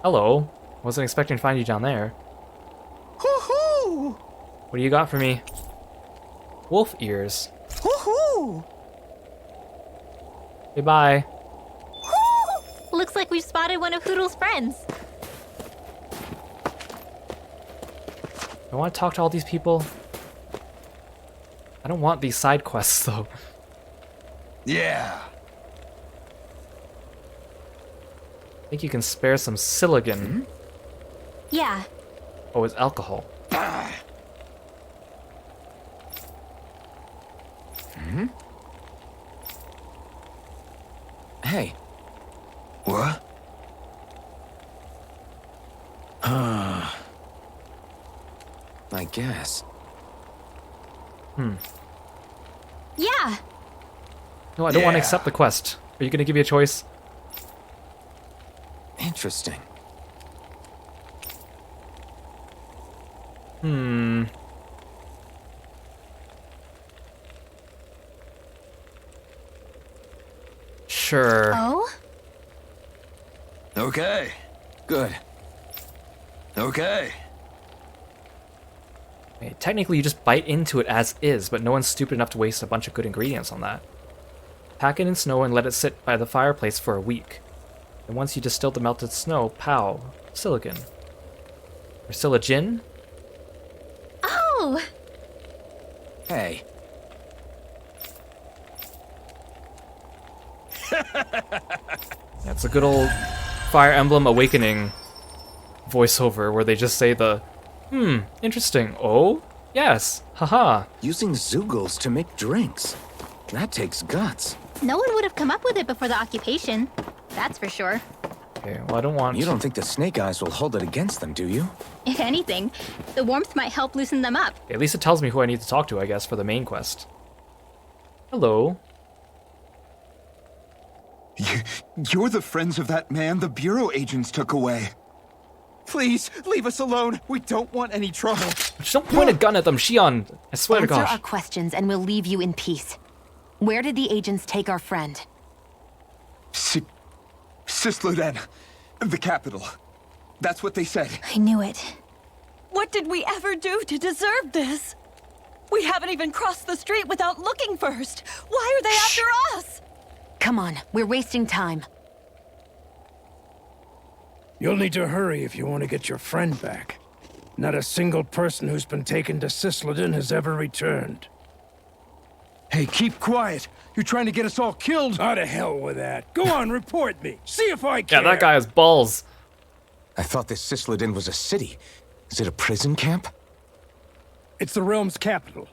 Hello. Wasn't expecting to find you down there. What do you got for me? Wolf ears. Hey, bye. Looks like we've spotted one of Hoodle's friends. I want to talk to all these people. I don't want these side quests, though. Yeah. I think you can spare some Siligan. Yeah. Oh, it's alcohol. Hey. What? guess. Yeah. No, I don't want to Yeah. accept the quest. Are you going to give me a choice? Interesting. Sure. Oh? Okay. Good. Okay. Okay, technically, you just bite into it as is, but no one's stupid enough to waste a bunch of good ingredients on that. Pack it in snow and let it sit by the fireplace for a week. And once you distill the melted snow, pow, silicon. Or siligin? Oh! Hey, That's a good old Fire Emblem Awakening voiceover where they just say the, interesting. Oh? Yes. Haha. using Zeugles to make drinks. That takes guts. No one would have come up with it before the occupation. That's for sure. Okay, well, I don't want... You don't think the Snake Eyes will hold it against them, do you? If anything, the warmth might help loosen them up. At least it tells me who I need to talk to, I guess, for the main quest. Hello. You're the friends of that man the Bureau agents took away. Please, leave us alone. We don't want any trouble. Just don't point a gun at them, Shion. I swear to Answer gosh. our questions and we'll leave you in peace. Where did the agents take our friend? Sisloden, the capital. That's what they said. I knew it. What did we ever do to deserve this? We haven't even crossed the street without looking first. Why are they after us? Come on, we're wasting time. You'll need to hurry if you want to get your friend back. Not a single person who's been taken to Sisloden has ever returned. Hey, keep quiet. You're trying to get us all killed. Out of hell with that. Go on, report me. See if I care. Yeah, that guy has balls. I thought this Sisloden was a city. Is it a prison camp? It's the realm's capital.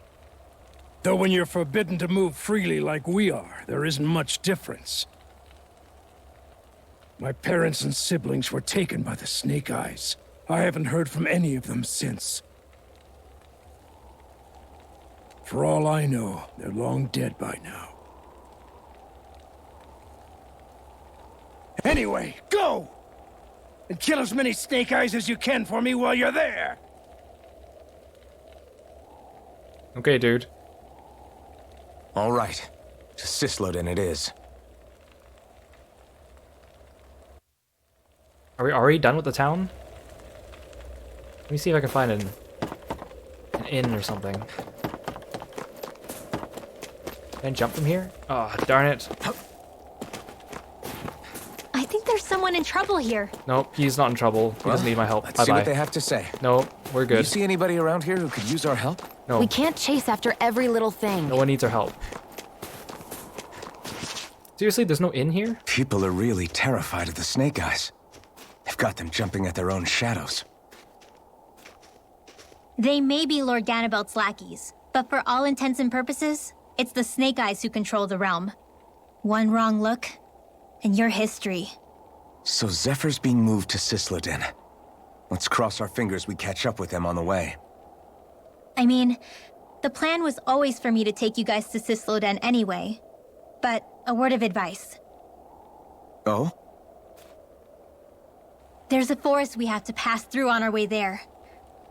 Though when you're forbidden to move freely like we are, there isn't much difference. My parents and siblings were taken by the Snake Eyes. I haven't heard from any of them since. For all I know, they're long dead by now. Anyway, go! And kill as many Snake Eyes as you can for me while you're there! Okay, dude. All right. To Sisloden it is. Are we already done with the town? Let me see if I can find an inn or something. Can I jump from here? Oh, darn it. I think there's someone in trouble here. Nope, he's not in trouble. He doesn't need my help. Let's see Bye-bye. what they have to say. Nope, we're You good. see anybody around here who could use our help? No, We can't chase after every little thing. no one needs our help. Seriously, there's no inn here? People are really terrified of the Snake Eyes. They've got them jumping at their own shadows. They may be Lord Ganabelt's lackeys, but for all intents and purposes, it's the Snake Eyes who control the realm. One wrong look, and your history. So Zephyr's being moved to Sisloden. Let's cross our fingers we catch up with him on the way. I mean, the plan was always for me to take you guys to Sisloden anyway. But a word of advice. Oh? There's a forest we have to pass through on our way there.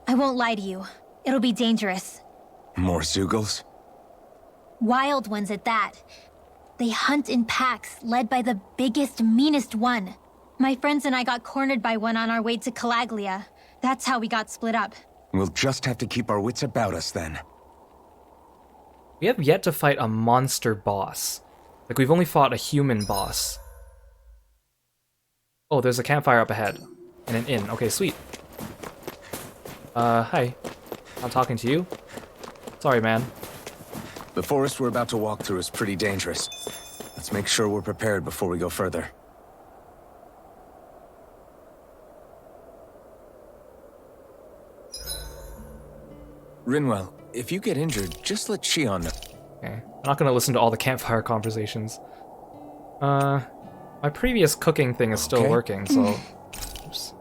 I won't lie to you. It'll be dangerous. More Zeugles? Wild ones at that. They hunt in packs, led by the biggest, meanest one. My friends and I got cornered by one on our way to Calaglia. That's how we got split up. We'll just have to keep our wits about us then. We have yet to fight a monster boss. Like, we've only fought a human boss. Oh, there's a campfire up ahead. And an inn. Okay, sweet. Hi. I'm talking to you. Sorry, man. The forest we're about to walk through is pretty dangerous. Let's make sure we're prepared before we go further. Rinwell, if you get injured, just let Shion know. Okay. I'm not gonna listen to all the campfire conversations. My previous cooking thing is still Okay. working, so... Oops.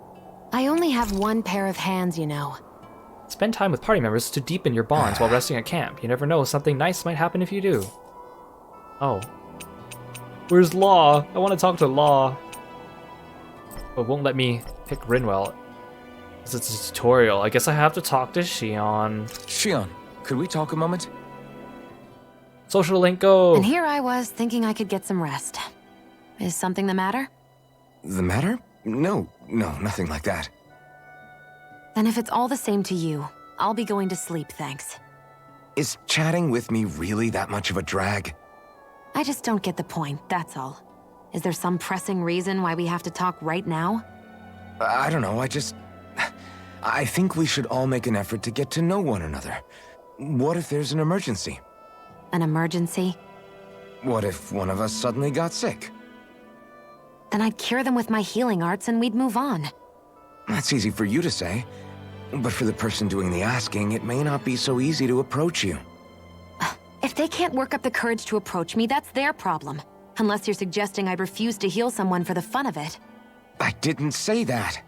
I only have one pair of hands, you know. Spend time with party members to deepen your bonds while resting at camp. You never know, something nice might happen if you do. Oh. Where's Law? I want to talk to Law. But won't let me pick Rinwell. Because it's a tutorial. I guess I have to talk to Shion. Shion, could we talk a moment? Social link, go! And here I was, thinking I could get some rest. Is something the matter? The matter? No, nothing like that. Then if it's all the same to you, I'll be going to sleep, thanks. Is chatting with me really that much of a drag? I just don't get the point, that's all. Is there some pressing reason why we have to talk right now? I don't know, I think we should all make an effort to get to know one another. What if there's an emergency? An emergency? What if one of us suddenly got sick? Then I'd cure them with my healing arts and we'd move on. That's easy for you to say. But for the person doing the asking, it may not be so easy to approach you. If they can't work up the courage to approach me, that's their problem. Unless you're suggesting I'd refuse to heal someone for the fun of it. I didn't say that.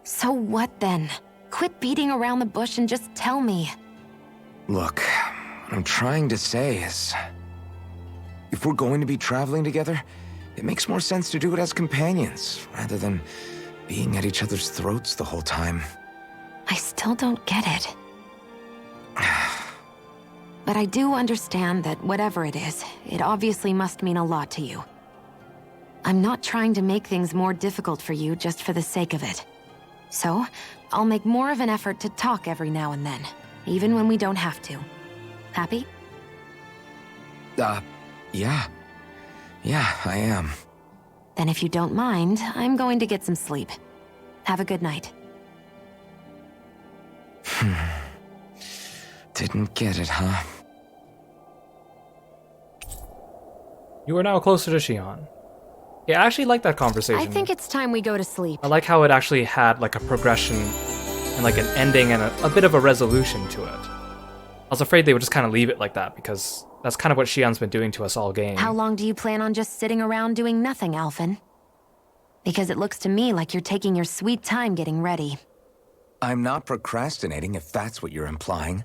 So what then? Quit beating around the bush and just tell me. Look, what I'm trying to say is... if we're going to be traveling together, it makes more sense to do it as companions, rather than being at each other's throats the whole time. I still don't get it. But I do understand that whatever it is, it obviously must mean a lot to you. I'm not trying to make things more difficult for you just for the sake of it. So, I'll make more of an effort to talk every now and then, even when we don't have to. Happy? Yeah. Yeah, I am. Then if you don't mind, I'm going to get some sleep. Have a good night. Didn't get it, huh? You are now closer to Shion. Yeah, I actually like that conversation. I think it's time we go to sleep. I like how it actually had like a progression and like an ending and a bit of a resolution to it. I was afraid they would just kind of leave it like that because that's kind of what Shion's been doing to us all game. How long do you plan on just sitting around doing nothing, Alphen? Because it looks to me like you're taking your sweet time getting ready. I'm not procrastinating, if that's what you're implying.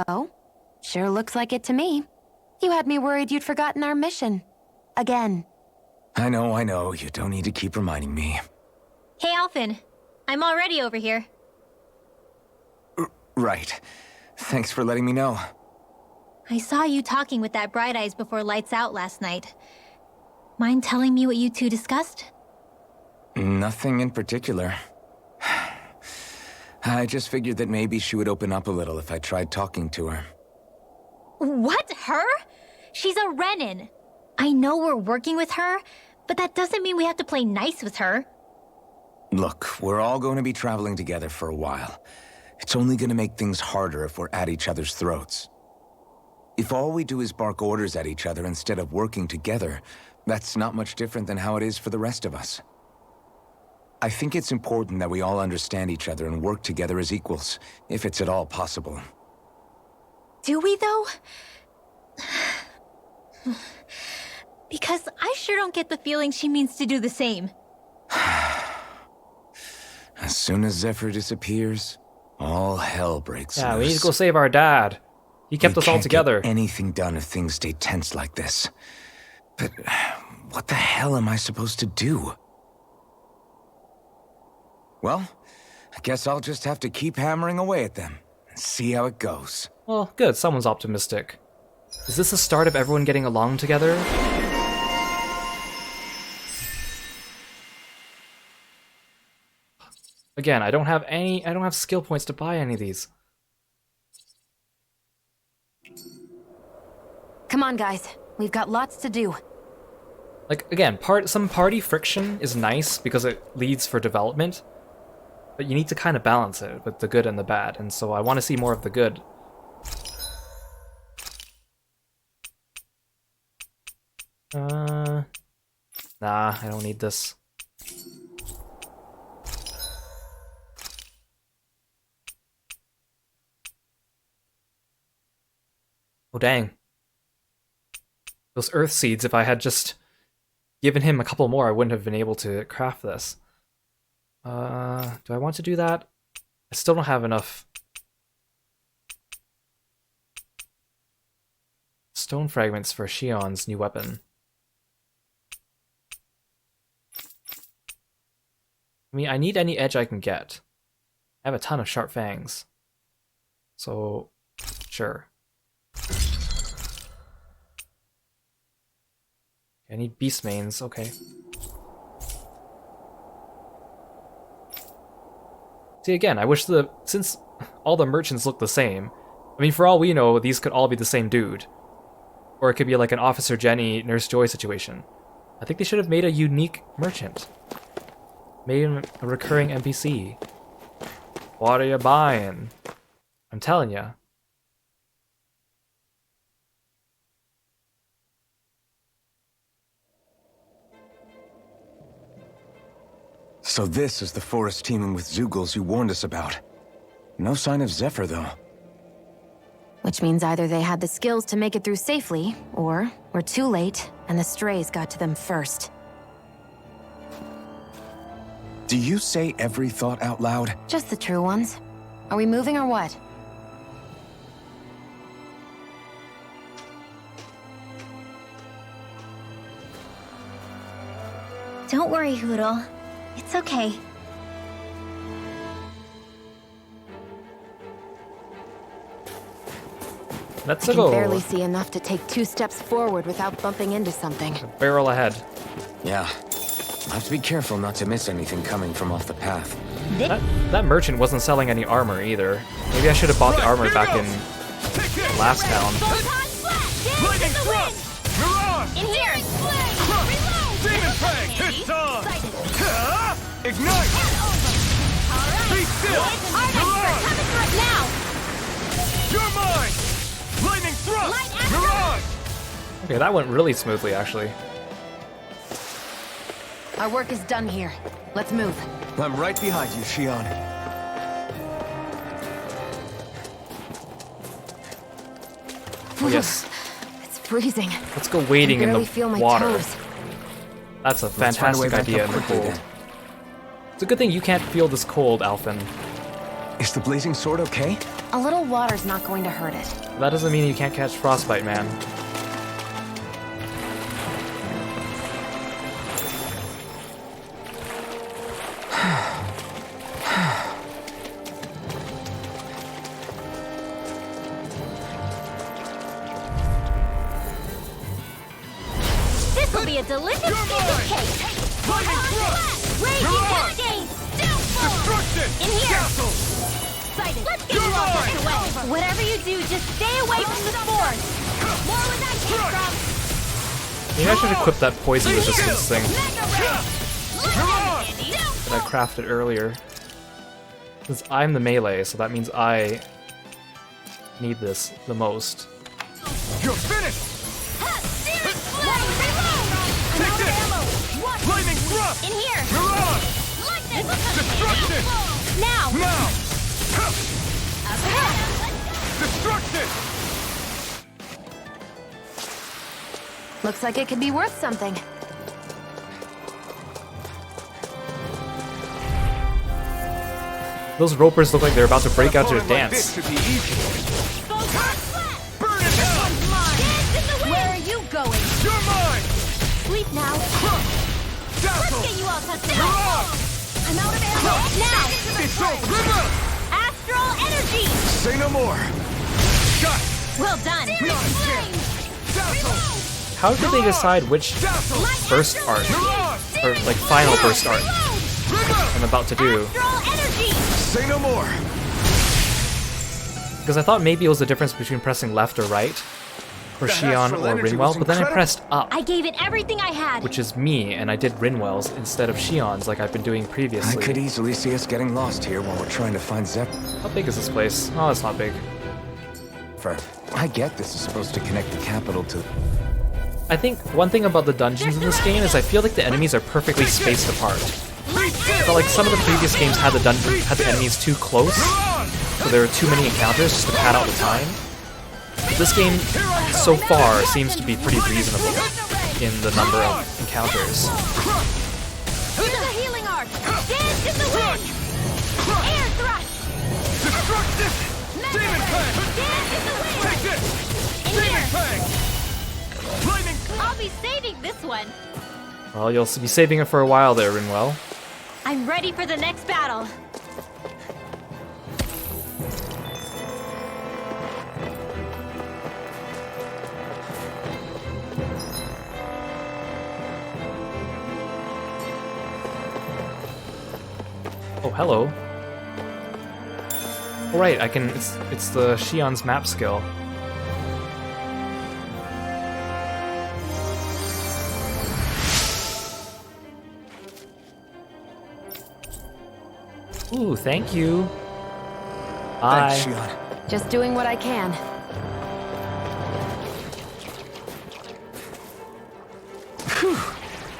Oh? Sure looks like it to me. You had me worried you'd forgotten our mission. Again. I know. You don't need to keep reminding me. Hey, Alphen. I'm already over here. Right. Thanks for letting me know. I saw you talking with that Bright Eyes before lights out last night. Mind telling me what you two discussed? Nothing in particular. I just figured that maybe she would open up a little if I tried talking to her. What? Her? She's a Renin. I know we're working with her, but that doesn't mean we have to play nice with her. Look, we're all going to be traveling together for a while. It's only going to make things harder if we're at each other's throats. If all we do is bark orders at each other instead of working together, that's not much different than how it is for the rest of us. I think it's important that we all understand each other and work together as equals, if it's at all possible. Do we, though? Because I sure don't get the feeling she means to do the same. As soon as Zephyr disappears, all hell breaks loose. Yeah, we need to go save our dad. He kept us all together. We can't get anything done if things stay tense like this. But what the hell am I supposed to do? Well, I guess I'll just have to keep hammering away at them and see how it goes. Well, good. Someone's optimistic. Is this the start of everyone getting along together? Again, I don't have skill points to buy any of these. Come on, guys. We've got lots to do. Like, again, some party friction is nice because it leads for development, but you need to kind of balance it with the good and the bad, and so I want to see more of the good. Nah, I don't need this. Oh, dang. Those earth seeds, if I had just given him a couple more, I wouldn't have been able to craft this. Do I want to do that? I still don't have enough stone fragments for Shion's new weapon. I mean, I need any edge I can get. I have a ton of sharp fangs. So, sure. I need beast manes, okay. See, again, I wish since all the merchants look the same, I mean, for all we know, these could all be the same dude. Or it could be like an Officer Jenny, Nurse Joy situation. I think they should have made a unique merchant. Made him a recurring NPC. What are you buying? I'm telling ya. So this is the forest teeming with Zeugles you warned us about. No sign of Zephyr, though. Which means either they had the skills to make it through safely, or we're too late, and the strays got to them first. Do you say every thought out loud? Just the true ones. Are we moving or what? Don't worry, Hoodle. It's okay. Let's I go. can barely see enough to take 2 steps forward without bumping into something. Barrel ahead. Yeah. I'll have to be careful not to miss anything coming from off the path. That merchant wasn't selling any armor either. Maybe I should have bought the armor back in the last town. Lightning thrust! Mirage! In here! Demon Fang! It's on! Ignite! Be still! Mirage! Now! You're mine! Lightning thrust! Mirage! Okay, that went really smoothly, actually. Our work is done here. Let's move. I'm right behind you, Shion. Oh, yes. It's freezing. Let's go wading in the feel my water. toes. That's a Let's find a way fantastic back idea up in the quickly, cold. then. It's a good thing you can't feel this cold, Alphen. Is the blazing sword okay? A little water's not going to hurt it. That doesn't mean you can't catch frostbite, man. This will be a delicious piece of cake. Lightning thrust! Raging Mirage! cascade. Destruction! In here. Castle! Excited. Let's get You're you all mine. tucked away. Whatever you do, just stay away from the spores. More where that came from. Maybe I should equip that poison resistance thing Mirage! that I crafted earlier. Since I'm the melee, so that means I need this the most. You're finished! Take this. Lightning thrust! In here. Mirage! Destruction! Now. Now! Destruction! Looks like it could be worth something. Those ropers look like they're about to break out to a Opponent like dance. this should be easy. Burn in hell! Where are you going? You're mine! Sleep now. Dazzle! Let's get you all tucked away. Mirage! I'm out of ammo. Now. It's so river! Astral energy. Say no more! Shut! Well done. Dazzle! How did they decide which Dazzle! burst art, Mirage! or like final burst art, River! I'm about to do? Astral energy. Say no more! Because I thought maybe it was the difference between pressing left or right for That Shion astral or energy Rinwell, was but then I incredible. pressed up, I gave it everything I had. which is me, and I did Rinwell's instead of Shion's like I've been doing I previously. could easily see us getting lost here while we're trying to find Zephyr. How big is this place? Oh, it's not big. I get this is supposed to connect the capital to... I think one thing about the dungeons in this game is I feel like the enemies are perfectly spaced apart. I felt like some of the previous games had the enemies too close, so there were too many encounters just to pad out the time. This game, so far, seems to be pretty reasonable in the number of encounters. Here's a healing arc. Dance in the wind. Air thrust. Destruction! Demon Fang! Take this! Demon Fang! Lightning! I'll be saving this one. Well, you'll be saving it for a while there, Rinwell. I'm ready for the next battle. Oh, hello. Oh, right, I can. It's the Shion's map skill. Ooh, thank you. Bye. Thanks, Shion. Just doing what I can. Phew,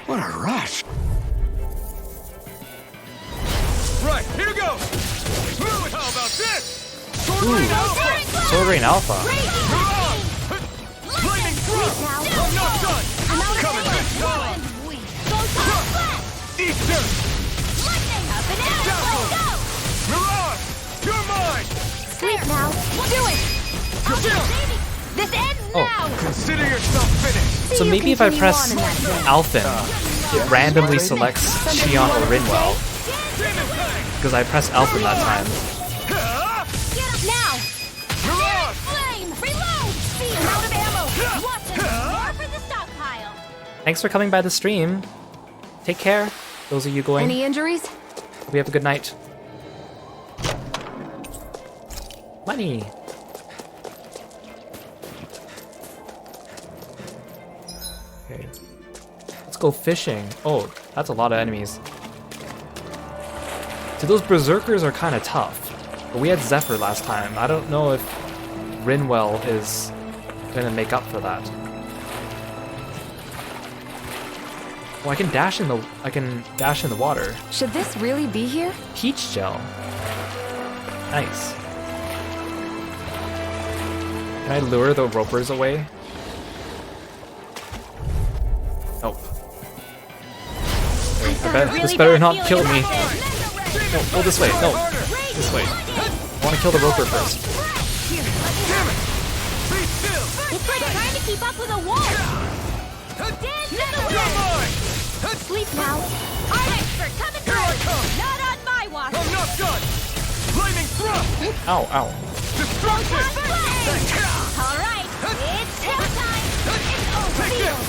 what a rush. Right, here goes! Smooth! How about this? Sword Ooh. Rain Alpha! Sword Rain Alpha. Lightning Thrust! I'm not done! Coming this time! Easter! Dazzle! Mirage! You're mine! Sleep now. Do it. This ends now. Consider yourself finished! So maybe if I press Alphen, it randomly selects Shion or Rinwell. Because I pressed Alphen that time. Get up now. Mirage! Flame. Reload. See, I'm out of ammo. Watch it. More for the stockpile. Thanks for coming by the stream. Take care, those of you going. Any injuries? Hope you have a good night. Money. Okay. Let's go fishing. Oh, that's a lot of enemies. So those berserkers are kind of tough. But we had Zephyr last time. I don't know if Rinwell is gonna make up for that. Oh, I can dash in the water. Should this really be here? Peach gel. Nice. Can I lure the ropers away? Nope. This better not kill me. No, go this way. No, this way. I want to kill the roper first. It's like trying to keep up with a wolf. Sleep now. Our expert coming through. Not on my watch. I'm not done! Flaming Thrust! Ow, ow. Destruction! All right, it's showtime. It's O'Field.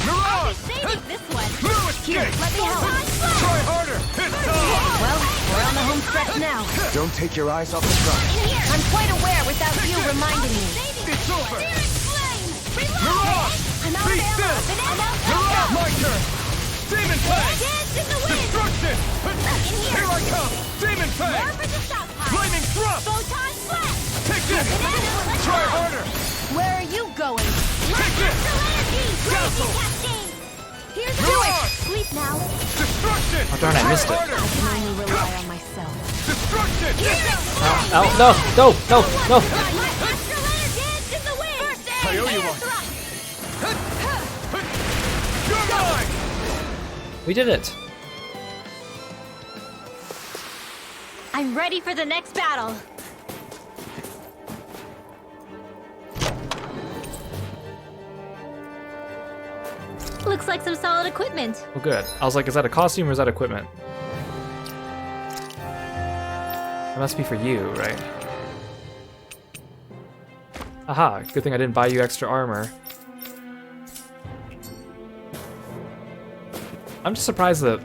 Mirage! Saving this one. No escape! Let me help. Try harder! It's time! Well, we're on the home stretch now. Don't take your eyes off the prize. I'm quite aware without you reminding me. It's over! Reload. Mirage! I'm out Be of still! ammo. Mirage! My turn! Demon Fang! Dance in the wind. Destruction! Here I come! Demon More Fang! for the stockpile. Flaming Thrust! Photon flash. Take this! Try harder! Where are you going? Take this! Dazzle. Here's the Mirage! Sleep now. Destruction! Oh darn, I missed it. Harder! I can only rely on myself. Destruction! Ow, ow, no, no, no, no. Dance in the wind. I owe you one. You're mine! We did it. I'm ready for the next battle. Looks like some solid equipment. Oh, good. I was like, is that a costume or is that equipment? It must be for you, right? Aha, good thing I didn't buy you extra armor. I'm just surprised that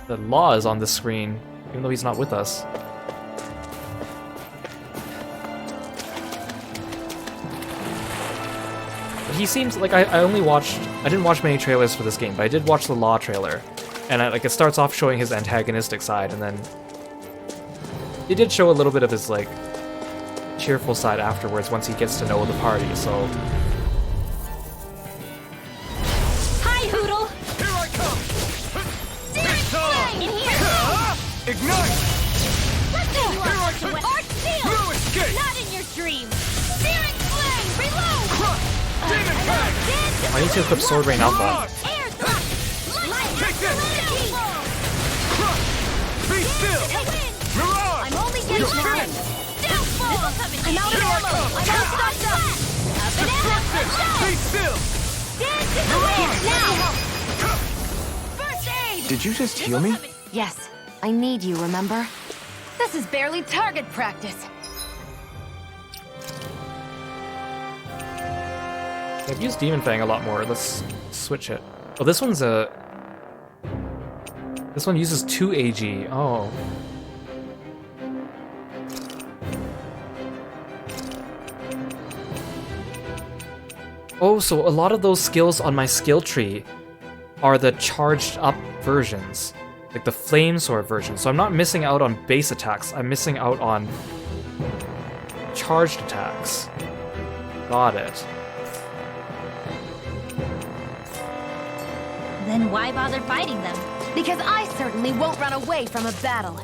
Law is on the screen, even though he's not with us. But he seems like I didn't watch many trailers for this game, but I did watch the Law trailer. And it starts off showing his antagonistic side, and then it did show a little bit of his like cheerful side afterwards once he gets to know the party, so Hi, Hoodle. Here I come! It's time! In here. Ignite! Let's do Here I come! Arc Seal. No escape! Not in your dreams. Searing Flame. Reload. Crush! Demon Fang! Dance in I need to equip Sword Rain Alpha. Air Thrust. Light Take this! Salinity. Crush! Be still! Mirage! Unleash now! Downfall! I'm out of ammo! I'm all stocked up! Be still! Dance in the wind! Now! First aid! Did you just heal me? Yes, I need you, remember? This is barely target practice. I've used Demon Fang a lot more. Let's switch it. Oh, this one's a... This one uses 2 AG. Oh. Oh, so a lot of those skills on my skill tree are the charged up versions. Like the flame sword version. So I'm not missing out on base attacks. I'm missing out on charged attacks. Got it. Then why bother fighting them? Because I certainly won't run away from a battle.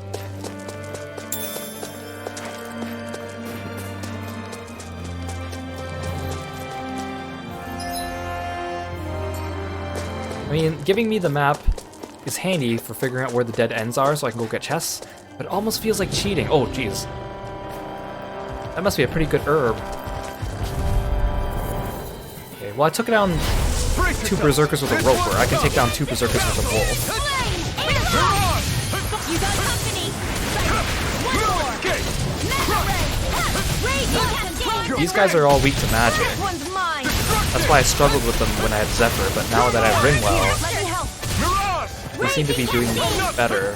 I mean, giving me the map is handy for figuring out where the dead ends are so I can go get chests, but it almost feels like cheating. Oh, jeez. That must be a pretty good herb. Okay, well I took down 2 berserkers with a rope, or I can take down 2 berserkers with a wolf. You got company! One more! These guys are all weak to magic. This one's mine! That's why I struggled with them when I had Zephyr, but now that I have Ringwell, Let me help! they seem to be doing better.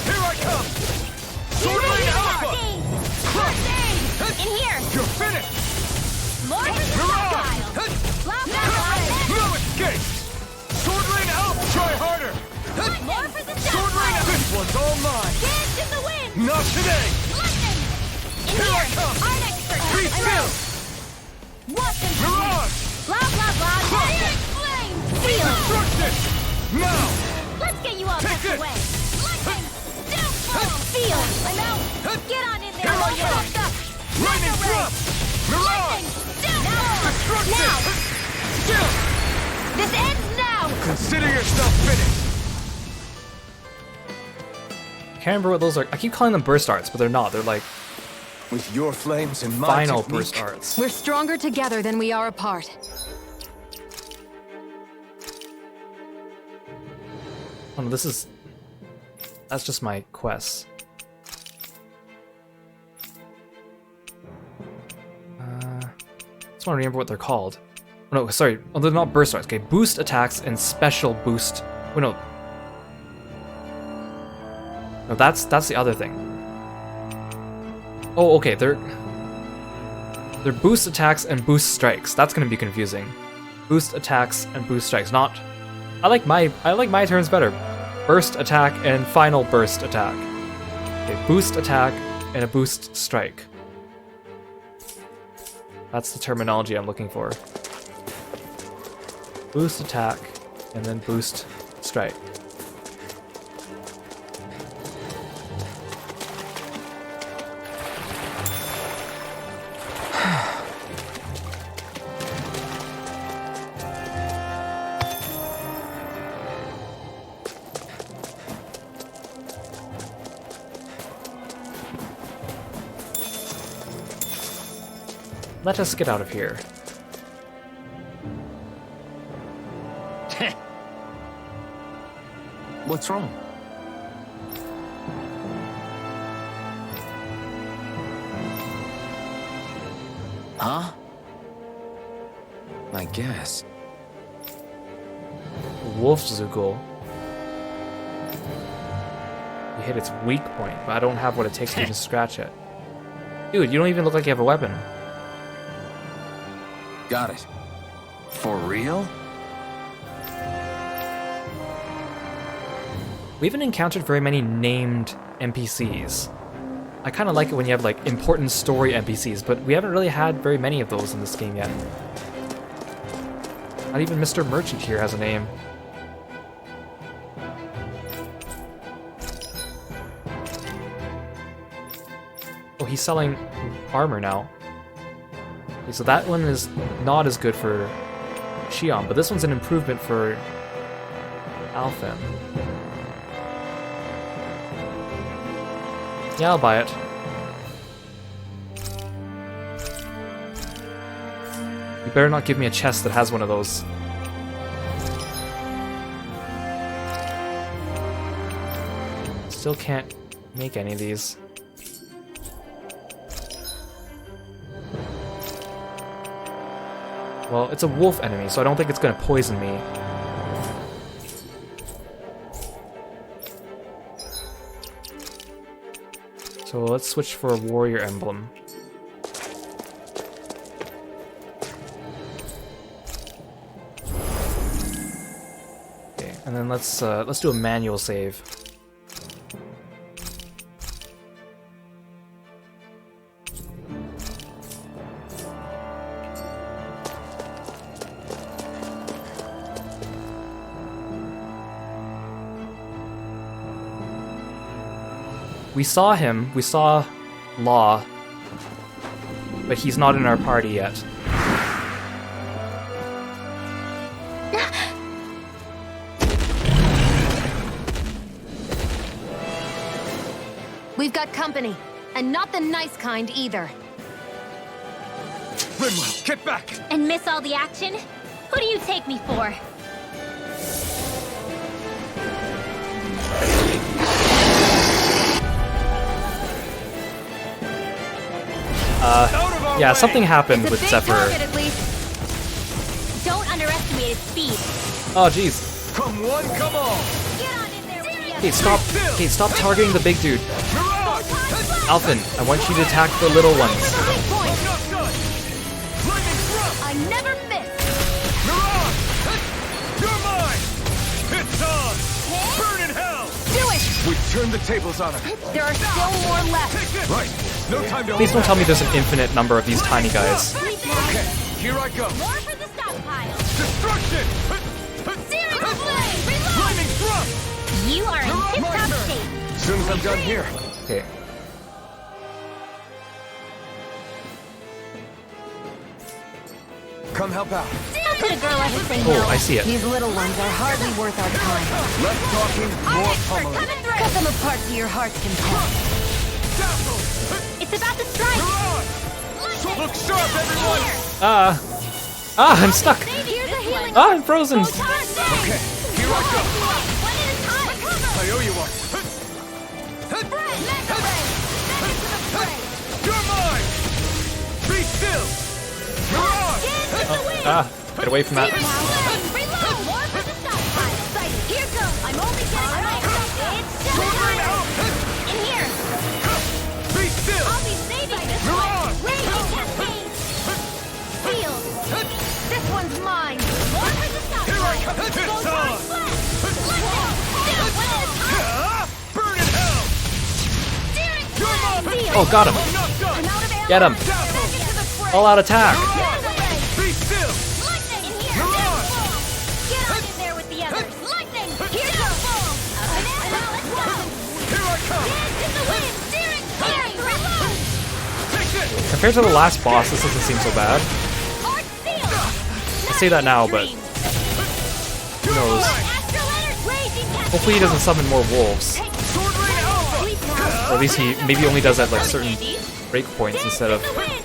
Here I come! Sword Lane Alpha! First aid! In here! You're finished! More projectile! No escape! Sword Lane Alpha! Try harder! More for the Sword Lane! This one's all mine! Dance in the wind! Not today! Lightning! In Here I here! come! Art expert! Be still! What's in Mirage! Blah blah blah! Fire! Flame! Feel! Destruction! Now! Let's get you all Take tucked this! away! Lightning! Downfall! Feel! I'm out! Get on in there! Here I All come! stocked up! Lightning thrust! Mirage! Destruction! Now! Still! This ends now! Consider yourself finished! Can't remember what those are. I keep calling them burst arts, but they're not. They're like With your flames and my final technique. burst arts. We're stronger together than we are apart. Oh no, that's just my quests. Just want to remember what they're called. Oh, no, sorry. Oh, they're not burst arts. Okay, boost attacks and special boost. Oh no. No, that's the other thing. Oh, okay. They're boost attacks and boost strikes. That's gonna be confusing. Boost attacks and boost strikes. Not. I like my terms better. Burst attack and final burst attack. Okay, boost attack and a boost strike. That's the terminology I'm looking for. Boost attack and then boost strike. Let us get out of here. What's wrong? Huh? I guess. Wolfzugel. You hit its weak point, but I don't have what it takes to even scratch it. Dude, you don't even look like you have a weapon. Got it. For real? We haven't encountered very many named NPCs. I kind of like it when you have like important story NPCs, but we haven't really had very many of those in this game yet. Not even Mr. Merchant here has a name. Oh, he's selling armor now. Okay, so that one is not as good for Shion, but this one's an improvement for Alphen. Yeah, I'll buy it. You better not give me a chest that has one of those. Still can't make any of these. Well, it's a wolf enemy, so I don't think it's gonna poison me. So let's switch for a warrior emblem. Okay, and then let's do a manual save. We saw him, we saw Law, but he's not in our party yet. We've got company, and not the nice kind either. Rinwell, get back! And miss all the action? Who do you take me for? Yeah, something happened with Zephyr. At least. Don't underestimate its speed. Oh, jeez. Come one, come all! Okay, stop targeting the big dude. Alphen, I want you to attack the little ones. I never miss. You're mine! It's on! Burn in hell! Do it! We turned the tables on her. There are still more left. Right. No time to Please don't tell me there's an infinite number of these tiny guys. Okay, here I go. More for the stockpile. Destruction! Searing flame! Reload! Flaming thrust! You are in tip-top shape. As soon as I'm done here. Okay. Come help out. How could a girl ever say Oh, no? I see it. These little ones are hardly worth our time. Less talking, more pummeling. Cut them apart to your heart's content. It's about to strike. Look sharp, everyone! I'm stuck. Here's a healing. I'm frozen. Okay, here I go. One at a time. I owe you one. You're mine! Be still! Mirage! Get away from that. Reload. More for the stockpile. Here goes. I'm only getting right. It's still in here. Be still! I'll be saving this Mirage! one. Raging cascade. Feel. This one's mine. More for the stockpile. Here I come! It's on! Burn in hell! You're mine! Oh, got him. I'm not done! Get him. All out attack. Be still! Lightning! In here! Mirage! Get on in there with the others! Lightning! Here goes! Now let's go! Here I come! Dance in the wind! Steering! Steering! Reload! Take this! Compared to the last boss, this doesn't seem so bad. Arc seal! I say that now, but who knows? Astral energy! Raging cascade! Hopefully he doesn't summon more wolves. Sword Rain Alpha! Sweep now! Or at least he maybe only does that like certain break points instead of. The wind!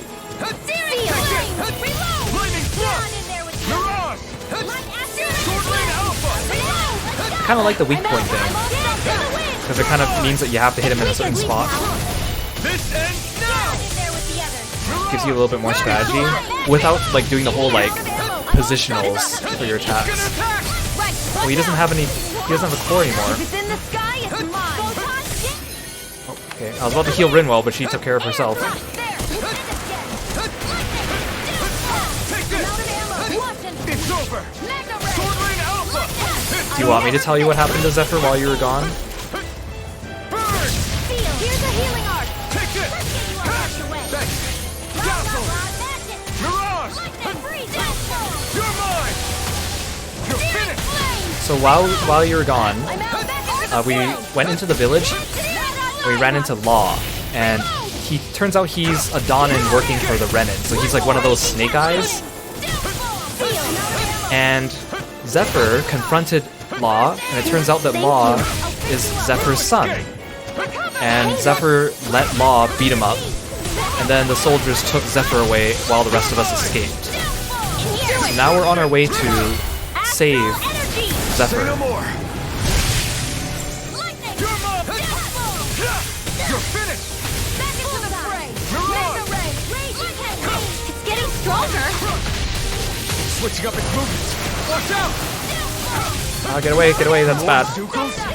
Steering! Reload! Flaming Get on thrust! in there with the Mirage! Light astral Sword Rain Alpha! Reload! Let's go! I kind of like the weak point thing Dance in the wind! because it kind of means that you have to hit him in a certain spot. This ends Get now! on in there with the others! Gives you a little bit more strategy without like doing the whole like positionals for your attacks. Right! Oh, he doesn't have any. He doesn't have a core anymore. If it's in the sky, it's mine! Okay, I was about to heal Rinwell, but she took care of herself. It's over! Sword Rain Alpha! Do you want me to tell you what happened to Zephyr while you were gone? Burn! Here's a healing arc! Take this! Let's get you out of the way! Thanks! Dazzle! Mirage! You're mine! You're finished! So while you were gone, we went into the village. We ran into Law, and he turns out he's a Donin working for the Renin. So he's like one of those snake eyes. And Zephyr confronted Law, and it turns out that Law is Zephyr's son. and Zephyr let Law beat him up. And then the soldiers took Zephyr away while the rest of us escaped. So now we're on our way to save Zephyr. You're finished! It's getting stronger. Switching up its movements. Watch out! Get away, that's bad.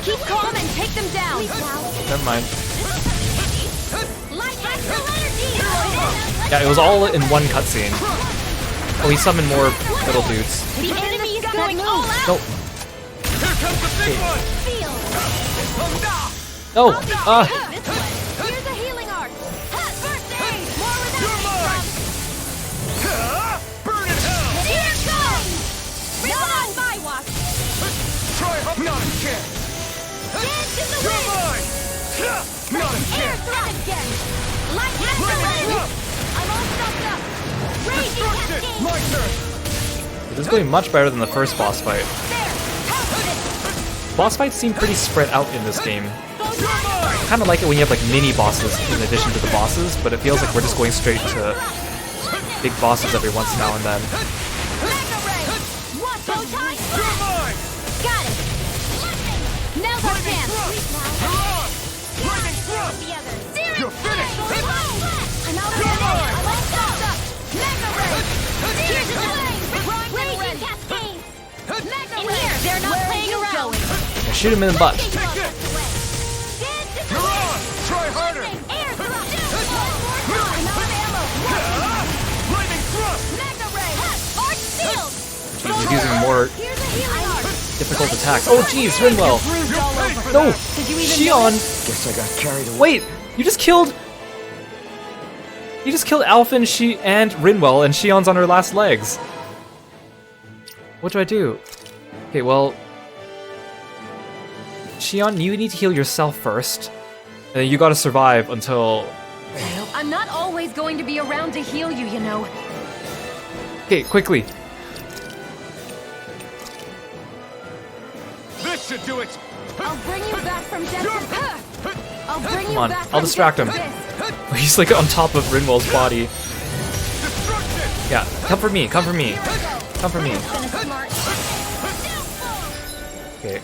Keep calm and take them down. Never mind. Yeah, it was all in one cutscene. Oh, he summoned more little dudes. The enemy is going all out. Nope. Here comes the big one! No! Here's a healing art. First aid. More without You're mine! Burn in hell! Here it comes. Not on my watch. Try hard! Not again! Dance in the You're wind. mine! Not Air again! thrust again. Light after wind. I'm all stopped up. Raging Destruction! cascade. My turn! This is going much better than the first boss fight. Boss fights seem pretty spread out in this game. I kind of like it when you have like mini bosses in addition to the bosses, but it feels like we're just going straight to big bosses every once now and then. Got it. Now's our chance. Lightning thrust! You're finished! I'm out of ammo. I'm all stopped up. Magna Ray. Here's the flame. Raging cascade. In here. They're not playing around. Yeah, shoot him in the butt. Take this! You're on! Try harder! Air thrust. I'm out of ammo. Lightning thrust! Magna Ray. Arch shield. He's using more Here's a healing art. difficult attacks. Oh jeez, Rinwell! No! Shion! Guess I got carried away. Wait! You just killed Alpha and Rinwell, and Shion's on her last legs. What do I do? Okay, well, Shion, you need to heal yourself first, and then you gotta survive until... I'm not always going to be around to heal you, you know. Okay, quickly. This should do it! I'll bring you back from death. I'll bring you Come on, back I'll from distract him. death. He's like on top of Rinwell's body. Destruction! Yeah, come for me, come for me. Come for me. Okay.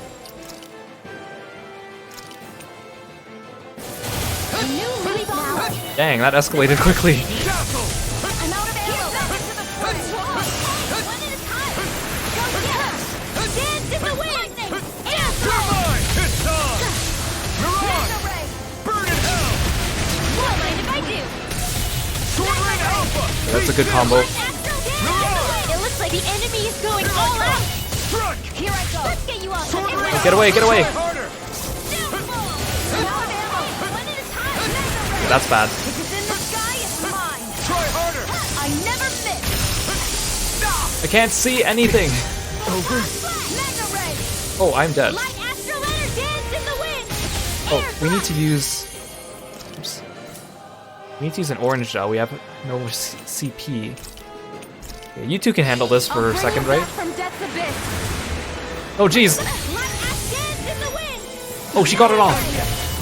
Dang, that escalated quickly. I'm out of ammo. Back into the fray. One at a time. Go get him. Dance in the wind. Air thrust. It's on! Mirage! Magna Ray. Burn in hell! Won't mind if I do. Sword Rain Alpha! That's a good combo. It looks like the enemy is going all out. Strike! Here I go. Let's get you off. Sword Rain Get away, get away! Try harder! That's bad. If it's in the sky, it's mine. Try harder! I never miss. I can't see anything. Magna Ray. Oh, I'm dead. Light astral letter dance in the wind. Oh, we need to use... Oops. We need to use an orange gel. We have no CP. Okay, you two can handle this for a second, right? From death's abyss. Oh, jeez. Light astral dance in the wind. Oh, she got it off.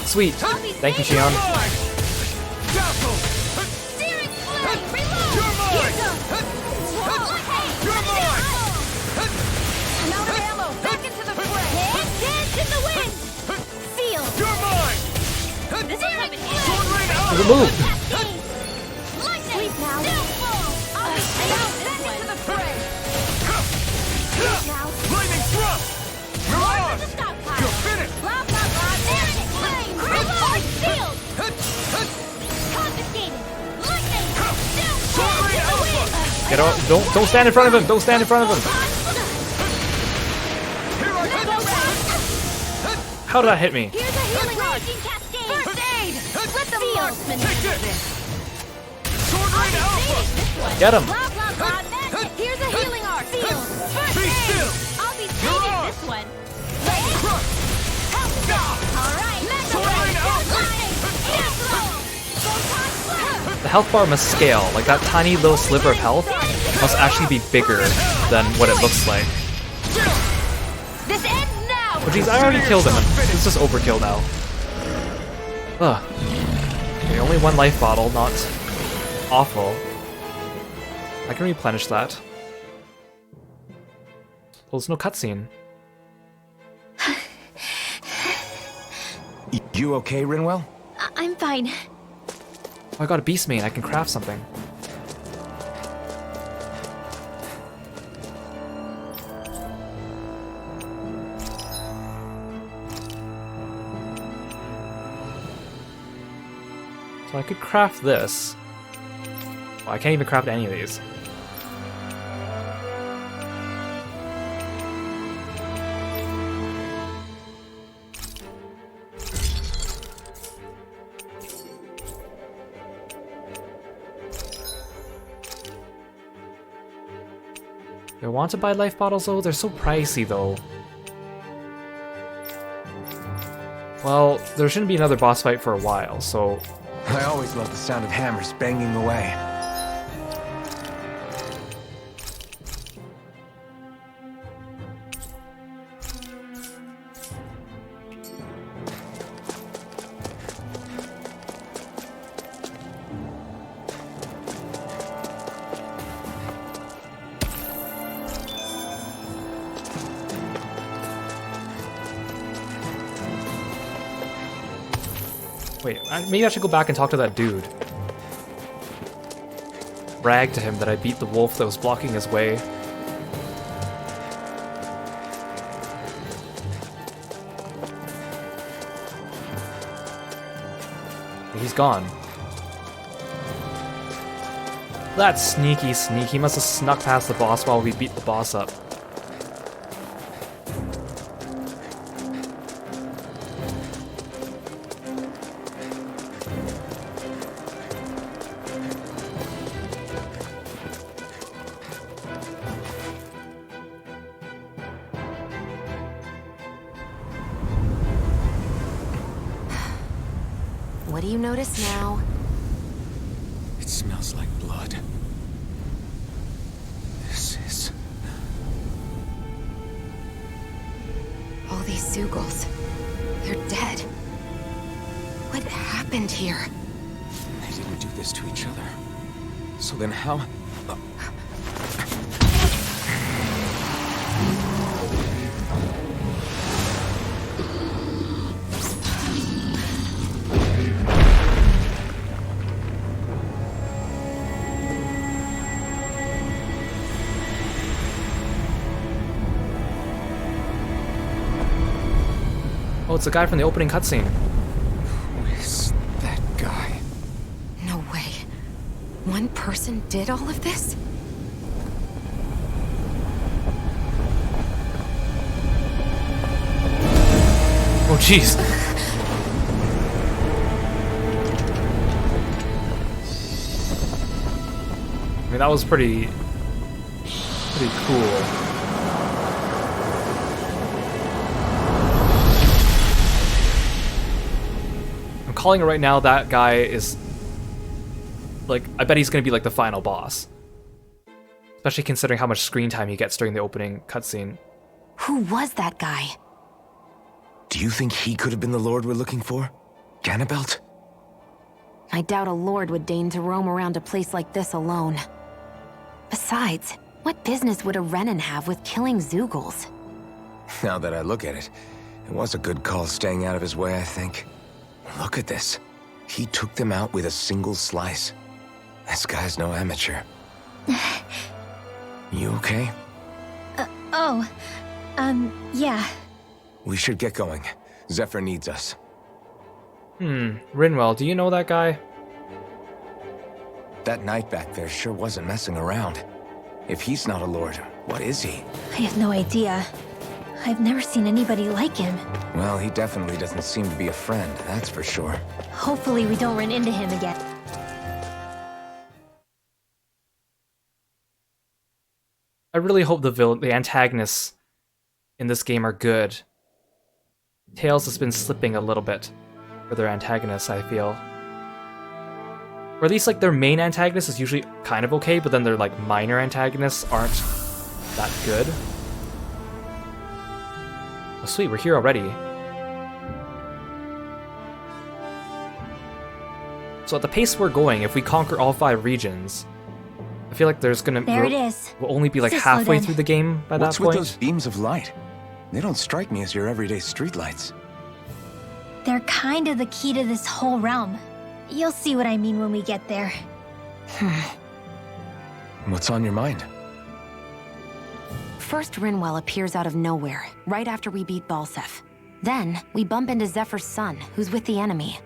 Sweet. Thank you, Shion. Dazzle! Searing flame. Reload. You're mine! Here goes. You're mine! I'm out of ammo. Back into the fray. Dance in the wind. Feel. You're mine! This is coming in. Sword Rain There's a Alpha! move. Sleep now. Back into the fray. Now. Lightning thrust! Mirage! You're finished! Blah, blah, blah. There it is. Flame. Reload. Shield. Confiscated. Lightning. Sword Rain Alpha! Get out. Don't stand in front of him. Don't stand in front of him. Here I come! How did that hit me? Here's a healing art. First aid. Let the marksman Take handle this! this. Sword Rain Alpha! Get him. Blah, blah, blah. Magic. Here's a healing art. Feel. First Be aid. still! I'll be saving this one. Ready? Crush! All right. Sword Rain Alpha! The health bar must scale. Like that tiny little sliver of health must actually be bigger than what it looks like. This ends now. Oh jeez, I already killed him. It's just overkill now. Ugh. Okay, only one life bottle, not awful. I can replenish that. Well, there's no cutscene. You okay, Rinwell? I'm fine. Oh, I got a beast main. I can craft something. So I could craft this. Oh, I can't even craft any of these. I want to buy life bottles though, they're so pricey though. Well, there shouldn't be another boss fight for a while, so... I always love the sound of hammers banging away. Wait, maybe I should go back and talk to that dude. Brag to him that I beat the wolf that was blocking his way. He's gone. That's sneaky sneak. He must have snuck past the boss while we beat the boss up. What do you notice now? It smells like blood. This is... All these Zeugles. They're dead. What happened here? They didn't do this to each other. So then how... Oh, it's the guy from the opening cutscene. Who is that guy? No way. One person did all of this? Oh, jeez. I mean, that was pretty cool. I'm calling it right now, that guy is... like, I bet he's gonna be like the final boss. Especially considering how much screen time he gets during the opening cutscene. Who was that guy? Do you think he could have been the lord we're looking for? Ganabelt? I doubt a lord would deign to roam around a place like this alone. Besides, what business would a Renin have with killing Zeugles? Now that I look at it, it was a good call staying out of his way, I think. Look at this. He took them out with a single slice. This guy's no amateur. You okay? Yeah. We should get going. Zephyr needs us. Rinwell, do you know that guy? That knight back there sure wasn't messing around. If he's not a lord, what is he? I have no idea. I've never seen anybody like him. Well, he definitely doesn't seem to be a friend, that's for sure. Hopefully we don't run into him again. I really hope the antagonists in this game are good. Tails has been slipping a little bit for their antagonists, I feel. Or at least like their main antagonist is usually kind of okay, but then their like minor antagonists aren't that good. Oh sweet, we're here already. So at the pace we're going, if we conquer all 5 regions, I feel like there's gonna... There it is. We'll only be like Sislo halfway then. through the game by What's that with point. those beams of light? They don't strike me as your everyday streetlights. They're kind of the key to this whole realm. You'll see what I mean when we get there. What's on your mind? First, Rinwell appears out of nowhere, right after we beat Balsef. Then, we bump into Zephyr's son, who's with the enemy.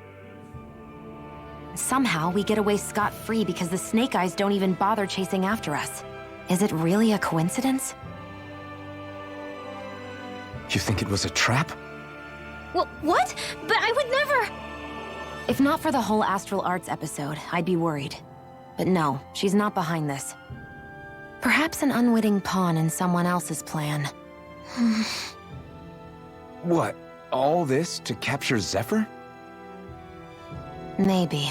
Somehow, we get away scot-free because the Snake Eyes don't even bother chasing after us. Is it really a coincidence? You think it was a trap? What? But I would never... If not for the whole Astral Arts episode, I'd be worried. But no, she's not behind this. Perhaps an unwitting pawn in someone else's plan. What? All this to capture Zephyr? Maybe.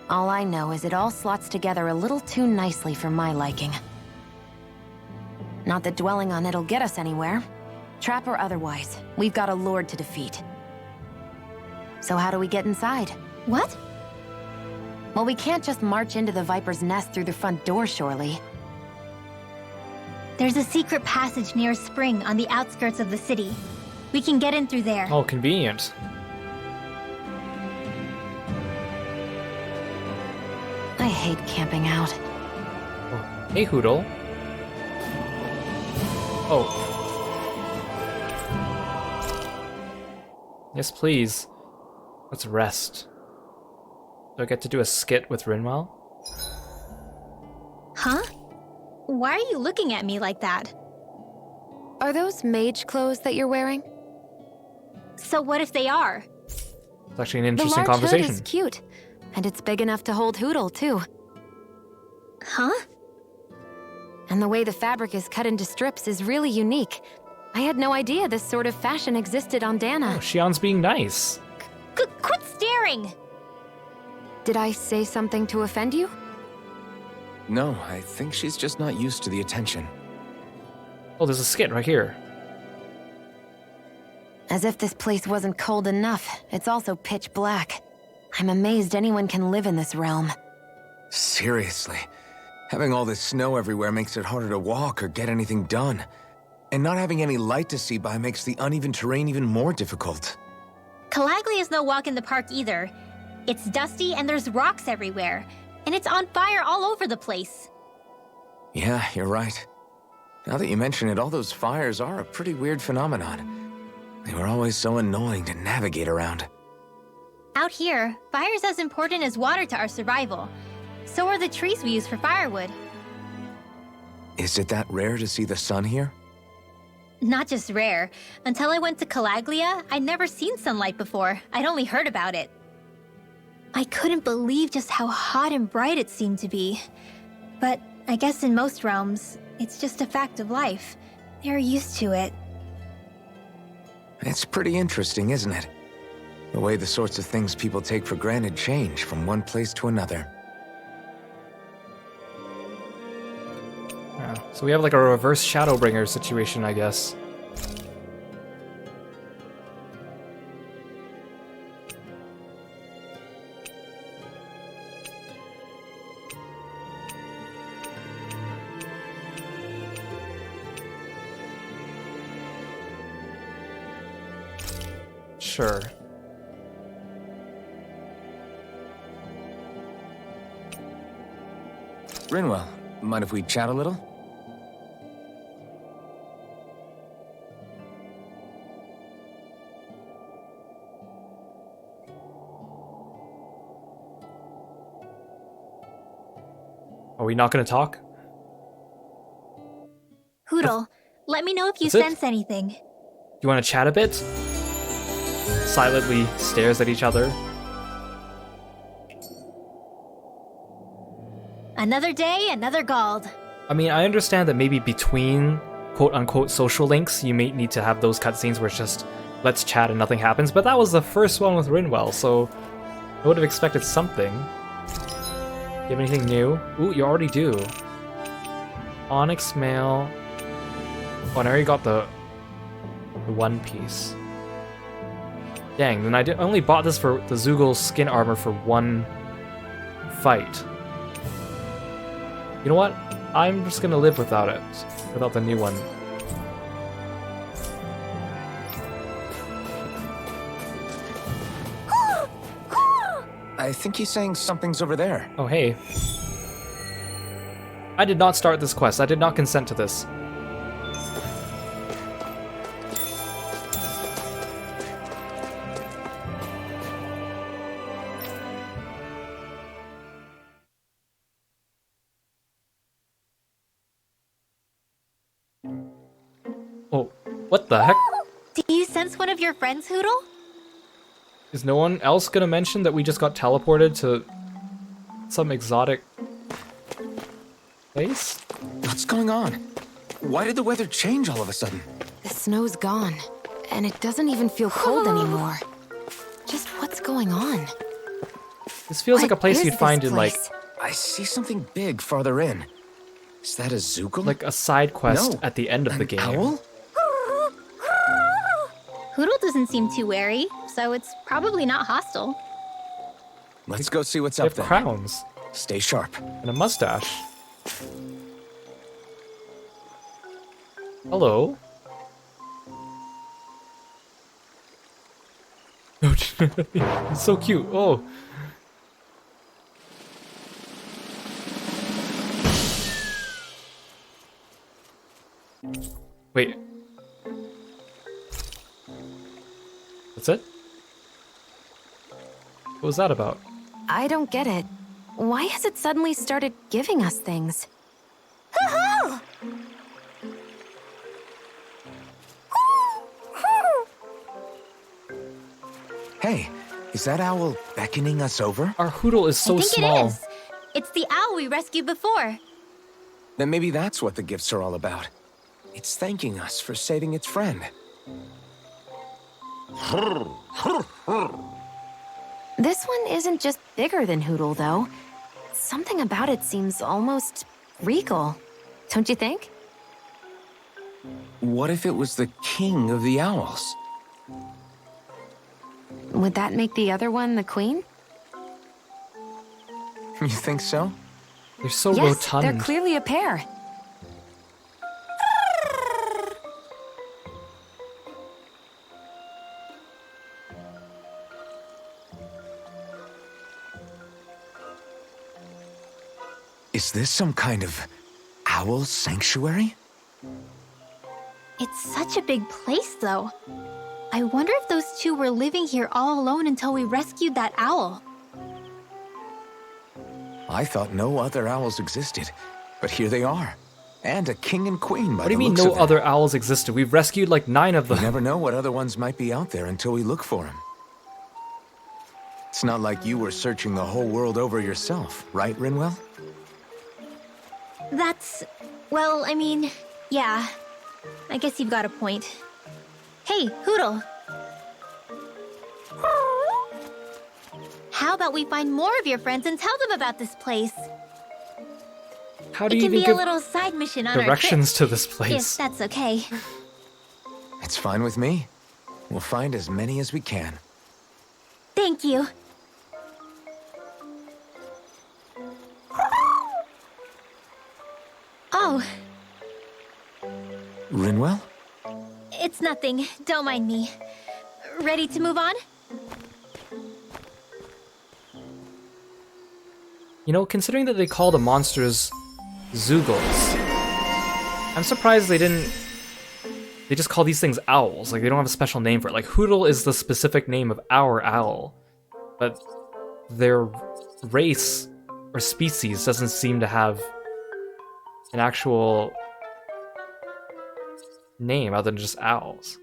All I know is it all slots together a little too nicely for my liking. Not that dwelling on it'll get us anywhere. Trap or otherwise, we've got a lord to defeat. So how do we get inside? What? Well, we can't just march into the Viper's nest through the front door, surely. There's a secret passage near a spring on the outskirts of the city. We can get in through there. Oh, convenient. I hate camping out. Oh, hey, Hoodle. Oh. Yes, please. Let's rest. Do I get to do a skit with Rinwell? Huh? Why are you looking at me like that? Are those mage clothes that you're wearing? So what if they are? It's actually an interesting the large conversation. hood is cute, and it's big enough to hold Hoodle, too. Huh? And the way the fabric is cut into strips is really unique. I had no idea this sort of fashion existed on Dana. Oh, Shion's being nice. Quit staring! Did I say something to offend you? No, I think she's just not used to the attention. Oh, there's a skit right here. As if this place wasn't cold enough, it's also pitch black. I'm amazed anyone can live in this realm. Seriously. Having all this snow everywhere makes it harder to walk or get anything done. And not having any light to see by makes the uneven terrain even more difficult. Calaglia is no walk in the park either. It's dusty and there's rocks everywhere. And it's on fire all over the place. Yeah, you're right. Now that you mention it, all those fires are a pretty weird phenomenon. They were always so annoying to navigate around. Out here, fire's as important as water to our survival. So are the trees we use for firewood. Is it that rare to see the sun here? Not just rare. Until I went to Calaglia, I'd never seen sunlight before. I'd only heard about it. I couldn't believe just how hot and bright it seemed to be. But I guess in most realms, it's just a fact of life. They're used to it. It's pretty interesting, isn't it? The way the sorts of things people take for granted change from one place to another. Yeah. So we have like a reverse Shadowbringer situation, I guess. Sure. Rinwell, mind if we chat a little? Are we not going to talk? Hoodle, let me know if you That's it? sense anything. You want to chat a bit? Silently stares at each other. Another day, another Gald. I mean, I understand that maybe between quote-unquote social links, you may need to have those cutscenes where it's just, let's chat and nothing happens, but that was the first one with Rinwell, so I would have expected something. You have anything new? Ooh, you already do. Onyx mail. Oh, and I already got the one piece. Dang, then I only bought this for the Zoogle skin armor for one fight. You know what? I'm just gonna live without it. Without the new one. I think he's saying something's over there. Oh, hey. I did not start this quest. I did not consent to this. Oh, what the heck? Do you sense one of your friends, Hoodle? Is no one else gonna mention that we just got teleported to some exotic place? What's going on? Why did the weather change all of a sudden? The snow's gone, and it doesn't even feel cold anymore. Just what's going on? This feels like a What place is you'd find this in, like, place? I see something big farther in. Is that a Zookle? like a side quest No, at the end of the an game. owl? Hoodle doesn't seem too wary, so it's probably not hostile. Let's go see what's They up have there. crowns Stay sharp. and a mustache. Hello. Oh, he's so cute. Oh. Wait. That's it? What was that about? I don't get it. Why has it suddenly started giving us things? Hey, is that owl beckoning us over? Our Hoodle is so I think small. it is. It's the owl we rescued before. Then maybe that's what the gifts are all about. It's thanking us for saving its friend. This one isn't just bigger than Hoodle, though. Something about it seems almost regal. Don't you think? What if it was the king of the owls? Would that make the other one the queen? You think so? They're so Yes, rotund. they're clearly a pair. Is this some kind of owl sanctuary? It's such a big place, though. I wonder if those two were living here all alone until we rescued that owl. I thought no other owls existed, but here they are. And a king and queen by What do you the mean looks no of it. other owls existed? We've rescued like 9 of You them. never know what other ones might be out there until we look for them. It's not like you were searching the whole world over yourself, right, Rinwell? That's... well, I mean, yeah. I guess you've got a point. Hey, Hoodle. How about we find more of your friends and tell them about this place? How do It you can even be a give little side mission on directions our to this trip, if place? that's okay. It's fine with me. We'll find as many as we can. Thank you. Oh, Rinwell? it's nothing. Don't mind me. Ready to move on? You know, considering that they call the monsters Zoogles, I'm surprised they didn't... They just call these things owls. Like, they don't have a special name for it. Like, Hoodle is the specific name of our owl. But their race or species doesn't seem to have an actual name other than just owls.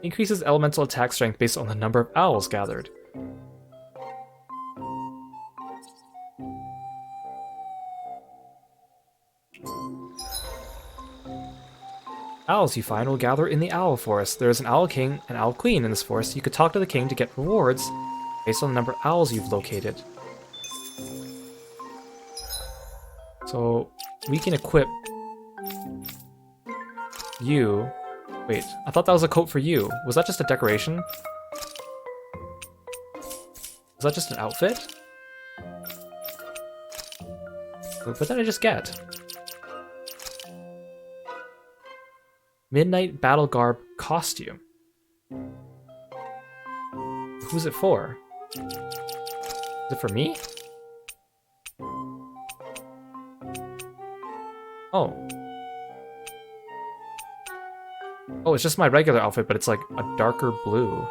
Increases elemental attack strength based on the number of owls gathered. Owls you find will gather in the Owl Forest. There is an Owl King and Owl Queen in this forest. You could talk to the king to get rewards based on the number of owls you've located. So, we can equip you. Wait, I thought that was a coat for you. Was that just a decoration? Was that just an outfit? What did I just get? Midnight Battle Garb costume. Who's it for? Is it for me? Oh. Oh, it's just my regular outfit, but it's like a darker blue.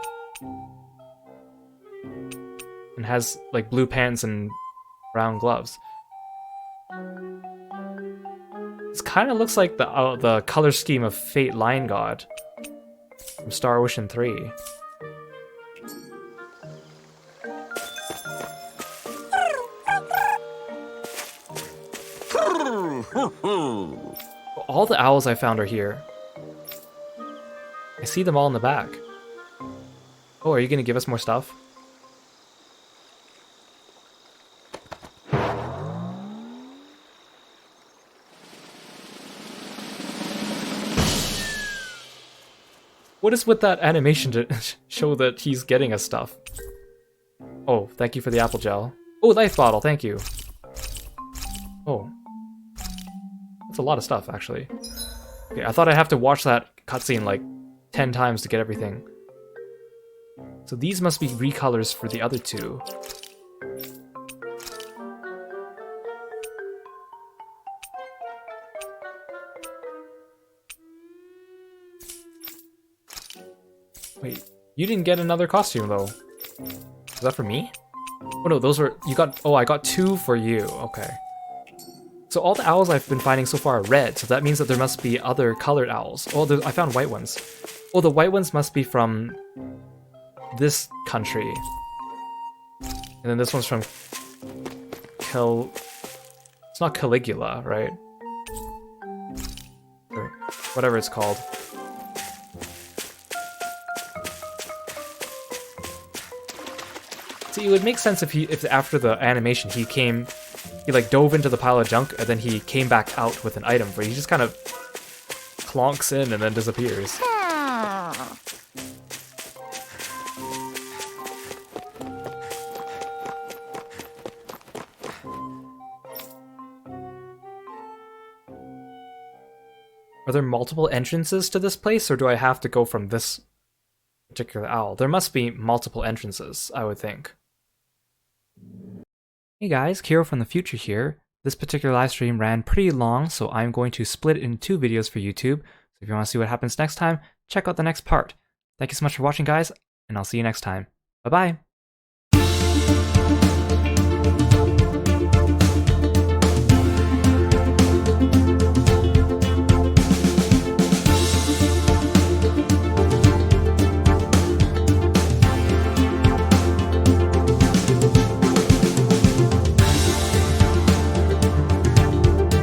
And has like blue pants and brown gloves. This kind of looks like the color scheme of Fate Lion God from Star Ocean 3. All the owls I found are here. I see them all in the back. Oh, are you gonna give us more stuff? What is with that animation to show that he's getting us stuff? Oh, thank you for the apple gel. Oh, life bottle, thank you. Oh. That's a lot of stuff, actually. Okay, I thought I'd have to watch that cutscene like 10 times to get everything. So these must be recolors for the other two. Wait, you didn't get another costume though. Is that for me? Oh no, those were, you got, oh I got 2 for you, okay. So all the owls I've been finding so far are red, so that means that there must be other colored owls. Oh, I found white ones. Oh, the white ones must be from this country. And then this one's from it's not Caligula, right? Or whatever it's called. See, it would make sense if after the animation he like dove into the pile of junk and then he came back out with an item where he just kind of clonks in and then disappears. Are there multiple entrances to this place, or do I have to go from this particular owl? There must be multiple entrances, I would think. Hey guys, Kiro from the future here. This particular live stream ran pretty long, so I'm going to split it into 2 videos for YouTube. So if you want to see what happens next time, check out the next part. Thank you so much for watching, guys, and I'll see you next time. Bye-bye!